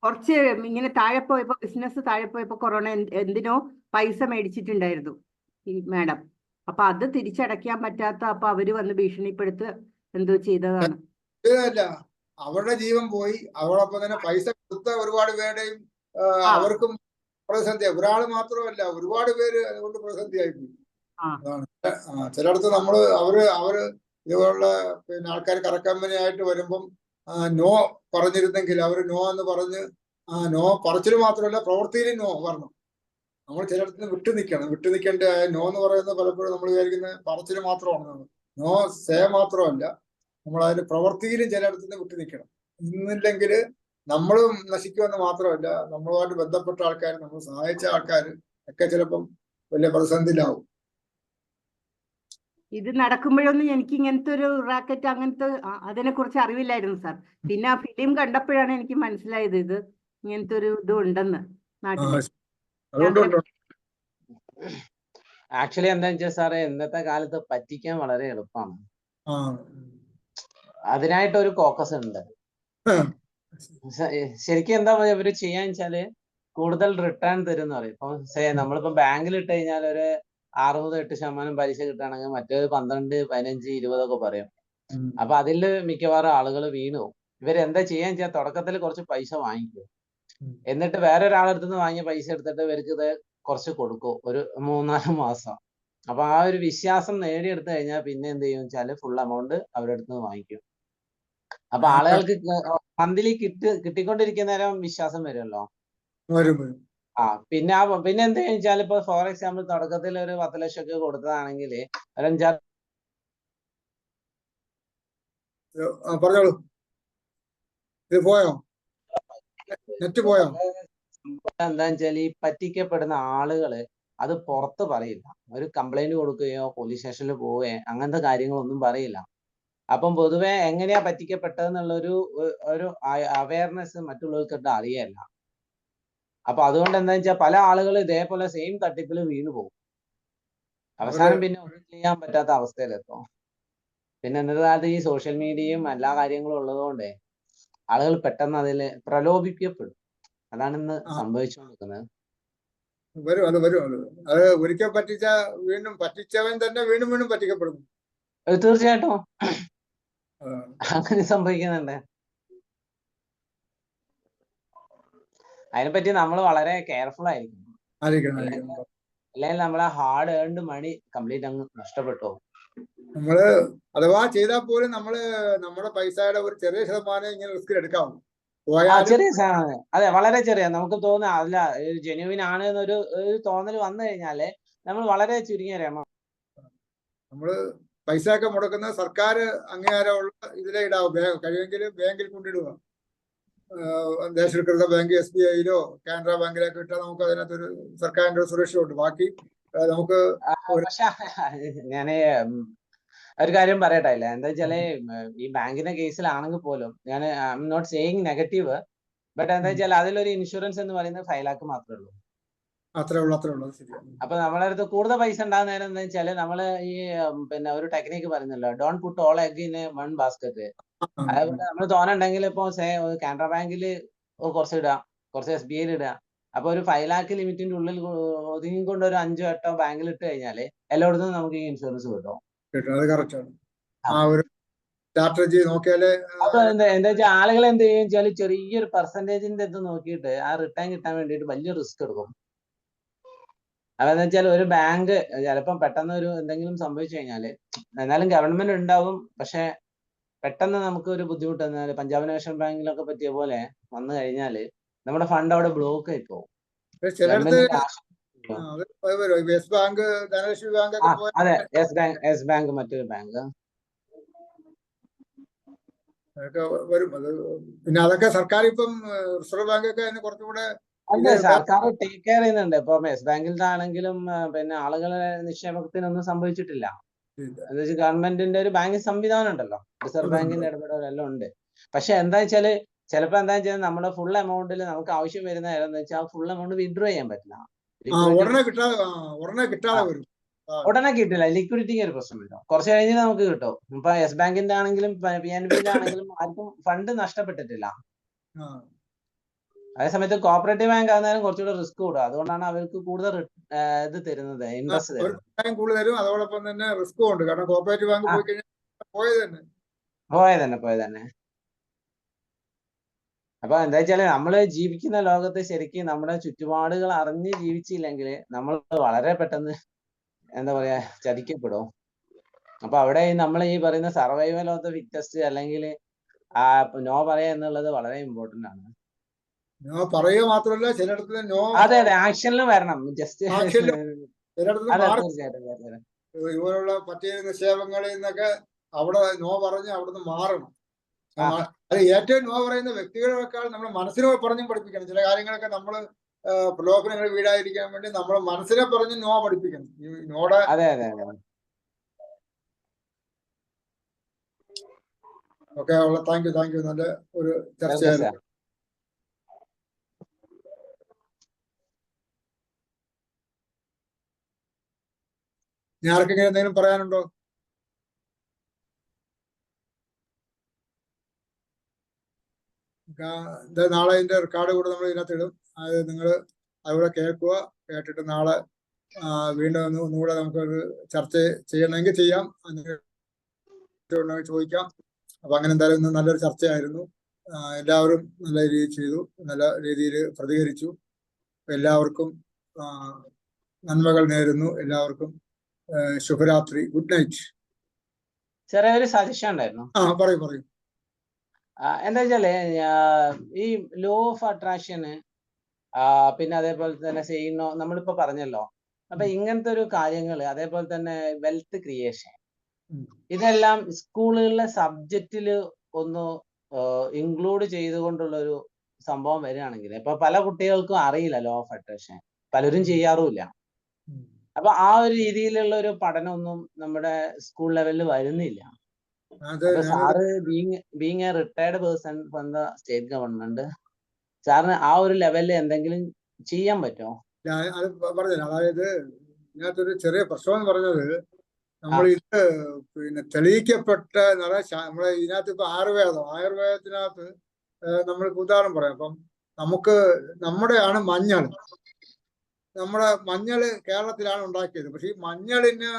കുറച്ച് ഇങ്ങനെ താഴെ പോയപ്പോ, ബിസിനസ് താഴെ പോയപ്പോ കൊറോണ എന്തിനോ പൈസ മേടിച്ചിട്ടുണ്ടായിരുന്നു ഈ മാഡം. അപ്പൊ അത് തിരിച്ചടയ്ക്കാൻ പറ്റാത്ത അപ്പൊ അവര് വന്ന് ഭീഷണിപ്പെടുത്ത് എന്തോ ചെയ്തതാണ്. അവരുടെ ജീവൻ പോയി. അവളൊപ്പം തന്നെ പൈസ കൊടുത്ത ഒരുപാട് പേരുടെയും അവർക്കും പ്രതിസന്ധിയായി. ഒരാൾ മാത്രമല്ല, ഒരുപാട് പേര് അതുകൊണ്ട് പ്രതിസന്ധിയായിപ്പോയി. അതാണ് ചിലയിടത്ത് അവര് ഇതുപോലുള്ള പിന്നെ ആൾക്കാർ കറക്കമ്പനിയായിട്ട് വരുമ്പം നോ പറഞ്ഞിരുന്നെങ്കിൽ അവര് നോ എന്ന് പറഞ്ഞ് നോ പറച്ചിൽ മാത്രമല്ല പ്രവൃത്തിയിലും നോ പറഞ്ഞു. നമ്മൾ ചിലയിടത്ത് വിട്ടു നിൽക്കേണ്ട നോ എന്ന് പറയുന്നത് പലപ്പോഴും നമ്മൾ വിചാരിക്കുന്നത് പറച്ചിൽ മാത്രമാണ്. നോ സേ മാത്രമല്ല, നമ്മൾ അതിന് പ്രവൃത്തിയിലും ചിലയിടത്തുനിന്ന് വിട്ടു നിൽക്കണം. ഇന്നില്ലെങ്കിൽ നമ്മളും നശിക്കുമെന്ന് മാത്രമല്ല, നമ്മളുമായിട്ട് ബന്ധപ്പെട്ട ആൾക്കാർ, നമ്മൾ സഹായിച്ച ആൾക്കാർ ഒക്കെ ചിലപ്പം വലിയ പ്രതിസന്ധിയിലാവും. ഇത് നടക്കുമ്പോഴൊന്നും എനിക്ക് ഇങ്ങനത്തെ ഒരു റാക്കറ്റ് അങ്ങനത്തെ അതിനെ കുറിച്ച് അറിവില്ലായിരുന്നു സാർ. പിന്നെ ആ ഫിലിം കണ്ടപ്പോഴാണ് എനിക്ക് മനസ്സിലായത് ഇത് ഇങ്ങനത്തെ ഒരു ഇത് ഉണ്ടെന്ന് നാട്ടിൽ. ആക്ച്വലി എന്താ വെച്ചാൽ സാറേ, ഇന്നത്തെ കാലത്ത് പറ്റിക്കാൻ വളരെ എളുപ്പമാണ്. അതിനായിട്ട് ഒരു കോക്കസ് ഉണ്ട്. ശരിക്കും എന്താ ഇവര് ചെയ്യാന്ന് വെച്ചാല് കൂടുതൽ റിട്ടേൺ തരും എന്ന് പറയും. ഇപ്പൊ നമ്മളിപ്പോ ബാങ്കിൽ ഇട്ട് കഴിഞ്ഞാൽ ഒരു 68% പലിശ കിട്ടുകയാണെങ്കിൽ മറ്റേത് 12, 15, 20 പറയും. അപ്പൊ അതില് മിക്കവാറും ആളുകൾ വീണു പോകും. ഇവരെന്താ ചെയ്യാന്ന് വെച്ചാൽ തുടക്കത്തിൽ കുറച്ച് പൈസ വാങ്ങിക്കും, എന്നിട്ട് വേറൊരാളടുത്ത് നിന്ന് വാങ്ങിയ പൈസ എടുത്തിട്ട് ഇവർക്ക് ഇത് കുറച്ച് കൊടുക്കും ഒരു 3-4 മാസം. അപ്പൊ ആ ഒരു വിശ്വാസം നേടിയെടുത്തു കഴിഞ്ഞാൽ പിന്നെ എന്ത് ചെയ്യും വെച്ചാല് ഫുൾ എമൗണ്ട് അവരുടെ അടുത്ത് നിന്ന് വാങ്ങിക്കും. അപ്പൊ ആളുകൾക്ക് മന്ത്ലി കിട്ടിക്കൊണ്ടിരിക്കുന്ന നേരം വിശ്വാസം വരുമല്ലോ. പിന്നെ എന്ത് വെച്ചാൽ ഇപ്പൊ ഫോർ എക്സാമ്പിൾ തുടക്കത്തിൽ ഒരു 10 ലക്ഷം ഒക്കെ കൊടുത്തതാണെങ്കിൽ ഒരു 5-6 പറഞ്ഞോളൂ. ഇത് പോയോ? നെറ്റ് പോയോ? എന്താന്ന് വെച്ചാൽ ഈ പറ്റിക്കപ്പെടുന്ന ആളുകള് അത് പുറത്ത് പറയില്ല. ഒരു കംപ്ലൈന്റ് കൊടുക്കുകയോ പോലീസ് സ്റ്റേഷനിൽ പോവുകയോ അങ്ങനത്തെ കാര്യങ്ങളൊന്നും പറയില്ല. അപ്പം പൊതുവെ എങ്ങനെയാ പറ്റിക്കപ്പെട്ടതെന്നുള്ള ഒരു അവയർനെസ് മറ്റുള്ളവർക്കിട്ട് അറിയല്ല. അപ്പൊ അതുകൊണ്ട് എന്താ വെച്ചാൽ പല ആളുകൾ ഇതേപോലെ സെയിം തട്ടിപ്പിൽ വീണു പോകും. അവസാനം പിന്നെ ഒന്നും ചെയ്യാൻ പറ്റാത്ത അവസ്ഥയിലെത്തും. പിന്നെ ഇന്നത്തെ കാലത്ത് ഈ സോഷ്യൽ മീഡിയയും എല്ലാ കാര്യങ്ങളും ഉള്ളതുകൊണ്ട് ആളുകൾ പെട്ടെന്ന് അതിൽ പ്രലോഭിക്കപ്പെടും. അതാണ് ഇന്ന് സംഭവിച്ചുകൊണ്ടിരിക്കുന്നത്. അത് ഒരിക്കൽ വീണ്ടും പറ്റിച്ചവൻ തന്നെ വീണ്ടും പറ്റിക്കപ്പെടുന്നു. തീർച്ചയായിട്ടും അങ്ങനെ സംഭവിക്കുന്നുണ്ട്. അതിനെപ്പറ്റി നമ്മൾ വളരെ കെയർഫുൾ ആയിരിക്കും. അല്ലെങ്കിൽ നമ്മളെ ഹാർഡ് ഏൺഡ് മണി കംപ്ലീറ്റ് അങ്ങ് നഷ്ടപ്പെട്ടു. നമ്മള് അഥവാ ചെയ്താൽ പോലും നമ്മുടെ പൈസയുടെ ഒരു ചെറിയ ശതമാനം ഇങ്ങനെ റിസ്ക് എടുക്കാവും. ചെറിയ സാധനം, അതെ, വളരെ ചെറിയ. നമുക്ക് തോന്നുക അല്ല ജെന്യുവിൻ ആണ് എന്നൊരു തോന്നൽ വന്നു കഴിഞ്ഞാല് നമ്മൾ വളരെ ചുരുങ്ങിയ എമൗണ്ട് നമ്മള് പൈസ ഒക്കെ മുടക്കുന്ന സർക്കാർ അംഗീകാരമുള്ള ഇതിലെ ഇടാവും. കഴിയുമെങ്കിൽ ബാങ്കിൽ കൊണ്ടിടുക. ദേശീയകൃത ബാങ്ക്, SBI-യിലോ കാനറ ബാങ്കിലൊക്കെ ഇട്ടാൽ നമുക്ക് അതിനകത്തൊരു സർക്കാരിന്റെ ഒരു സുരക്ഷയുണ്ട്. ബാക്കി നമുക്ക് പക്ഷെ ഞാന് ഒരു കാര്യം പറയട്ടെ, ഇല്ല എന്താ വെച്ചാല് ഈ ബാങ്കിന്റെ കേസിലാണെങ്കിൽ പോലും ഞാൻ I'm not saying negative, but എന്താ വെച്ചാൽ അതിലൊരു ഇൻഷുറൻസ് എന്ന് പറയുന്നത് 5 lakh മാത്രമേ ഉള്ളൂ. അത്രേ ഉള്ളൂ. അപ്പൊ നമ്മളെ അടുത്ത് കൂടുതൽ പൈസ ഉണ്ടാകുന്ന നേരം എന്താ വെച്ചാല് നമ്മള് ഈ പിന്നെ ഒരു ടെക്നിക്ക് പറയുന്നല്ലോ, don't put all egg in one basket. അതേപോലെ നമ്മൾ തോന്നുന്നുണ്ടെങ്കിൽ ഇപ്പൊ കാനറ ബാങ്കിൽ കുറച്ച് ഇടുക, കുറച്ച് SBI-യിൽ ഇടുക. അപ്പൊ ഒരു 5 lakh ലിമിറ്റിന്റെ ഉള്ളിൽ ഒതുങ്ങിക്കൊണ്ട് ഒരു 5-8 ബാങ്കിൽ ഇട്ട് കഴിഞ്ഞാല് എല്ലായിടത്തും നമുക്ക് ഈ ഇൻഷുറൻസ് കിട്ടും. അത് കറക്റ്റ് ആണ്. ആ ഒരു സ്ട്രാറ്റജി നോക്കിയാല് അപ്പൊ എന്താ വെച്ചാൽ ആളുകൾ എന്ത് ചെയ്യും വെച്ചാൽ ചെറിയൊരു പെർസെന്റേജിന്റെ ഇത് നോക്കിയിട്ട് ആ റിട്ടേൺ കിട്ടാൻ വേണ്ടിയിട്ട് വലിയ റിസ്ക് എടുക്കും. അതെന്ന് വെച്ചാൽ ഒരു ബാങ്ക് ചിലപ്പം പെട്ടെന്ന് ഒരു എന്തെങ്കിലും സംഭവിച്ചു കഴിഞ്ഞാല്, എന്നാലും ഗവൺമെന്റ് ഉണ്ടാവും, പക്ഷെ പെട്ടെന്ന് നമുക്ക് ഒരു ബുദ്ധിമുട്ട് എന്നാൽ പഞ്ചാബ് നാഷണൽ ബാങ്കിലൊക്കെ പറ്റിയ പോലെ വന്നു കഴിഞ്ഞാല് നമ്മുടെ ഫണ്ട് അവിടെ ബ്ലോക്ക് ആയി പോകും. അതെ, യെസ് ബാങ്ക് മറ്റൊരു ബാങ്ക് വരും. അത് പിന്നെ അതൊക്കെ സർക്കാർ ഇപ്പം റിസർവ് ബാങ്ക് ഒക്കെ അതിന് കുറച്ചുകൂടെ അതെ, സർക്കാർ ടേക്ക് കെയർ ചെയ്യുന്നുണ്ട്. ഇപ്പൊ യെസ് ബാങ്കിലാണെങ്കിലും പിന്നെ ആളുകളെ നിക്ഷേപത്തിനൊന്നും സംഭവിച്ചിട്ടില്ല. എന്താ വെച്ചാൽ ഗവൺമെന്റിന്റെ ഒരു ബാങ്കിങ് സംവിധാനം ഉണ്ടല്ലോ, റിസർവ് ബാങ്കിന്റെ ഇടപെടലെല്ലാം ഉണ്ട്. പക്ഷെ എന്താ വെച്ചാല് ചിലപ്പോ എന്താ വെച്ചാൽ നമ്മുടെ ഫുൾ എമൗണ്ടിൽ നമുക്ക് ആവശ്യം വരുന്ന ഏതാന്ന് വെച്ചാൽ ആ ഫുൾ എമൗണ്ട് വിഡ്രോ ചെയ്യാൻ പറ്റില്ല. ഉടനെ കിട്ടില്ല. ലിക്വിഡിറ്റിക്ക് ഒരു പ്രശ്നമില്ല. കുറച്ച് കഴിഞ്ഞ് നമുക്ക് കിട്ടും. ഇപ്പൊ യെസ് ബാങ്കിന്റെ ആണെങ്കിലും PNB-ന്റെ ആണെങ്കിലും ആർക്കും ഫണ്ട് നഷ്ടപ്പെട്ടിട്ടില്ല. അതേസമയത്ത് കോപ്പറേറ്റീവ് ബാങ്ക് ആകുന്നതിനും കുറച്ചുകൂടെ റിസ്ക് കൂടും. അതുകൊണ്ടാണ് അവർക്ക് കൂടുതൽ ഇത് തരുന്നത്, ഇൻട്രസ്റ്റ് തരും. അതോടൊപ്പം തന്നെ റിസ്കും ഉണ്ട്. കാരണം കോപ്പറേറ്റീവ് ബാങ്ക് പോയി കഴിഞ്ഞാൽ പോയത് തന്നെ. അപ്പൊ എന്താ വെച്ചാല് നമ്മള് ജീവിക്കുന്ന ലോകത്ത് ശരിക്കും നമ്മുടെ ചുറ്റുപാടുകൾ അറിഞ്ഞ് ജീവിച്ചില്ലെങ്കിൽ നമ്മൾ വളരെ പെട്ടെന്ന് എന്താ പറയാ ചതിക്കപ്പെടും. അപ്പൊ അവിടെ നമ്മൾ ഈ പറയുന്ന സർവൈവൽ ഓഫ് ദ ഫിറ്റസ്റ്റ് അല്ലെങ്കിൽ നോ പറയാ എന്നുള്ളത് വളരെ ഇമ്പോർട്ടന്റ് ആണ്. നോ പറയുക മാത്രമല്ല, ചിലയിടത്ത് നോ അതെ അതെ, ആക്ഷനിൽ വരണം. ജസ്റ്റ് ചിലയിടത്ത് അതെ, മാറി തീർച്ചയായിട്ടും. ഇതുപോലുള്ള പറ്റിയ നിക്ഷേപങ്ങളിൽ നിന്നൊക്കെ അവിടെ നോ പറഞ്ഞ് അവിടുന്ന് മാറണം. അത് ഏറ്റവും നോ പറയുന്ന വ്യക്തികളെക്കാൾ നമ്മൾ മനസ്സിനെ പറഞ്ഞും പഠിപ്പിക്കണം. ചില കാര്യങ്ങളൊക്കെ നമ്മൾ പ്രലോഭനങ്ങൾ വീഴാതിരിക്കാൻ വേണ്ടി നമ്മൾ മനസ്സിനെ പറഞ്ഞ് നോ പഠിപ്പിക്കണം. ഈ നോടെ അതെ അതെ അതെ. Okay, thank you. നല്ല ഒരു ചർച്ചയായിരുന്നു. ഇനി ആർക്കെങ്കിലും എന്തെങ്കിലും പറയാനുണ്ടോ? നാളെ ഇതിന്റെ റെക്കോർഡ് കൂടെ നമ്മൾ ഇതിനകത്ത് ഇടും. അത് നിങ്ങൾ അതുകൂടെ കേൾക്കുക. കേട്ടിട്ട് നാളെ വീണ്ടും ഒന്നുകൂടെ നമുക്കൊരു ചർച്ച ചെയ്യണമെങ്കിൽ ചെയ്യാം, ചോദിക്കാം. അപ്പൊ അങ്ങനെ എന്തായാലും ഇന്ന് നല്ലൊരു ചർച്ചയായിരുന്നു. എല്ലാവരും നല്ല രീതിയിൽ ചെയ്തു, നല്ല രീതിയിൽ പ്രതികരിച്ചു. എല്ലാവർക്കും നന്മകൾ നേരുന്നു. എല്ലാവർക്കും ശുഭരാത്രി, ഗുഡ് നൈറ്റ്. ചെറിയൊരു സജഷൻ ഉണ്ടായിരുന്നു. പറയൂ. എന്താ വെച്ചാല് ഈ ലോ ഓഫ് അട്രാക്ഷന് പിന്നെ അതേപോലെ തന്നെ ചെയ്യുന്ന നമ്മളിപ്പോ പറഞ്ഞല്ലോ. അപ്പൊ ഇങ്ങനത്തെ ഒരു കാര്യങ്ങള്, അതേപോലെ തന്നെ വെൽത്ത് ക്രിയേഷൻ, ഇതെല്ലാം സ്കൂളുകളിലെ സബ്ജക്റ്റില് ഒന്ന് ഇൻക്ലൂഡ് ചെയ്തുകൊണ്ടുള്ള ഒരു സംഭവം വരികയാണെങ്കിൽ, ഇപ്പൊ പല കുട്ടികൾക്കും അറിയില്ല ലോ ഓഫ് അട്രാക്ഷൻ, പലരും ചെയ്യാറുമില്ല. അപ്പൊ ആ ഒരു രീതിയിലുള്ള ഒരു പഠനമൊന്നും നമ്മുടെ സ്കൂൾ ലെവലിൽ വരുന്നില്ല. അപ്പൊ sir being A retired person from the state government, സാറിന് ആ ഒരു ലെവലിൽ എന്തെങ്കിലും ചെയ്യാൻ പറ്റുമോ? അത് പറഞ്ഞില്ല. അതായത് ഇതിനകത്തൊരു ചെറിയ പ്രശ്നം എന്ന് പറഞ്ഞത്, നമ്മൾ ഇത് പിന്നെ തെളിയിക്കപ്പെട്ട നമ്മളെ ഇതിനകത്ത് ഇപ്പൊ ആയുർവേദത്തിനകത്ത് നമ്മൾക്ക് ഉദാഹരണം പറയാം. അപ്പം നമ്മുടെയാണ് മഞ്ഞള് കേരളത്തിലാണ് ഉണ്ടാക്കിയത്. പക്ഷെ ഈ മഞ്ഞളിന്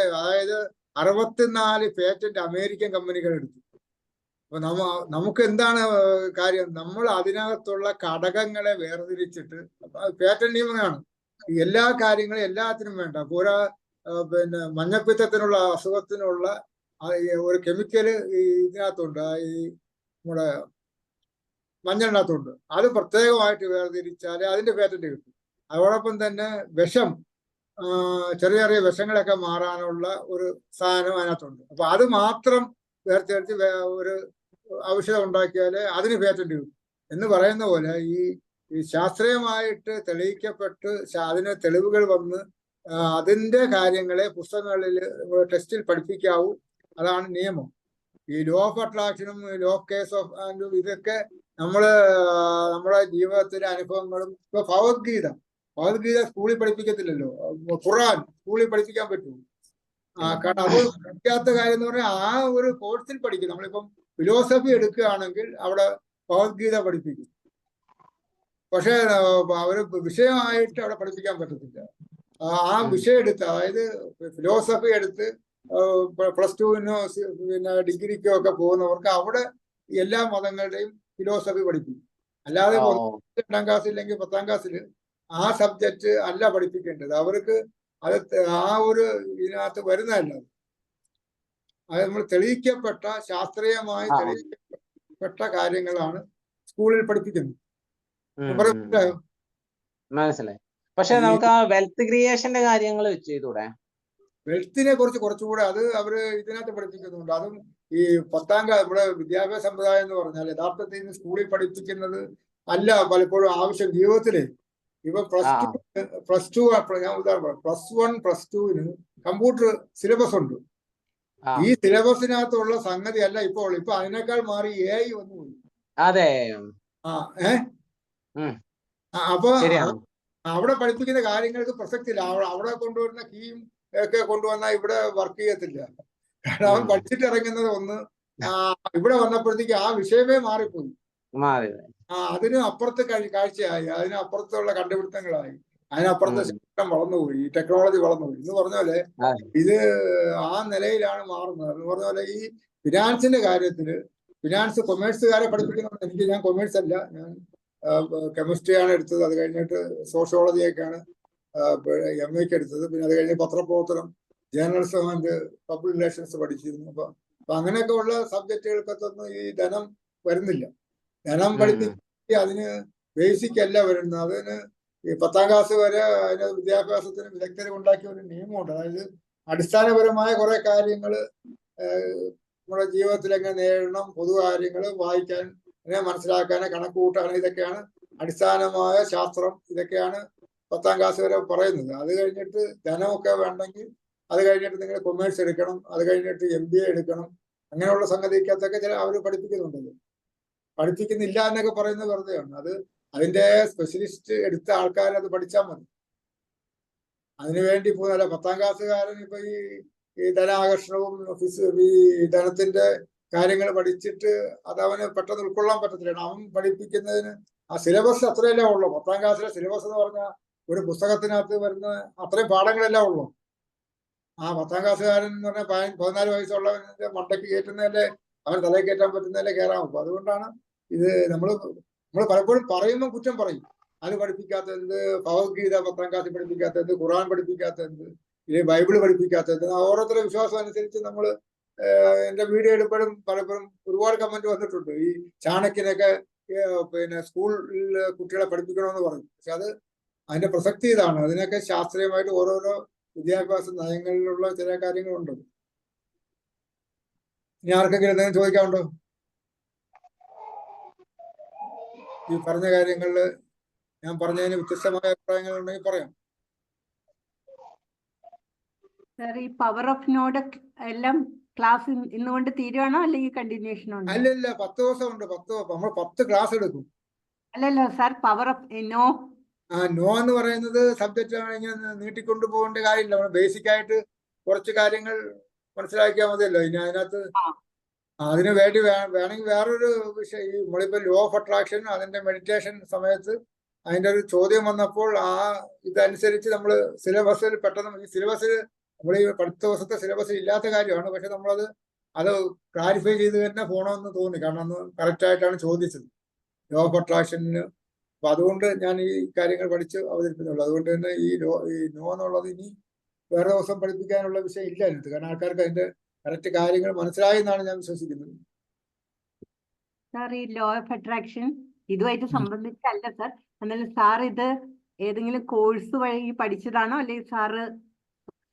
അതായത് 64 പേറ്റന്റ് അമേരിക്കൻ കമ്പനികൾ എടുത്തു. അപ്പൊ നമുക്ക് എന്താണ് കാര്യം? നമ്മൾ അതിനകത്തുള്ള ഘടകങ്ങളെ വേർതിരിച്ചിട്ട്, പേറ്റന്റ് നിയമമാണ് എല്ലാ കാര്യങ്ങളും എല്ലാത്തിനും വേണ്ട. പോരാ പിന്നെ മഞ്ഞപ്പിത്തത്തിനുള്ള അസുഖത്തിനുള്ള ഒരു കെമിക്കല് ഇതിനകത്തുണ്ട്, ഈ നമ്മുടെ മഞ്ഞളിനകത്തുണ്ട്. അത് പ്രത്യേകമായിട്ട് വേർതിരിച്ചാല് അതിന്റെ പേറ്റന്റ് കിട്ടും. അതോടൊപ്പം തന്നെ വിഷം, ചെറിയ ചെറിയ വിഷങ്ങളൊക്കെ മാറാനുള്ള ഒരു സാധനം അതിനകത്തുണ്ട്. അപ്പൊ അത് മാത്രം വേർതിരിച്ച് ഒരു ഔഷധം ഉണ്ടാക്കിയാല് അതിന് പേറ്റന്റ് കിട്ടും എന്ന് പറയുന്ന പോലെ ഈ ശാസ്ത്രീയമായിട്ട് തെളിയിക്കപ്പെട്ട് അതിന് തെളിവുകൾ വന്ന് അതിന്റെ കാര്യങ്ങളെ പുസ്തകങ്ങളിൽ ടെസ്റ്റിൽ പഠിപ്പിക്കാവൂ. അതാണ് നിയമം. ഈ ലോ ഓഫ് അട്രാക്ഷനും ലോ ഓഫ് കേസ് ഓഫ് ആൻഡും ഇതൊക്കെ നമ്മുടെ ജീവിതത്തിലെ അനുഭവങ്ങളും. ഇപ്പൊ ഭഗവത്ഗീത സ്കൂളിൽ പഠിപ്പിക്കത്തില്ലല്ലോ. ഖുർആൻ സ്കൂളിൽ പഠിപ്പിക്കാൻ പറ്റുമോ? കാരണം അത് പഠിക്കാത്ത കാര്യം എന്ന് പറഞ്ഞാൽ ആ ഒരു കോഴ്സിൽ പഠിക്കും. നമ്മളിപ്പം ഫിലോസഫി എടുക്കുകയാണെങ്കിൽ അവിടെ ഭഗവത്ഗീത പഠിപ്പിക്കും. പക്ഷെ അവര് വിഷയമായിട്ട് അവിടെ പഠിപ്പിക്കാൻ പറ്റത്തില്ല. ആ വിഷയം എടുത്ത്, അതായത് ഫിലോസഫി എടുത്ത് +2-നോ പിന്നെ ഡിഗ്രിക്കോ ഒക്കെ പോകുന്നവർക്ക് അവിടെ എല്ലാ മതങ്ങളുടെയും ഫിലോസഫി പഠിപ്പിക്കും. അല്ലാതെ 2ാം ക്ലാസ് ഇല്ലെങ്കിൽ 10ാം ക്ലാസ്സിൽ ആ സബ്ജക്റ്റ് അല്ല പഠിപ്പിക്കേണ്ടത്. അവർക്ക് അത് ആ ഒരു ഇതിനകത്ത് വരുന്നതല്ല. അത് നമ്മൾ തെളിയിക്കപ്പെട്ട, ശാസ്ത്രീയമായി തെളിയിക്കപ്പെട്ട കാര്യങ്ങളാണ് സ്കൂളിൽ പഠിപ്പിക്കുന്നത്. മനസ്സിലായി. പക്ഷെ നമുക്ക് ആ വെൽത്ത് ക്രിയേഷന്റെ കാര്യങ്ങൾ ചെയ്തൂടെ? വെൽത്തിനെ കുറിച്ച് കുറച്ചുകൂടെ അത് അവര് ഇതിനകത്ത് പഠിപ്പിക്കുന്നുണ്ട്. അതും ഈ 10ാം ക്ലാസ് നമ്മുടെ വിദ്യാഭ്യാസ സമ്പ്രദായം എന്ന് പറഞ്ഞാൽ യഥാർത്ഥത്തിൽ സ്കൂളിൽ പഠിപ്പിക്കുന്നത് അല്ല പലപ്പോഴും ആവശ്യം ജീവിതത്തില്. ഇപ്പൊ ഞാൻ ഉദാഹരണം +1 +2-ന് കമ്പ്യൂട്ടർ സിലബസ് ഉണ്ട്. ഈ സിലബസിനകത്തുള്ള സംഗതി അല്ല ഇപ്പൊ അതിനേക്കാൾ മാറി AI വന്നുപോയി. അതെ. അപ്പൊ അവിടെ പഠിപ്പിക്കുന്ന കാര്യങ്ങൾക്ക് പ്രസക്തി ഇല്ല. അവിടെ കൊണ്ടുവരുന്ന കീയും ഒക്കെ കൊണ്ടുവന്നാൽ ഇവിടെ വർക്ക് ചെയ്യത്തില്ല. കാരണം അവൻ പഠിച്ചിട്ട് ഇറങ്ങുന്നത് ഒന്ന്, ഇവിടെ വന്നപ്പോഴത്തേക്ക് ആ വിഷയമേ മാറിപ്പോയി. അതിന് അപ്പുറത്ത് കാഴ്ചയായി, അതിനപ്പുറത്തുള്ള കണ്ടുപിടുത്തങ്ങളായി, അതിനപ്പുറത്തെ സിസ്റ്റം വളർന്നുപോയി, ഈ ടെക്നോളജി വളർന്നുപോയി എന്ന് പറഞ്ഞ പോലെ ഇത് ആ നിലയിലാണ് മാറുന്നത്. എന്ന് പറഞ്ഞ പോലെ ഈ ഫിനാൻസിന്റെ കാര്യത്തില് ഫിനാൻസ് കൊമേഴ്സുകാരെ പഠിപ്പിക്കുന്നുണ്ട്. ഞാൻ കൊമേഴ്സ് അല്ല, ഞാൻ കെമിസ്ട്രിയാണ് എടുത്തത്. അത് കഴിഞ്ഞിട്ട് സോഷ്യോളജിയൊക്കെയാണ് MA എടുത്തത്. പിന്നെ അത് കഴിഞ്ഞ് പത്രപ്രവർത്തനം, ജേർണലിസം ആൻഡ് പബ്ലിക് റിലേഷൻസ് പഠിച്ചിരുന്നു. അപ്പൊ അങ്ങനെയൊക്കെ ഉള്ള സബ്ജക്റ്റുകൾക്കൊന്നും ഈ ധനം വരുന്നില്ല. ധനം പഠിപ്പിക്കുക അതിന് ബേസിക് അല്ല വരുന്നത്. അതിന് ഈ 10ാം ക്ലാസ് വരെ അതിന് വിദ്യാഭ്യാസത്തിന് വിദഗ്ധരെ ഉണ്ടാക്കിയ ഒരു നിയമമുണ്ട്. അതായത് അടിസ്ഥാനപരമായ കുറെ കാര്യങ്ങൾ നമ്മുടെ ജീവിതത്തിൽ എങ്ങനെ നേരിടണം, പൊതുകാര്യങ്ങൾ വായിക്കാൻ, മനസ്സിലാക്കാൻ, കണക്ക് കൂട്ടാൻ, ഇതൊക്കെയാണ് അടിസ്ഥാനമായ ശാസ്ത്രം. ഇതൊക്കെയാണ് 10ാം ക്ലാസ് വരെ പറയുന്നത്. അത് കഴിഞ്ഞിട്ട് ധനമൊക്കെ വേണമെങ്കിൽ അത് കഴിഞ്ഞിട്ട് നിങ്ങൾ കൊമേഴ്സ് എടുക്കണം, അത് കഴിഞ്ഞിട്ട് MBA എടുക്കണം. അങ്ങനെയുള്ള സംഗതിക്കകത്തൊക്കെ ചില അവർ പഠിപ്പിക്കുന്നുണ്ടല്ലോ. പഠിപ്പിക്കുന്നില്ല എന്നൊക്കെ പറയുന്നത് വെറുതെയാണ്. അത് അതിന്റെ സ്പെഷ്യലിസ്റ്റ് എടുത്ത ആൾക്കാർ അത് പഠിച്ചാൽ മതി. അതിനുവേണ്ടി പോകുന്നല്ല 10ാം ക്ലാസ്സുകാരൻ ഇപ്പൊ ഈ ധനാകർഷണവും ഈ ധനത്തിന്റെ കാര്യങ്ങൾ പഠിച്ചിട്ട് അത് അവന് പെട്ടെന്ന് ഉൾക്കൊള്ളാൻ പറ്റത്തില്ല. അവൻ പഠിപ്പിക്കുന്നതിന് ആ സിലബസ് അത്രയല്ലേ ഉള്ളൂ. 10ാം ക്ലാസ്സിലെ സിലബസ് എന്ന് പറഞ്ഞാൽ ഒരു പുസ്തകത്തിനകത്ത് വരുന്ന അത്രയും പാഠങ്ങളെല്ലാം ഉള്ളൂ. ആ 10ാം ക്ലാസ്സുകാരൻ എന്ന് പറഞ്ഞാൽ 14 വയസ്സുള്ളവന്റെ മണ്ടയ്ക്ക് കയറ്റുന്നതല്ലേ, അവൻ തലയിൽ കയറ്റാൻ പറ്റുന്നതല്ലേ കയറാൻ നോക്കും. അതുകൊണ്ടാണ് ഇത് നമ്മൾ പലപ്പോഴും പറയുമ്പോൾ കുറ്റം പറയും. അത് പഠിപ്പിക്കാത്തത്, ഭഗവത്ഗീത 10ാം ക്ലാസ്സിൽ പഠിപ്പിക്കാത്തത്, ഖുർആൻ പഠിപ്പിക്കാത്തത്, ഇല്ലെങ്കിൽ ബൈബിള് പഠിപ്പിക്കാത്തത്. ഓരോരുത്തരുടെ വിശ്വാസം അനുസരിച്ച് നമ്മൾ എന്റെ വീഡിയോ എടുപ്പോഴും പലപ്പോഴും ഒരുപാട് കമന്റ് വന്നിട്ടുണ്ട്. ഈ ചാണക്യനൊക്കെ പിന്നെ സ്കൂളിൽ കുട്ടികളെ പഠിപ്പിക്കണമെന്ന് പറയും. പക്ഷെ അതിന്റെ പ്രസക്തി ഇതാണ്. അതിനൊക്കെ ശാസ്ത്രീയമായിട്ട് ഓരോരോ വിദ്യാഭ്യാസ നയങ്ങളിലുള്ള ചില കാര്യങ്ങളുണ്ട്. ഇനി ആർക്കെങ്കിലും എന്തെങ്കിലും ചോദിക്കാനുണ്ടോ? ഈ പറഞ്ഞ കാര്യങ്ങളിൽ ഞാൻ പറഞ്ഞതിന് വ്യത്യസ്തമായ അഭിപ്രായങ്ങൾ ഉണ്ടെങ്കിൽ പറയാം. സാർ, ഈ പവർ ഓഫ് നോഡ് എല്ലാം ക്ലാസ് ഇന്നുകൊണ്ട് തീരുവാണോ അല്ലെങ്കിൽ കണ്ടിന്യൂഷൻ ഉണ്ടോ? അല്ലല്ല, 10 ദിവസം ഉണ്ട്. നമ്മൾ 10 ക്ലാസ് എടുക്കും. അല്ലല്ലോ sir, power of no. No എന്ന് പറയുന്നത് സബ്ജക്റ്റ് ഇങ്ങനെ നീട്ടിക്കൊണ്ടു പോകേണ്ട കാര്യമില്ല. നമ്മൾ ബേസിക് ആയിട്ട് കുറച്ച് കാര്യങ്ങൾ മനസ്സിലാക്കിയാൽ മതിയല്ലോ. ഇനി അതിനകത്ത് അതിന് വേണ്ടി വേണമെങ്കിൽ വേറൊരു വിഷയം, ഈ നമ്മളിപ്പോ ലോ ഓഫ് അട്രാക്ഷൻ അതിന്റെ മെഡിറ്റേഷൻ സമയത്ത് അതിന്റെ ഒരു ചോദ്യം വന്നപ്പോൾ ഇതനുസരിച്ച് നമ്മൾ സിലബസിൽ പെട്ടെന്ന്, ഈ സിലബസിൽ നമ്മൾ ഈ 10 ദിവസത്തെ സിലബസിൽ ഇല്ലാത്ത കാര്യമാണ്. പക്ഷെ നമ്മളത് ക്ലാരിഫൈ ചെയ്ത് തന്നെ പോകണമെന്ന് തോന്നി. കാരണം അന്ന് കറക്റ്റ് ആയിട്ടാണ് ചോദിച്ചത് ലോ ഓഫ് അട്രാക്ഷന്. അപ്പൊ അതുകൊണ്ട് ഞാൻ ഈ കാര്യങ്ങൾ പഠിച്ച് അവതരിപ്പിക്കുന്നുള്ളൂ. അതുകൊണ്ട് തന്നെ ഈ നോ എന്നുള്ളത് ഇനി വേറെ ദിവസം പഠിപ്പിക്കാനുള്ള വിഷയം ഇല്ല അതിനകത്ത്. കാരണം ആൾക്കാർക്ക് അതിന്റെ കറക്റ്റ് കാര്യങ്ങൾ മനസ്സിലായി എന്നാണ് ഞാൻ വിശ്വസിക്കുന്നത്. സാർ, ഈ ലോ ഓഫ് അട്രാക്ഷൻ ഇതുമായിട്ട് സംബന്ധിച്ചല്ല സാർ. എന്നാലും സാർ ഇത് ഏതെങ്കിലും കോഴ്സ് വഴി പഠിച്ചതാണോ അല്ലെങ്കിൽ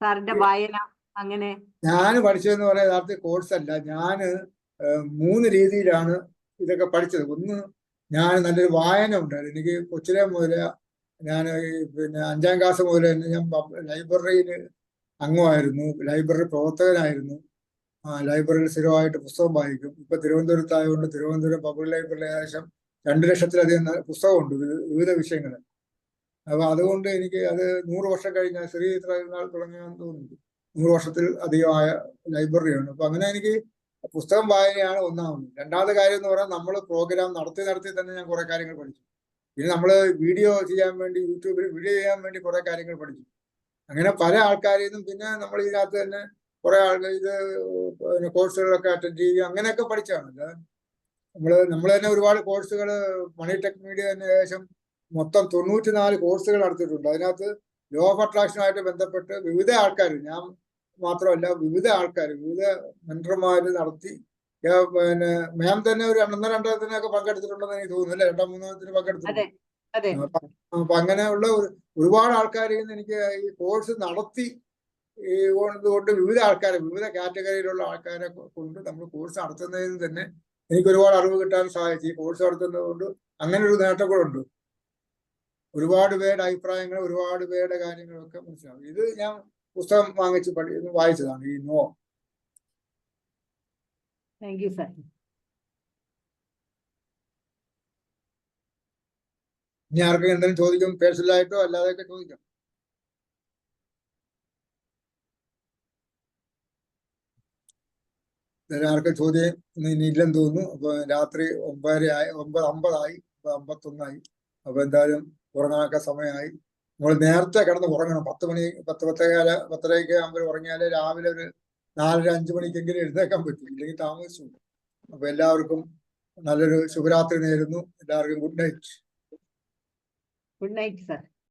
സാറിന്റെ വായന അങ്ങനെ? ഞാൻ പഠിച്ചതെന്ന് പറയാൻ യഥാർത്ഥ കോഴ്സ് അല്ല. ഞാന് 3 രീതിയിലാണ് ഇതൊക്കെ പഠിച്ചത്. ഒന്ന്, ഞാൻ നല്ലൊരു വായന ഉണ്ടായിരുന്നു. എനിക്ക് കൊച്ചിലെ മുതലേ ഞാൻ പിന്നെ 5ാം ക്ലാസ് മുതൽ തന്നെ ഞാൻ ലൈബ്രറിയിൽ അംഗമായിരുന്നു, ലൈബ്രറി പ്രവർത്തകനായിരുന്നു. ലൈബ്രറിയിൽ സ്ഥിരമായിട്ട് പുസ്തകം വായിക്കും. ഇപ്പൊ തിരുവനന്തപുരത്തായതുകൊണ്ട് തിരുവനന്തപുരം പബ്ലിക് ലൈബ്രറിയിൽ ഏകദേശം 2 ലക്ഷത്തിലധികം പുസ്തകമുണ്ട് വിവിധ വിഷയങ്ങൾ. അപ്പൊ അതുകൊണ്ട് എനിക്ക് അത് 100 വർഷം കഴിഞ്ഞ ശ്രീ നാൾ തുടങ്ങിയാന്ന് തോന്നുന്നു. 100 വർഷത്തിൽ അധികമായ ലൈബ്രറിയാണ്. അപ്പൊ അങ്ങനെ എനിക്ക് പുസ്തകം വായനയാണ് ഒന്നാമത്. രണ്ടാമത്തെ കാര്യം എന്ന് പറഞ്ഞാൽ നമ്മൾ പ്രോഗ്രാം നടത്തി തന്നെ ഞാൻ കുറെ കാര്യങ്ങൾ പഠിച്ചു. പിന്നെ നമ്മൾ വീഡിയോ ചെയ്യാൻ വേണ്ടി യൂട്യൂബിൽ വീഡിയോ ചെയ്യാൻ വേണ്ടി കുറെ കാര്യങ്ങൾ പഠിച്ചു. അങ്ങനെ പല ആൾക്കാരിൽ നിന്നും പിന്നെ നമ്മൾ ഇതിനകത്ത് തന്നെ കുറെ ആൾക്കാർ കോഴ്സുകളൊക്കെ അറ്റൻഡ് ചെയ്യുക, അങ്ങനെയൊക്കെ പഠിച്ചാണ്. നമ്മൾ തന്നെ ഒരുപാട് കോഴ്സുകൾ മണി ടെക് മീഡിയ തന്നെ ഏകദേശം മൊത്തം 94 കോഴ്സുകൾ നടത്തിയിട്ടുണ്ട്. അതിനകത്ത് ലോ ഓഫ് അട്രാക്ഷനുമായിട്ട് ബന്ധപ്പെട്ട് വിവിധ ആൾക്കാർ, ഞാൻ മാത്രമല്ല വിവിധ ആൾക്കാർ, വിവിധ മെന്റർമാര് നടത്തി. പിന്നെ മാം തന്നെ ഒരു 1-2 പങ്കെടുത്തിട്ടുണ്ടെന്ന് എനിക്ക് തോന്നുന്നു അല്ലെ? 2-3 പങ്കെടുത്തിട്ടുണ്ട്. അപ്പൊ അങ്ങനെയുള്ള ഒരുപാട് ആൾക്കാരിൽ നിന്ന് എനിക്ക് ഈ കോഴ്സ് നടത്തി കൊണ്ട് വിവിധ ആൾക്കാരെ, വിവിധ കാറ്റഗറിയിലുള്ള ആൾക്കാരെ കൊണ്ട് നമ്മൾ കോഴ്സ് നടത്തുന്നതിൽ തന്നെ എനിക്ക് ഒരുപാട് അറിവ് കിട്ടാൻ സാധിച്ചു. ഈ കോഴ്സ് നടത്തുന്നത് കൊണ്ട് അങ്ങനെ ഒരു നേട്ടങ്ങളുണ്ട്. ഒരുപാട് പേരുടെ അഭിപ്രായങ്ങൾ, ഒരുപാട് പേരുടെ കാര്യങ്ങളൊക്കെ മനസ്സിലാവും. ഇത് ഞാൻ പുസ്തകം വാങ്ങിച്ച് വായിച്ചതാണ് ഈ നോ. Thank you sir. ഇനി ആർക്കും എന്തെങ്കിലും ചോദിക്കും, പേഴ്സണലായിട്ടോ അല്ലാതെയൊക്കെ ചോദിക്കാം. ആർക്കും ചോദ്യം ഇനി ഇല്ലെന്ന് തോന്നുന്നു. അപ്പൊ രാത്രി 9:50 9:51 അപ്പൊ എന്തായാലും ഉറങ്ങാനൊക്കെ സമയമായി. നമ്മൾ നേരത്തെ കിടന്ന് ഉറങ്ങണം. 10 മണി 10:10 ആകുമ്പോൾ ഉറങ്ങിയാലേ രാവിലെ ഒരു 4-5 മണിക്കെങ്കിലും എഴുന്നേക്കാൻ പറ്റും. ഇല്ലെങ്കിൽ താമസിച്ചു. അപ്പൊ എല്ലാവർക്കും നല്ലൊരു ശുഭരാത്രി നേരുന്നു. എല്ലാവർക്കും good night. Good night sir.